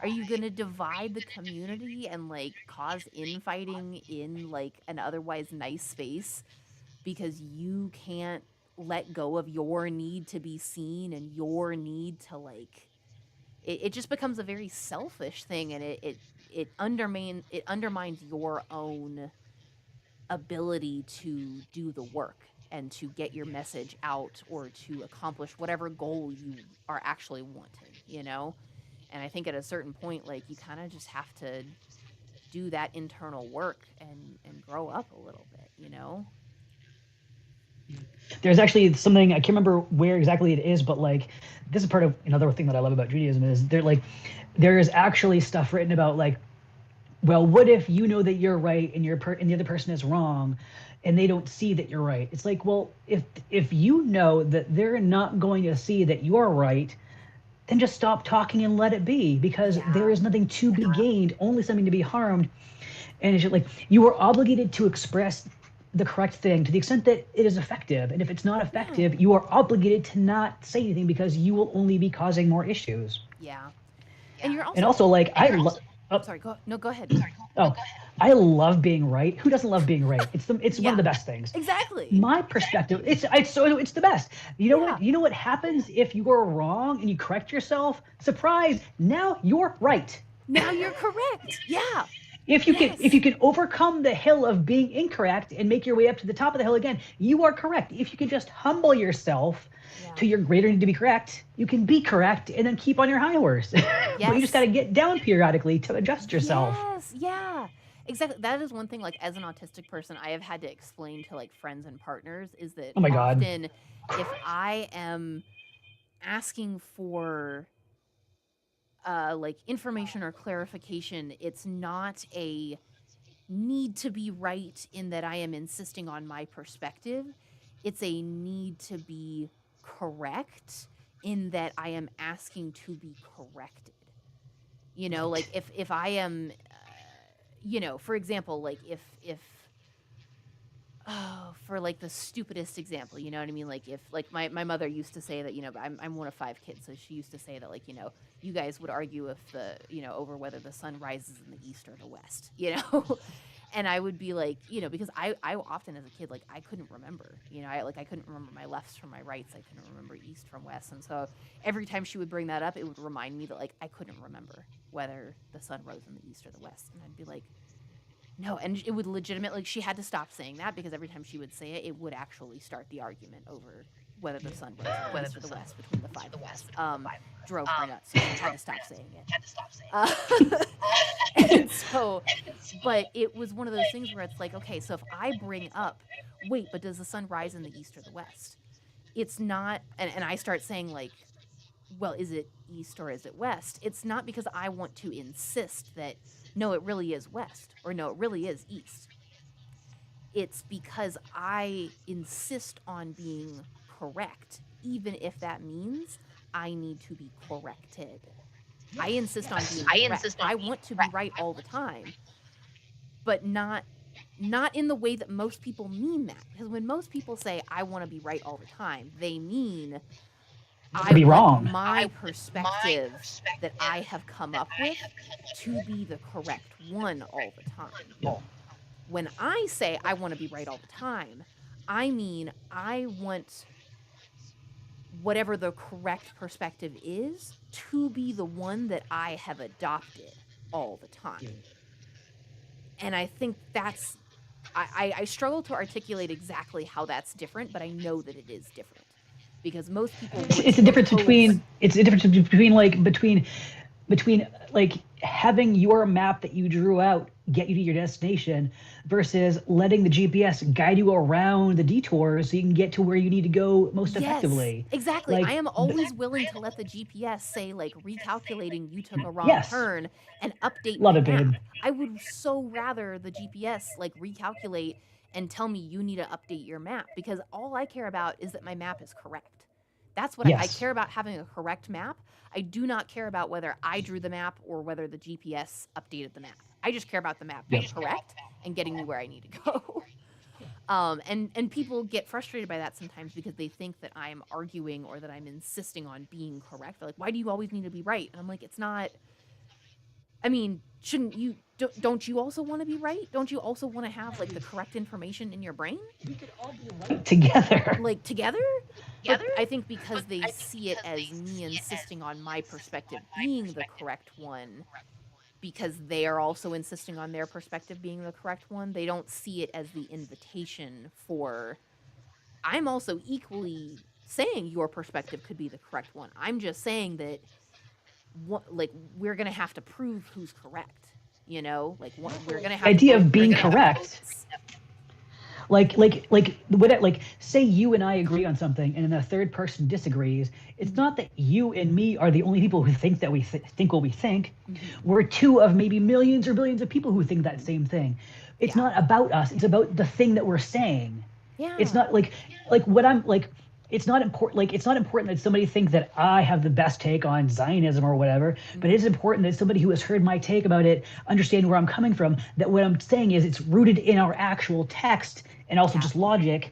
are you gonna divide the community and, like, cause infighting in, like, an otherwise nice space because you can't let go of your need to be seen and your need to, like, it just becomes a very selfish thing, and it undermines your own ability to do the work and to get your message out or to accomplish whatever goal you are actually wanting, you know? And I think at a certain point, like, you kind of just have to do that internal work and grow up a little bit, you know? There's actually something, I can't remember where exactly it is, but, like, this is part of another thing that I love about Judaism is there is actually stuff written about, like, well, what if you know that you're right and and the other person is wrong, and they don't see that you're right? It's like, well, if you know that they're not going to see that you're right, then just stop talking and let it be, because there is nothing to be gained, only something to be harmed. And it's just like, you are obligated to express the correct thing to the extent that it is effective. And if it's not effective, you are obligated to not say anything, because you will only be causing more issues. Yeah. And you're also... And also, like, Sorry, go ahead. I love being right. Who doesn't love being right? It's one of the best things. Exactly. My perspective, it's the best. You know what happens if you are wrong and you correct yourself? Surprise! Now you're right. Now you're correct. Yeah. If you can overcome the hill of being incorrect and make your way up to the top of the hill again, you are correct. If you can just humble yourself to your greater need to be correct, you can be correct and then keep on your high horse. But you just got to get down periodically to adjust yourself. Yes, yeah. Exactly. That is one thing, like, as an autistic person, I have had to explain to, like, friends and partners is that Oh my God. often if I am asking for like information or clarification, it's not a need to be right in that I am insisting on my perspective. It's a need to be correct in that I am asking to be corrected. You know, like Right. if I am, you know, for example, like if oh, for like the stupidest example, you know what I mean? Like if like my mother used to say that, you know, I'm one of 5 kids, so she used to say that, like, you know, you guys would argue if the, you know, over whether the sun rises in the east or the west, you know? And I would be like, you know, because I often as a kid, like I couldn't remember, you know, I couldn't remember my lefts from my rights. I couldn't remember east from west. And so every time she would bring that up, it would remind me that like I couldn't remember whether the sun rose in the east or the west. And I'd be like, no, and it would legitimately, like, she had to stop saying that because every time she would say it, it would actually start the argument over whether the sun rose in the east or the west between the 5 of us. Drove her nuts, so she had to stop saying it. And so, but it was one of those things where it's like, okay, so if I bring up, wait, but does the sun rise in the east or the west? It's not, and I start saying, like, well, is it east or is it west? It's not because I want to insist that, no, it really is west, or no, it really is east. It's because I insist on being correct, even if that means I need to be corrected. I insist on being correct. I want to be right all the time, but not in the way that most people mean that. Because when most people say I want to be right all the time, they mean I To be want wrong. my perspective that I have come up with to be the correct one all the time. Yeah. When I say I want to be right all the time, I mean I want whatever the correct perspective is to be the one that I have adopted all the time. And I think that's, I struggle to articulate exactly how that's different, but I know that it is different because most people want It's a to difference oppose. between like having your map that you drew out get you to your destination versus letting the GPS guide you around the detours so you can get to where you need to go most Yes, effectively. exactly. I Like, am always willing to let the GPS say, like, recalculating, you took a wrong yes, turn and update love my it, babe. map. I would so rather the GPS, like, recalculate and tell me you need to update your map because all I care about is that my map is correct. That's what I Yes, care about, having a correct map. I do not care about whether I drew the map or whether the GPS updated the map. I just care about the map being yes. correct and getting me where I need to go. And people get frustrated by that sometimes because they think that I'm arguing or that I'm insisting on being correct. They're like, why do you always need to be right? And I'm like, it's not. I mean, shouldn't you? Don't you also want to be right? Don't you also want to have like the correct information in your brain, Together. like together? But I think because they see it as me insisting on my perspective being the correct one, because they are also insisting on their perspective being the correct one, they don't see it as the invitation for, I'm also equally saying your perspective could be the correct one. I'm just saying that like we're going to have to prove who's correct, you know? Like we're going to The have to idea both of being bring in correct. evidence. Like say you and I agree on something and then a third person disagrees. It's not that you and me are the only people who think that we think what we think. We're two of maybe millions or billions of people who think that same thing. It's Yeah. not about us. It's about the thing that we're saying. Yeah. It's not like what I'm like. It's not important. Like it's not important that somebody think that I have the best take on Zionism or whatever. But it is important that somebody who has heard my take about it understand where I'm coming from. That what I'm saying is it's rooted in our actual text and also Yeah. just logic.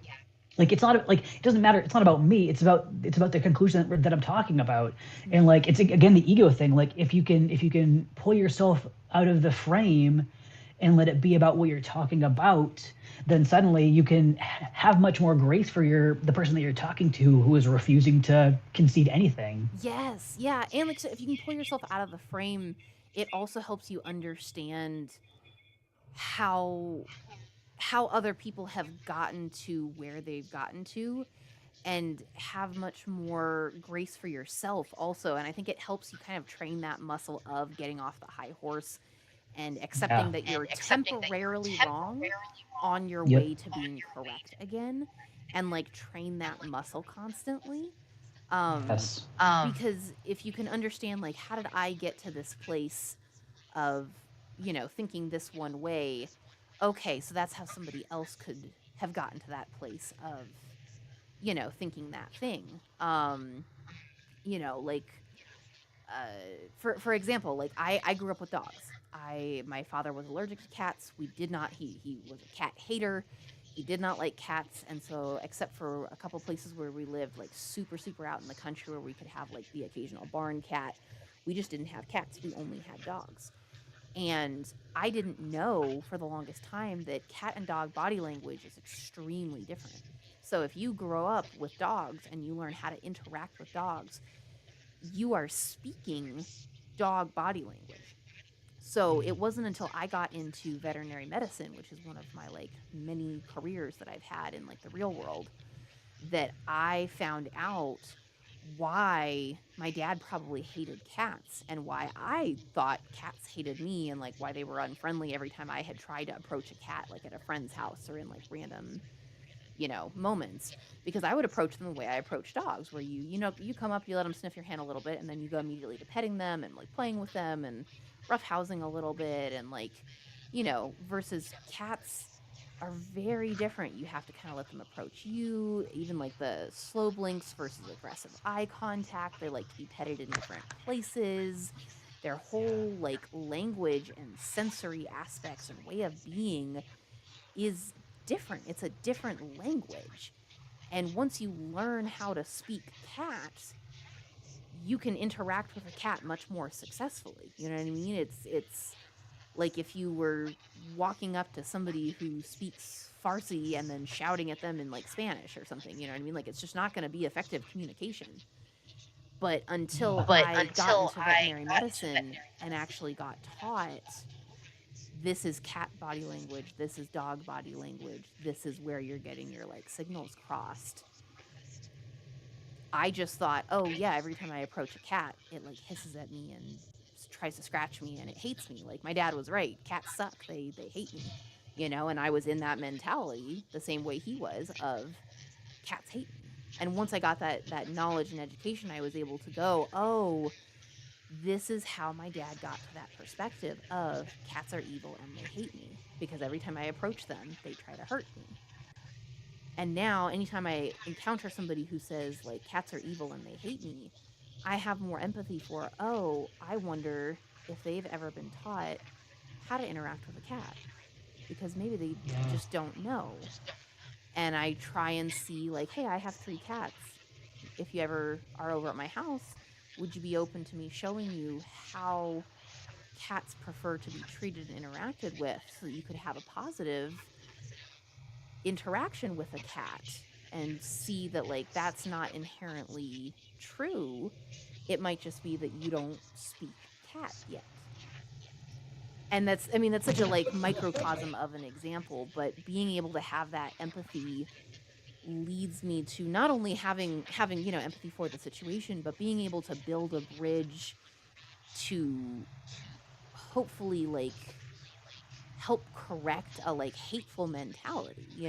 Like it's not like it doesn't matter. It's not about me. It's about the conclusion that I'm talking about. And like it's again the ego thing. Like if you can pull yourself out of the frame and let it be about what you're talking about, then suddenly you can have much more grace for the person that you're talking to who is refusing to concede anything. Yes. Yeah. And like so if you can pull yourself out of the frame, it also helps you understand how other people have gotten to where they've gotten to and have much more grace for yourself also. And I think it helps you kind of train that muscle of getting off the high horse and Yeah. accepting that you're temporarily wrong on your Yep. way to being correct again, and like train that muscle constantly. Um, Yes. because if you can understand, like, how did I get to this place of, thinking this one way? Okay, so that's how somebody else could have gotten to that place of, thinking that thing. Like, for example, like I grew up with dogs. My father was allergic to cats. We did not he was a cat hater. He did not like cats, and so except for a couple places where we lived like super out in the country where we could have like the occasional barn cat, we just didn't have cats. We only had dogs. And I didn't know for the longest time that cat and dog body language is extremely different. So if you grow up with dogs and you learn how to interact with dogs, you are speaking dog body language. So it wasn't until I got into veterinary medicine, which is one of my like many careers that I've had in like the real world, that I found out why my dad probably hated cats and why I thought cats hated me, and like why they were unfriendly every time I had tried to approach a cat like at a friend's house or in like random moments, because I would approach them the way I approach dogs, where you come up, you let them sniff your hand a little bit, and then you go immediately to petting them and like playing with them and roughhousing a little bit, and like, versus cats are very different. You have to kind of let them approach you, even like the slow blinks versus aggressive eye contact. They like to be petted in different places. Their whole like language and sensory aspects and way of being is different. It's a different language. And once you learn how to speak cat, you can interact with a cat much more successfully. You know what I mean? It's like if you were walking up to somebody who speaks Farsi and then shouting at them in like Spanish or something, you know what I mean? Like it's just not going to be effective communication. But until I got into veterinary medicine and actually got taught, this is cat body language, this is dog body language, this is where you're getting your like signals crossed. I just thought, oh yeah, every time I approach a cat, it like hisses at me and tries to scratch me and it hates me. Like my dad was right, cats suck, they hate me, and I was in that mentality the same way he was of cats hate me. And once I got that knowledge and education, I was able to go, oh, this is how my dad got to that perspective of cats are evil and they hate me, because every time I approach them, they try to hurt me. And now anytime I encounter somebody who says like cats are evil and they hate me, I have more empathy for, oh, I wonder if they've ever been taught how to interact with a cat, because maybe they Yeah. just don't know. And I try and see like, hey, I have 3 cats. If you ever are over at my house, would you be open to me showing you how cats prefer to be treated and interacted with, so that you could have a positive interaction with a cat and see that like that's not inherently true. It might just be that you don't speak cat yet. And that's such a like microcosm of an example, but being able to have that empathy leads me to not only having empathy for the situation, but being able to build a bridge to hopefully like help correct a like hateful mentality.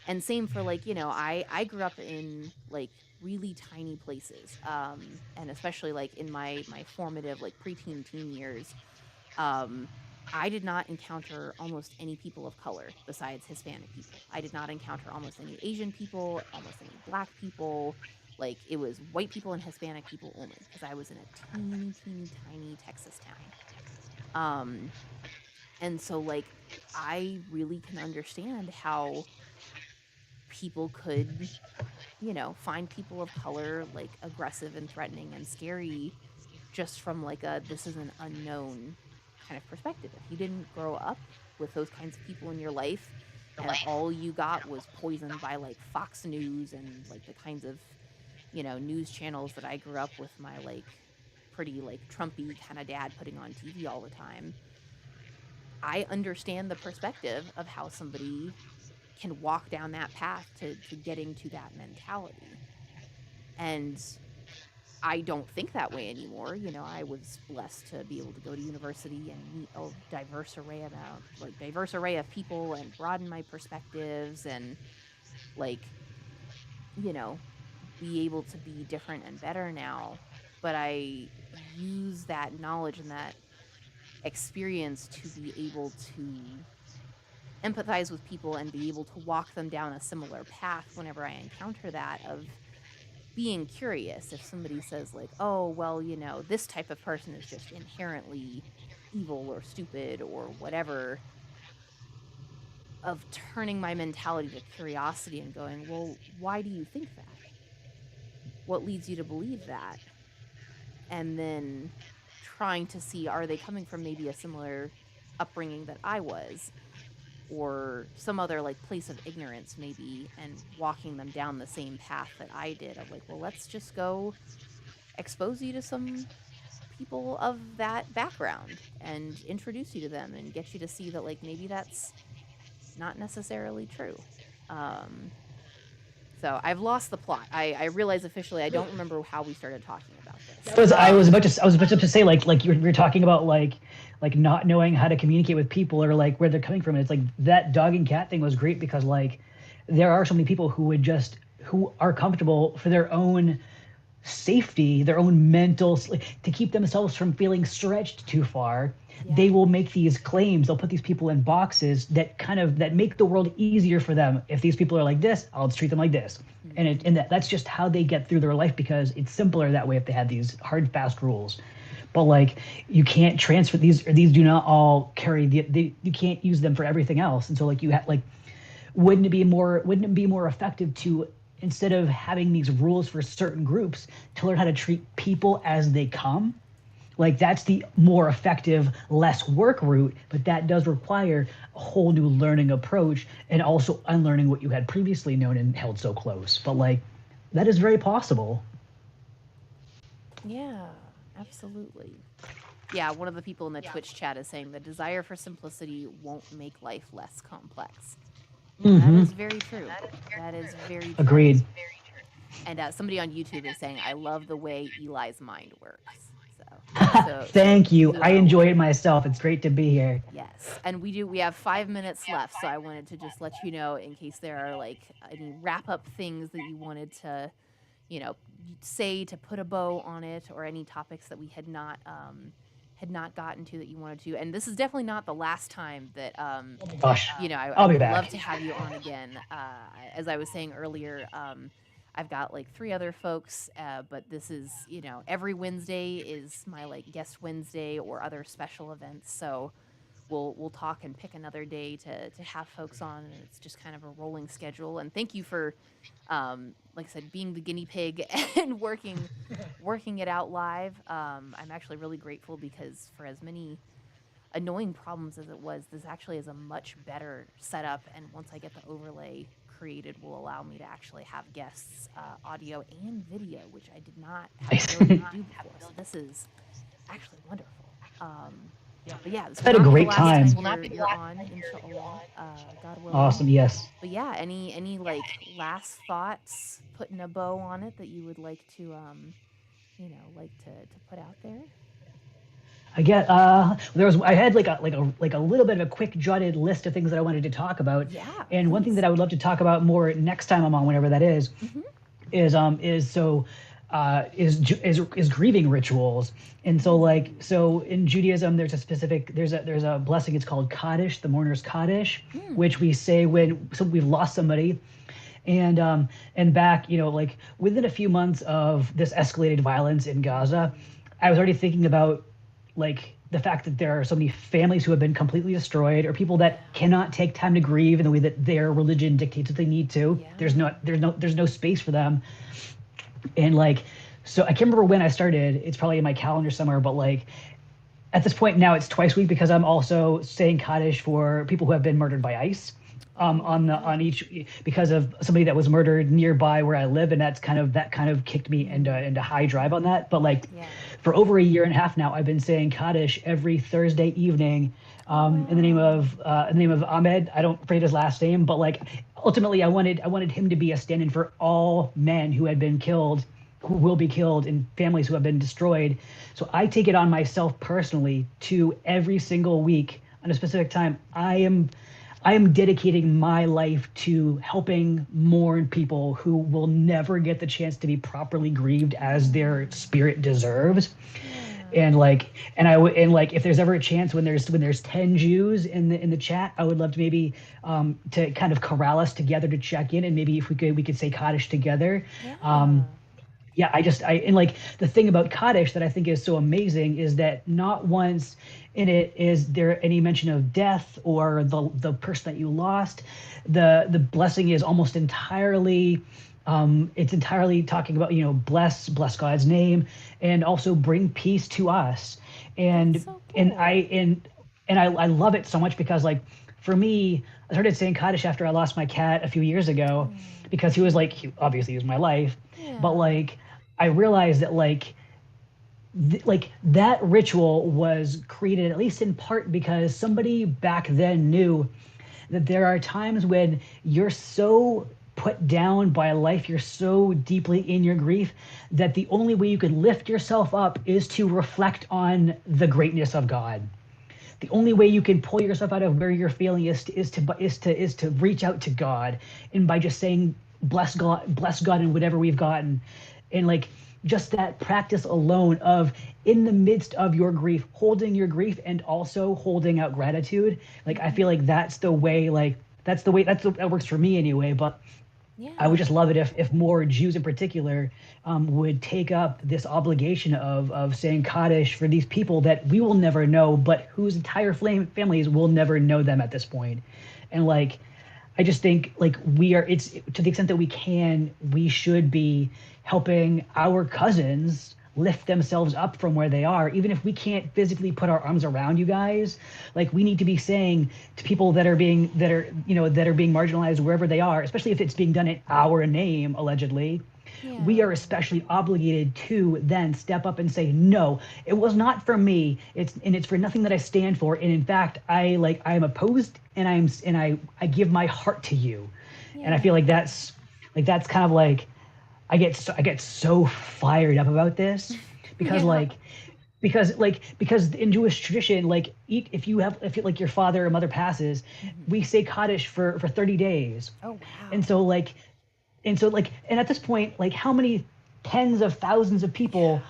And same for like, I grew up in like really tiny places, and especially like in my formative like preteen teen years, um I did not encounter almost any people of color besides Hispanic people. I did not encounter almost any Asian people, almost any Black people. Like it was white people and Hispanic people only, because I was in a teeny tiny Texas town. And so like I really can understand how people could, find people of color like aggressive and threatening and scary, just from like a this is an unknown kind of perspective. If you didn't grow up with those kinds of people in your life and all you got was poisoned by like Fox News and like the kinds of, news channels that I grew up with, my like pretty like Trumpy kind of dad putting on TV all the time, I understand the perspective of how somebody can walk down that path to getting to that mentality. And I don't think that way anymore. You know, I was blessed to be able to go to university and meet a diverse array of people and broaden my perspectives and like, you know, be able to be different and better now. But I use that knowledge and that experience to be able to empathize with people and be able to walk them down a similar path whenever I encounter that of being curious. If somebody says like, "Oh, well, you know, this type of person is just inherently evil or stupid or whatever," of turning my mentality to curiosity and going, "Well, why do you think that? What leads you to believe that?" And then trying to see, are they coming from maybe a similar upbringing that I was, or some other like place of ignorance maybe, and walking them down the same path that I did of like, well, let's just go expose you to some people of that background and introduce you to them and get you to see that like maybe that's not necessarily true. Um, so I've lost the plot. I realize officially I don't remember how we started talking about this. I was about to say like you're talking about like not knowing how to communicate with people or like where they're coming from. And it's like that dog and cat thing was great because like there are so many people who are comfortable for their own safety, their own mental, to keep themselves from feeling stretched too far. Yeah. They will make these claims. They'll put these people in boxes that make the world easier for them. If these people are like this, I'll treat them like this. Mm-hmm. And that's just how they get through their life because it's simpler that way if they had these hard, fast rules. But like you can't transfer these, or these do not all carry you can't use them for everything else. And so like wouldn't it be more effective to, instead of having these rules for certain groups, to learn how to treat people as they come? Like that's the more effective, less work route, but that does require a whole new learning approach and also unlearning what you had previously known and held so close. But like that is very possible. Yeah, absolutely. Yeah, one of the people in the Twitch chat is saying the desire for simplicity won't make life less complex. That is very true. That is very true. Agreed. And somebody on YouTube is saying, I love the way Eli's mind works. So Thank you. I enjoy it myself. It's great to be here. Yes. And we have 5 minutes left. So I wanted to just let you know in case there are like any wrap up things that you wanted to, you know, say to put a bow on it, or any topics that we had not gotten to that you wanted to. And this is definitely not the last time that Gosh, you know, I'll I be would back. love to have you on again. As I was saying earlier, I've got like 3 other folks, but this is, you know, every Wednesday is my like guest Wednesday or other special events. So we'll talk and pick another day to have folks on, and it's just kind of a rolling schedule. And thank you for, like I said, being the guinea pig and working it out live. I'm actually really grateful because for as many annoying problems as it was, this actually is a much better setup. And once I get the overlay created, will allow me to actually have guests, audio and video, which I did not have the ability to do before. So this is actually wonderful. But yeah, this Had a great time. You're on, inshallah, God willing. Awesome. Yes. But yeah, any like last thoughts, putting a bow on it that you would like to, you know, like to put out there? I get I had like a little bit of a quick jotted list of things that I wanted to talk about. Yeah. And one thing that I would love to talk about more next time I'm on, whenever that is, is grieving rituals. And so in Judaism there's a blessing, it's called Kaddish, the mourner's Kaddish, which we say when we've lost somebody. And back, you know, like within a few months of this escalated violence in Gaza, I was already thinking about like the fact that there are so many families who have been completely destroyed, or people that cannot take time to grieve in the way that their religion dictates that they need to. Yeah. There's no space for them. And like, so I can't remember when I started, it's probably in my calendar somewhere, but like at this point now it's twice a week because I'm also saying Kaddish for people who have been murdered by ICE. On each, because of somebody that was murdered nearby where I live, and that kind of kicked me into high drive on that. But like for over a year and a half now, I've been saying Kaddish every Thursday evening, in the name of Ahmed. I don't forget his last name, but like ultimately I wanted him to be a stand-in for all men who had been killed who will be killed and families who have been destroyed. So I take it on myself personally to every single week on a specific time. I am dedicating my life to helping mourn people who will never get the chance to be properly grieved as their spirit deserves. Yeah. And like, and I would, and like, if there's ever a chance when there's 10 Jews in the chat, I would love to maybe to kind of corral us together to check in, and maybe if we could say Kaddish together. Um, Yeah. yeah, and like the thing about Kaddish that I think is so amazing is that not once in it is there any mention of death or the person that you lost. The blessing is almost entirely it's entirely talking about, bless God's name, and also bring peace to us. That's And so and cool. I and I love it so much because, like, for me, I started saying Kaddish after I lost my cat a few years ago, Oh, because he was like, obviously he was my life, but yeah. like I realized that, like that ritual was created at least in part because somebody back then knew that there are times when you're so put down by life, you're so deeply in your grief, that the only way you can lift yourself up is to reflect on the greatness of God. The only way you can pull yourself out of where you're feeling is to reach out to God, and by just saying bless God in whatever we've gotten. And like, just that practice alone of, in the midst of your grief, holding your grief and also holding out gratitude. Like, I feel Mm-hmm. like that works for me anyway. But I would Yeah. just love it if more Jews in particular would take up this obligation of saying Kaddish for these people that we will never know, but whose entire families will never know them at this point. And like, I just think, like, it's to the extent that we can, we should be helping our cousins lift themselves up from where they are, even if we can't physically put our arms around you guys. Like, we need to be saying to people that are being marginalized wherever they are, especially if it's being done in our name allegedly, we are Yeah. especially obligated to then step up and say, no, it was not for me. It's for nothing that I stand for. And in fact, I am opposed, and I give my heart to you. And I feel like Yeah. that's kind of like, I get so fired up about this, because Yeah. like because in Jewish tradition, like, if your father or mother passes, Hmm. we say Kaddish for 30 days. Oh, And wow. so like and at this point, like, how many tens of thousands of Yeah. people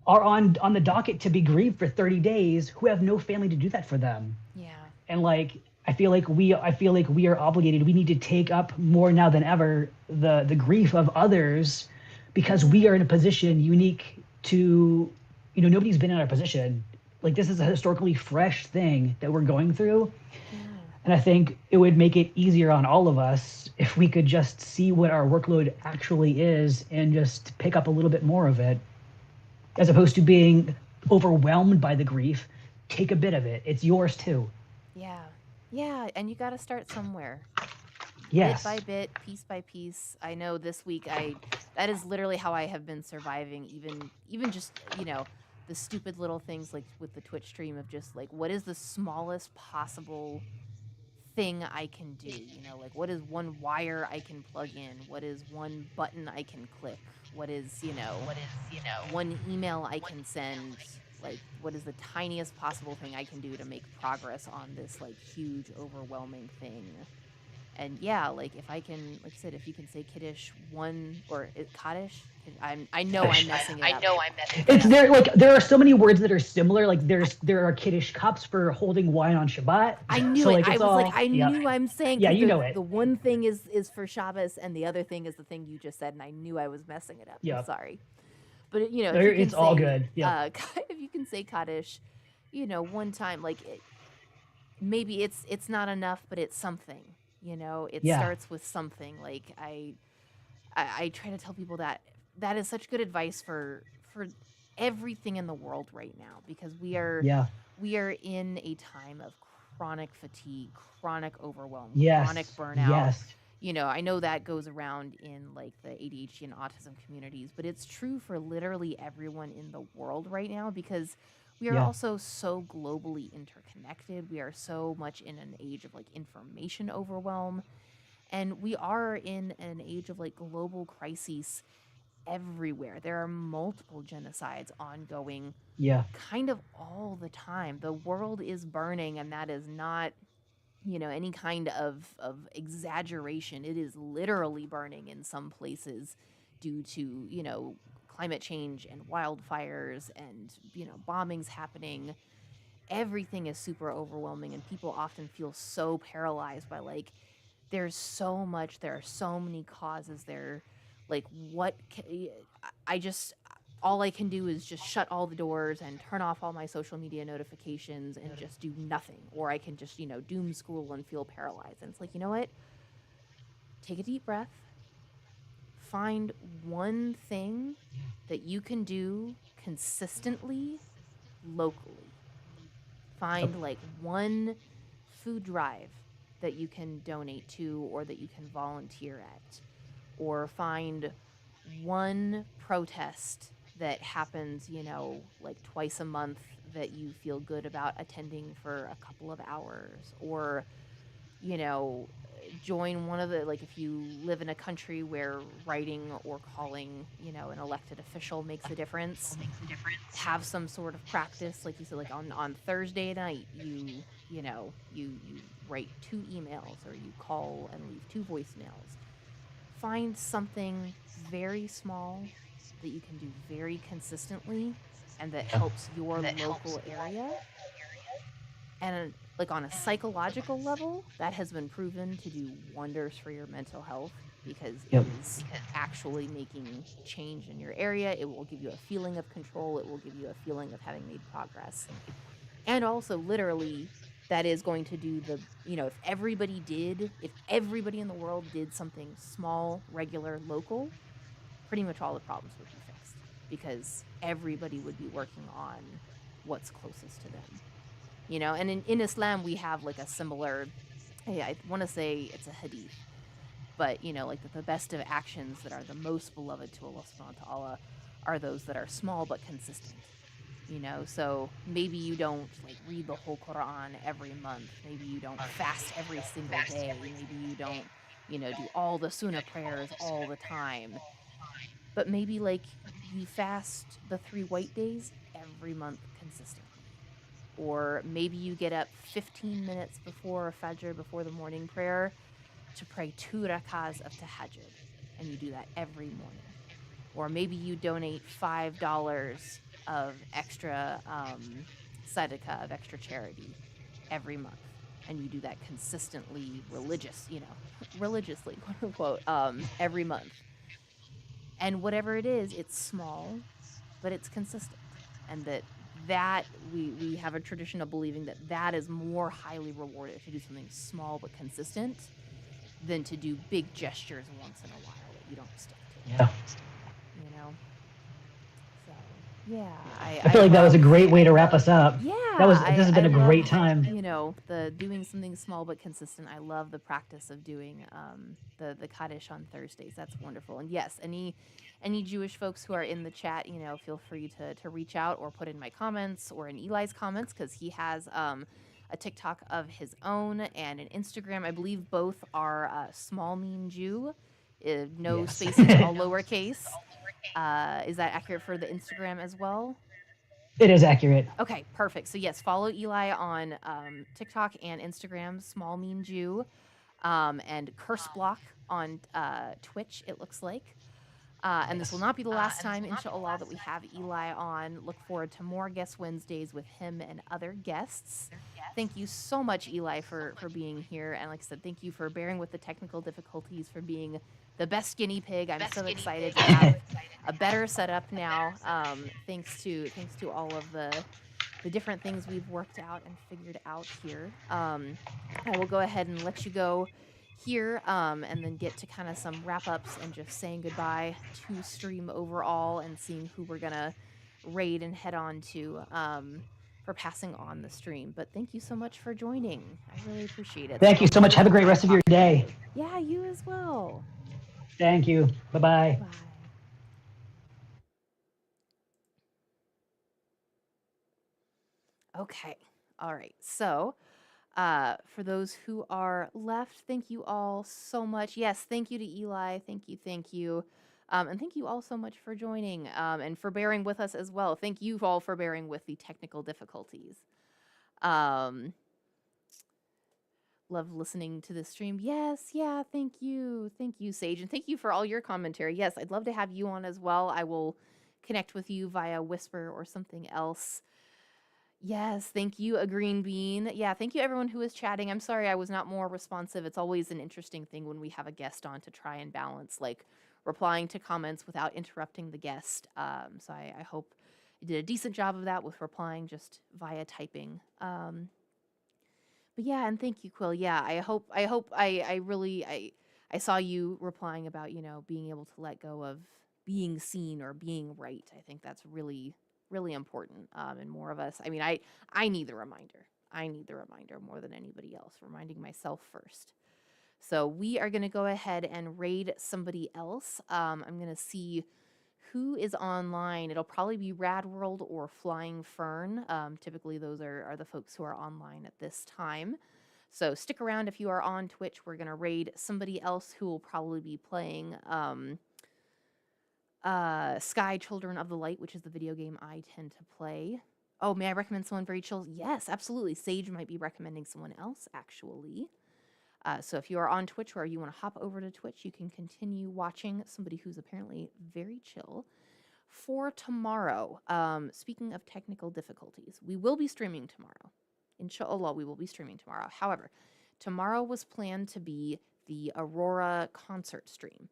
are on the docket to be grieved for 30 days who have no family to do that for them? Yeah. And like, I feel like we are obligated. We need to take up more now than ever the grief of others, because we are in a Yeah. position unique to, nobody's been in our position. Like, this is a historically fresh thing that we're going through. Yeah. And I think it would make it easier on all of us if we could just see what our workload actually is and just pick up a little bit more of it, as opposed to being overwhelmed by the grief. Take a bit of it. It's yours too. Yeah. Yeah. And you got to start somewhere. Bit by Yes. bit, piece by piece. I know this week that is literally how I have been surviving, even just, the stupid little things like with the Twitch stream of just like, what is the smallest possible thing I can do? Like, what is one wire I can plug in? What is one button I can click? What is, one email I can send? Like, what is the tiniest possible thing I can do to make progress on this like huge overwhelming thing? And yeah, like, if I can, like you said, if you can say Kiddish one or Kaddish, I know I'm messing it up. It's there. Like, there are so many words that are similar. Like, there are Kiddush cups for holding wine on Shabbat. I knew So it. like, I it's was like, all, I yeah, knew I'm saying, yeah, because you the know it. the one thing is for Shabbos, and the other thing is the thing you just said, and I knew I was messing it up. I'm Yeah, sorry, but if you can it's all say good. Yep. if you can say Kaddish, one time, like, maybe it's not enough, but it's something. It Yeah. starts with something. Like, I try to tell people that is such good advice for everything in the world right now, because Yeah. we are in a time of chronic fatigue, chronic overwhelm, chronic Yes. burnout. Yes. I know that goes around in like the ADHD and autism communities, but it's true for literally everyone in the world right now, because we are Yeah. also so globally interconnected. We are so much in an age of like information overwhelm, and we are in an age of like global crises, everywhere. There are multiple genocides ongoing Yeah. kind of all the time. The world is burning, and that is not, any kind of exaggeration. It is literally burning in some places due to, climate change and wildfires and, bombings happening. Everything is super overwhelming, and people often feel so paralyzed by like there's so much, there are so many causes there. Like, I just, all I can do is just shut all the doors and turn off all my social media notifications and just do nothing. Or I can just, doom scroll and feel paralyzed. And it's like, you know what? Take a deep breath, find one thing that you can do consistently locally. Find like one food drive that you can donate to or that you can volunteer at, or find one protest that happens, like twice a month that you feel good about attending for a couple of hours, or, you know, join one of the, like, if you live in a country where writing or calling, an elected official makes a difference, have some sort of practice. Like you said, like on Thursday night, you write 2 emails or you call and leave 2 voicemails. Find something very small that you can do very consistently and that helps your local area. And like on a psychological level, that has been proven to do wonders for your mental health because it Yep. is actually making change in your area. It will give you a feeling of control. It will give you a feeling of having made progress. And also, literally, that is going to do the, if everybody in the world did something small, regular, local, pretty much all the problems would be fixed because everybody would be working on what's closest to them. And in Islam, we have like a similar, I want to say it's a hadith, but, like the best of actions that are the most beloved to Allah subhanahu wa ta'ala are those that are small but consistent. So maybe you don't like read the whole Quran every month. Maybe you don't fast every single day. Maybe you don't, do all the sunnah prayers all the time. But maybe like you fast the 3 white days every month consistently. Or maybe you get up 15 minutes before Fajr, before the morning prayer, to pray 2 rakahs of tahajjud, and you do that every morning. Or maybe you donate $5 of extra sadaqah, of extra charity every month, and you do that consistently, religiously, quote unquote, every month. And whatever it is, it's small, but it's consistent, and that we have a tradition of believing that is more highly rewarded to do something small but consistent than to do big gestures once in a while that you don't stick to. Yeah. So yeah, I feel like that was a great way to wrap us up. Yeah, This has been a great time. The doing something small but consistent. I love the practice of doing the Kaddish on Thursdays. That's wonderful. And yes, any Jewish folks who are in the chat, feel free to reach out or put in my comments or in Eli's comments, because he has a TikTok of his own and an Instagram. I believe both are Small Mean Jew, no Yes. spaces, all lowercase. Is that accurate for the Instagram as well? It is accurate. Okay, perfect. So yes, follow Eli on TikTok and Instagram, Small Mean Jew, and Curse Block on Twitch, it looks like. And this will not be the last time, inshallah, that we have Eli on. Look forward to more Guest Wednesdays with him and other guests. Thank you so much, Eli, for being here. And like I said, thank you for bearing with the technical difficulties, for being the best guinea pig. I'm so excited to have a better setup now, thanks to all of the different things we've worked out and figured out here. I will go ahead and let you go here, and then get to kind of some wrap-ups and just saying goodbye to stream overall and seeing who we're gonna raid and head on to for passing on the stream. But thank you so much for joining. I really appreciate it. Thank you so much. Have a great rest of your day. Yeah, you as well. Thank you. Bye-bye. Bye. Okay. All right. So, for those who are left, thank you all so much. Yes, thank you to Eli. Thank you. And thank you all so much for joining and for bearing with us as well. Thank you all for bearing with the technical difficulties. Um, love listening to the stream. Yes, yeah, thank you. Thank you, Sage. And thank you for all your commentary. Yes, I'd love to have you on as well. I will connect with you via Whisper or something else. Yes, thank you, A Green Bean. Yeah, thank you everyone who was chatting. I'm sorry I was not more responsive. It's always an interesting thing when we have a guest on to try and balance like replying to comments without interrupting the guest. So I hope I did a decent job of that with replying just via typing. But yeah, and thank you, Quill. Yeah, I really I saw you replying about, you know, being able to let go of being seen or being right. I think that's really, really important. And more of us. I mean, I need the reminder. I need the reminder more than anybody else, reminding myself first. So we are going to go ahead and raid somebody else. I'm going to see who is online. It'll probably be Rad World or Flying Fern. Typically, those are the folks who are online at this time. So stick around if you are on Twitch. We're going to raid somebody else who will probably be playing Sky Children of the Light, which is the video game I tend to play. Oh, may I recommend someone very chill? Yes, absolutely. Sage might be recommending someone else, actually. So if you are on Twitch or you want to hop over to Twitch, you can continue watching somebody who's apparently very chill. For tomorrow, speaking of technical difficulties, we will be streaming tomorrow. Inshallah, we will be streaming tomorrow. However, tomorrow was planned to be the Aurora concert stream.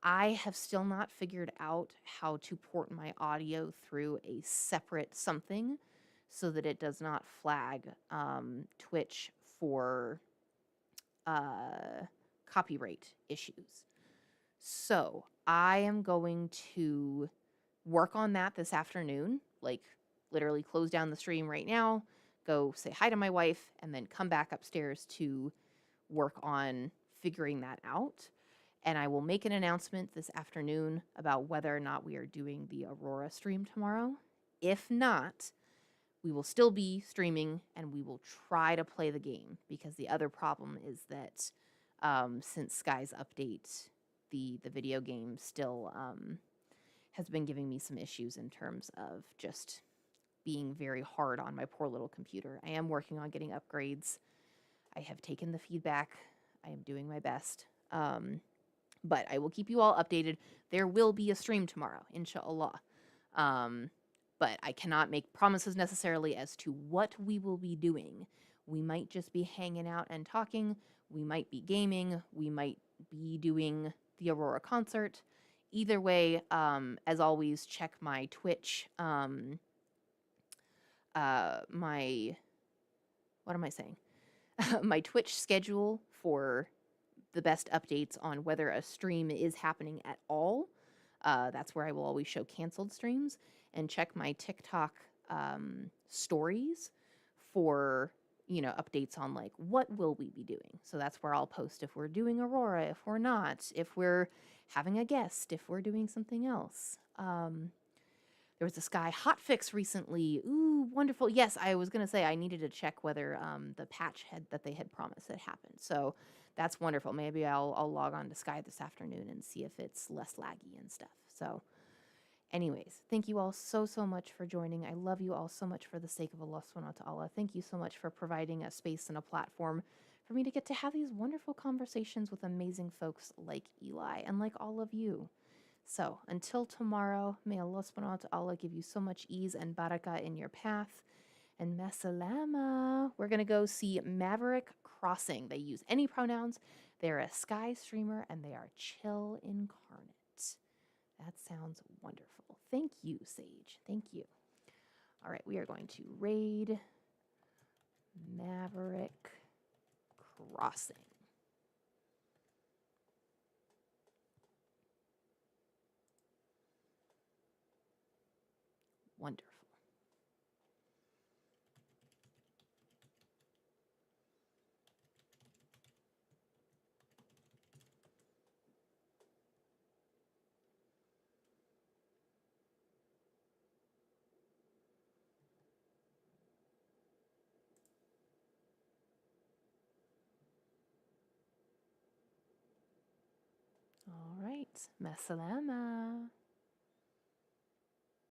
I have still not figured out how to port my audio through a separate something so that it does not flag Twitch for copyright issues. So I am going to work on that this afternoon, like literally close down the stream right now, go say hi to my wife, and then come back upstairs to work on figuring that out. And I will make an announcement this afternoon about whether or not we are doing the Aurora stream tomorrow. If not, we will still be streaming and we will try to play the game, because the other problem is that since Sky's update, the video game still has been giving me some issues in terms of just being very hard on my poor little computer. I am working on getting upgrades. I have taken the feedback. I am doing my best. But I will keep you all updated. There will be a stream tomorrow, inshallah. But I cannot make promises necessarily as to what we will be doing. We might just be hanging out and talking. We might be gaming. We might be doing the Aurora concert. Either way, as always, check my Twitch. What am I saying? My Twitch schedule for the best updates on whether a stream is happening at all. That's where I will always show canceled streams. And check my TikTok stories for, you know, updates on like what will we be doing. So that's where I'll post if we're doing Aurora, if we're not, if we're having a guest, if we're doing something else. There was a Sky hotfix recently. Ooh, wonderful. Yes, I was going to say I needed to check whether the patch that they had promised had happened. So that's wonderful. Maybe I'll log on to Sky this afternoon and see if it's less laggy and stuff. So anyways, thank you all so much for joining. I love you all so much for the sake of Allah subhanahu wa ta'ala. Thank you so much for providing a space and a platform for me to get to have these wonderful conversations with amazing folks like Eli and like all of you. So until tomorrow, may Allah subhanahu wa ta'ala give you so much ease and barakah in your path. And masalama. We're going to go see Maverick Crossing. They use any pronouns. They're a Sky streamer and they are chill incarnate. That sounds wonderful. Thank you, Sage. Thank you. All right, we are going to raid Maverick Crossing. Wonderful. All right. Masalama.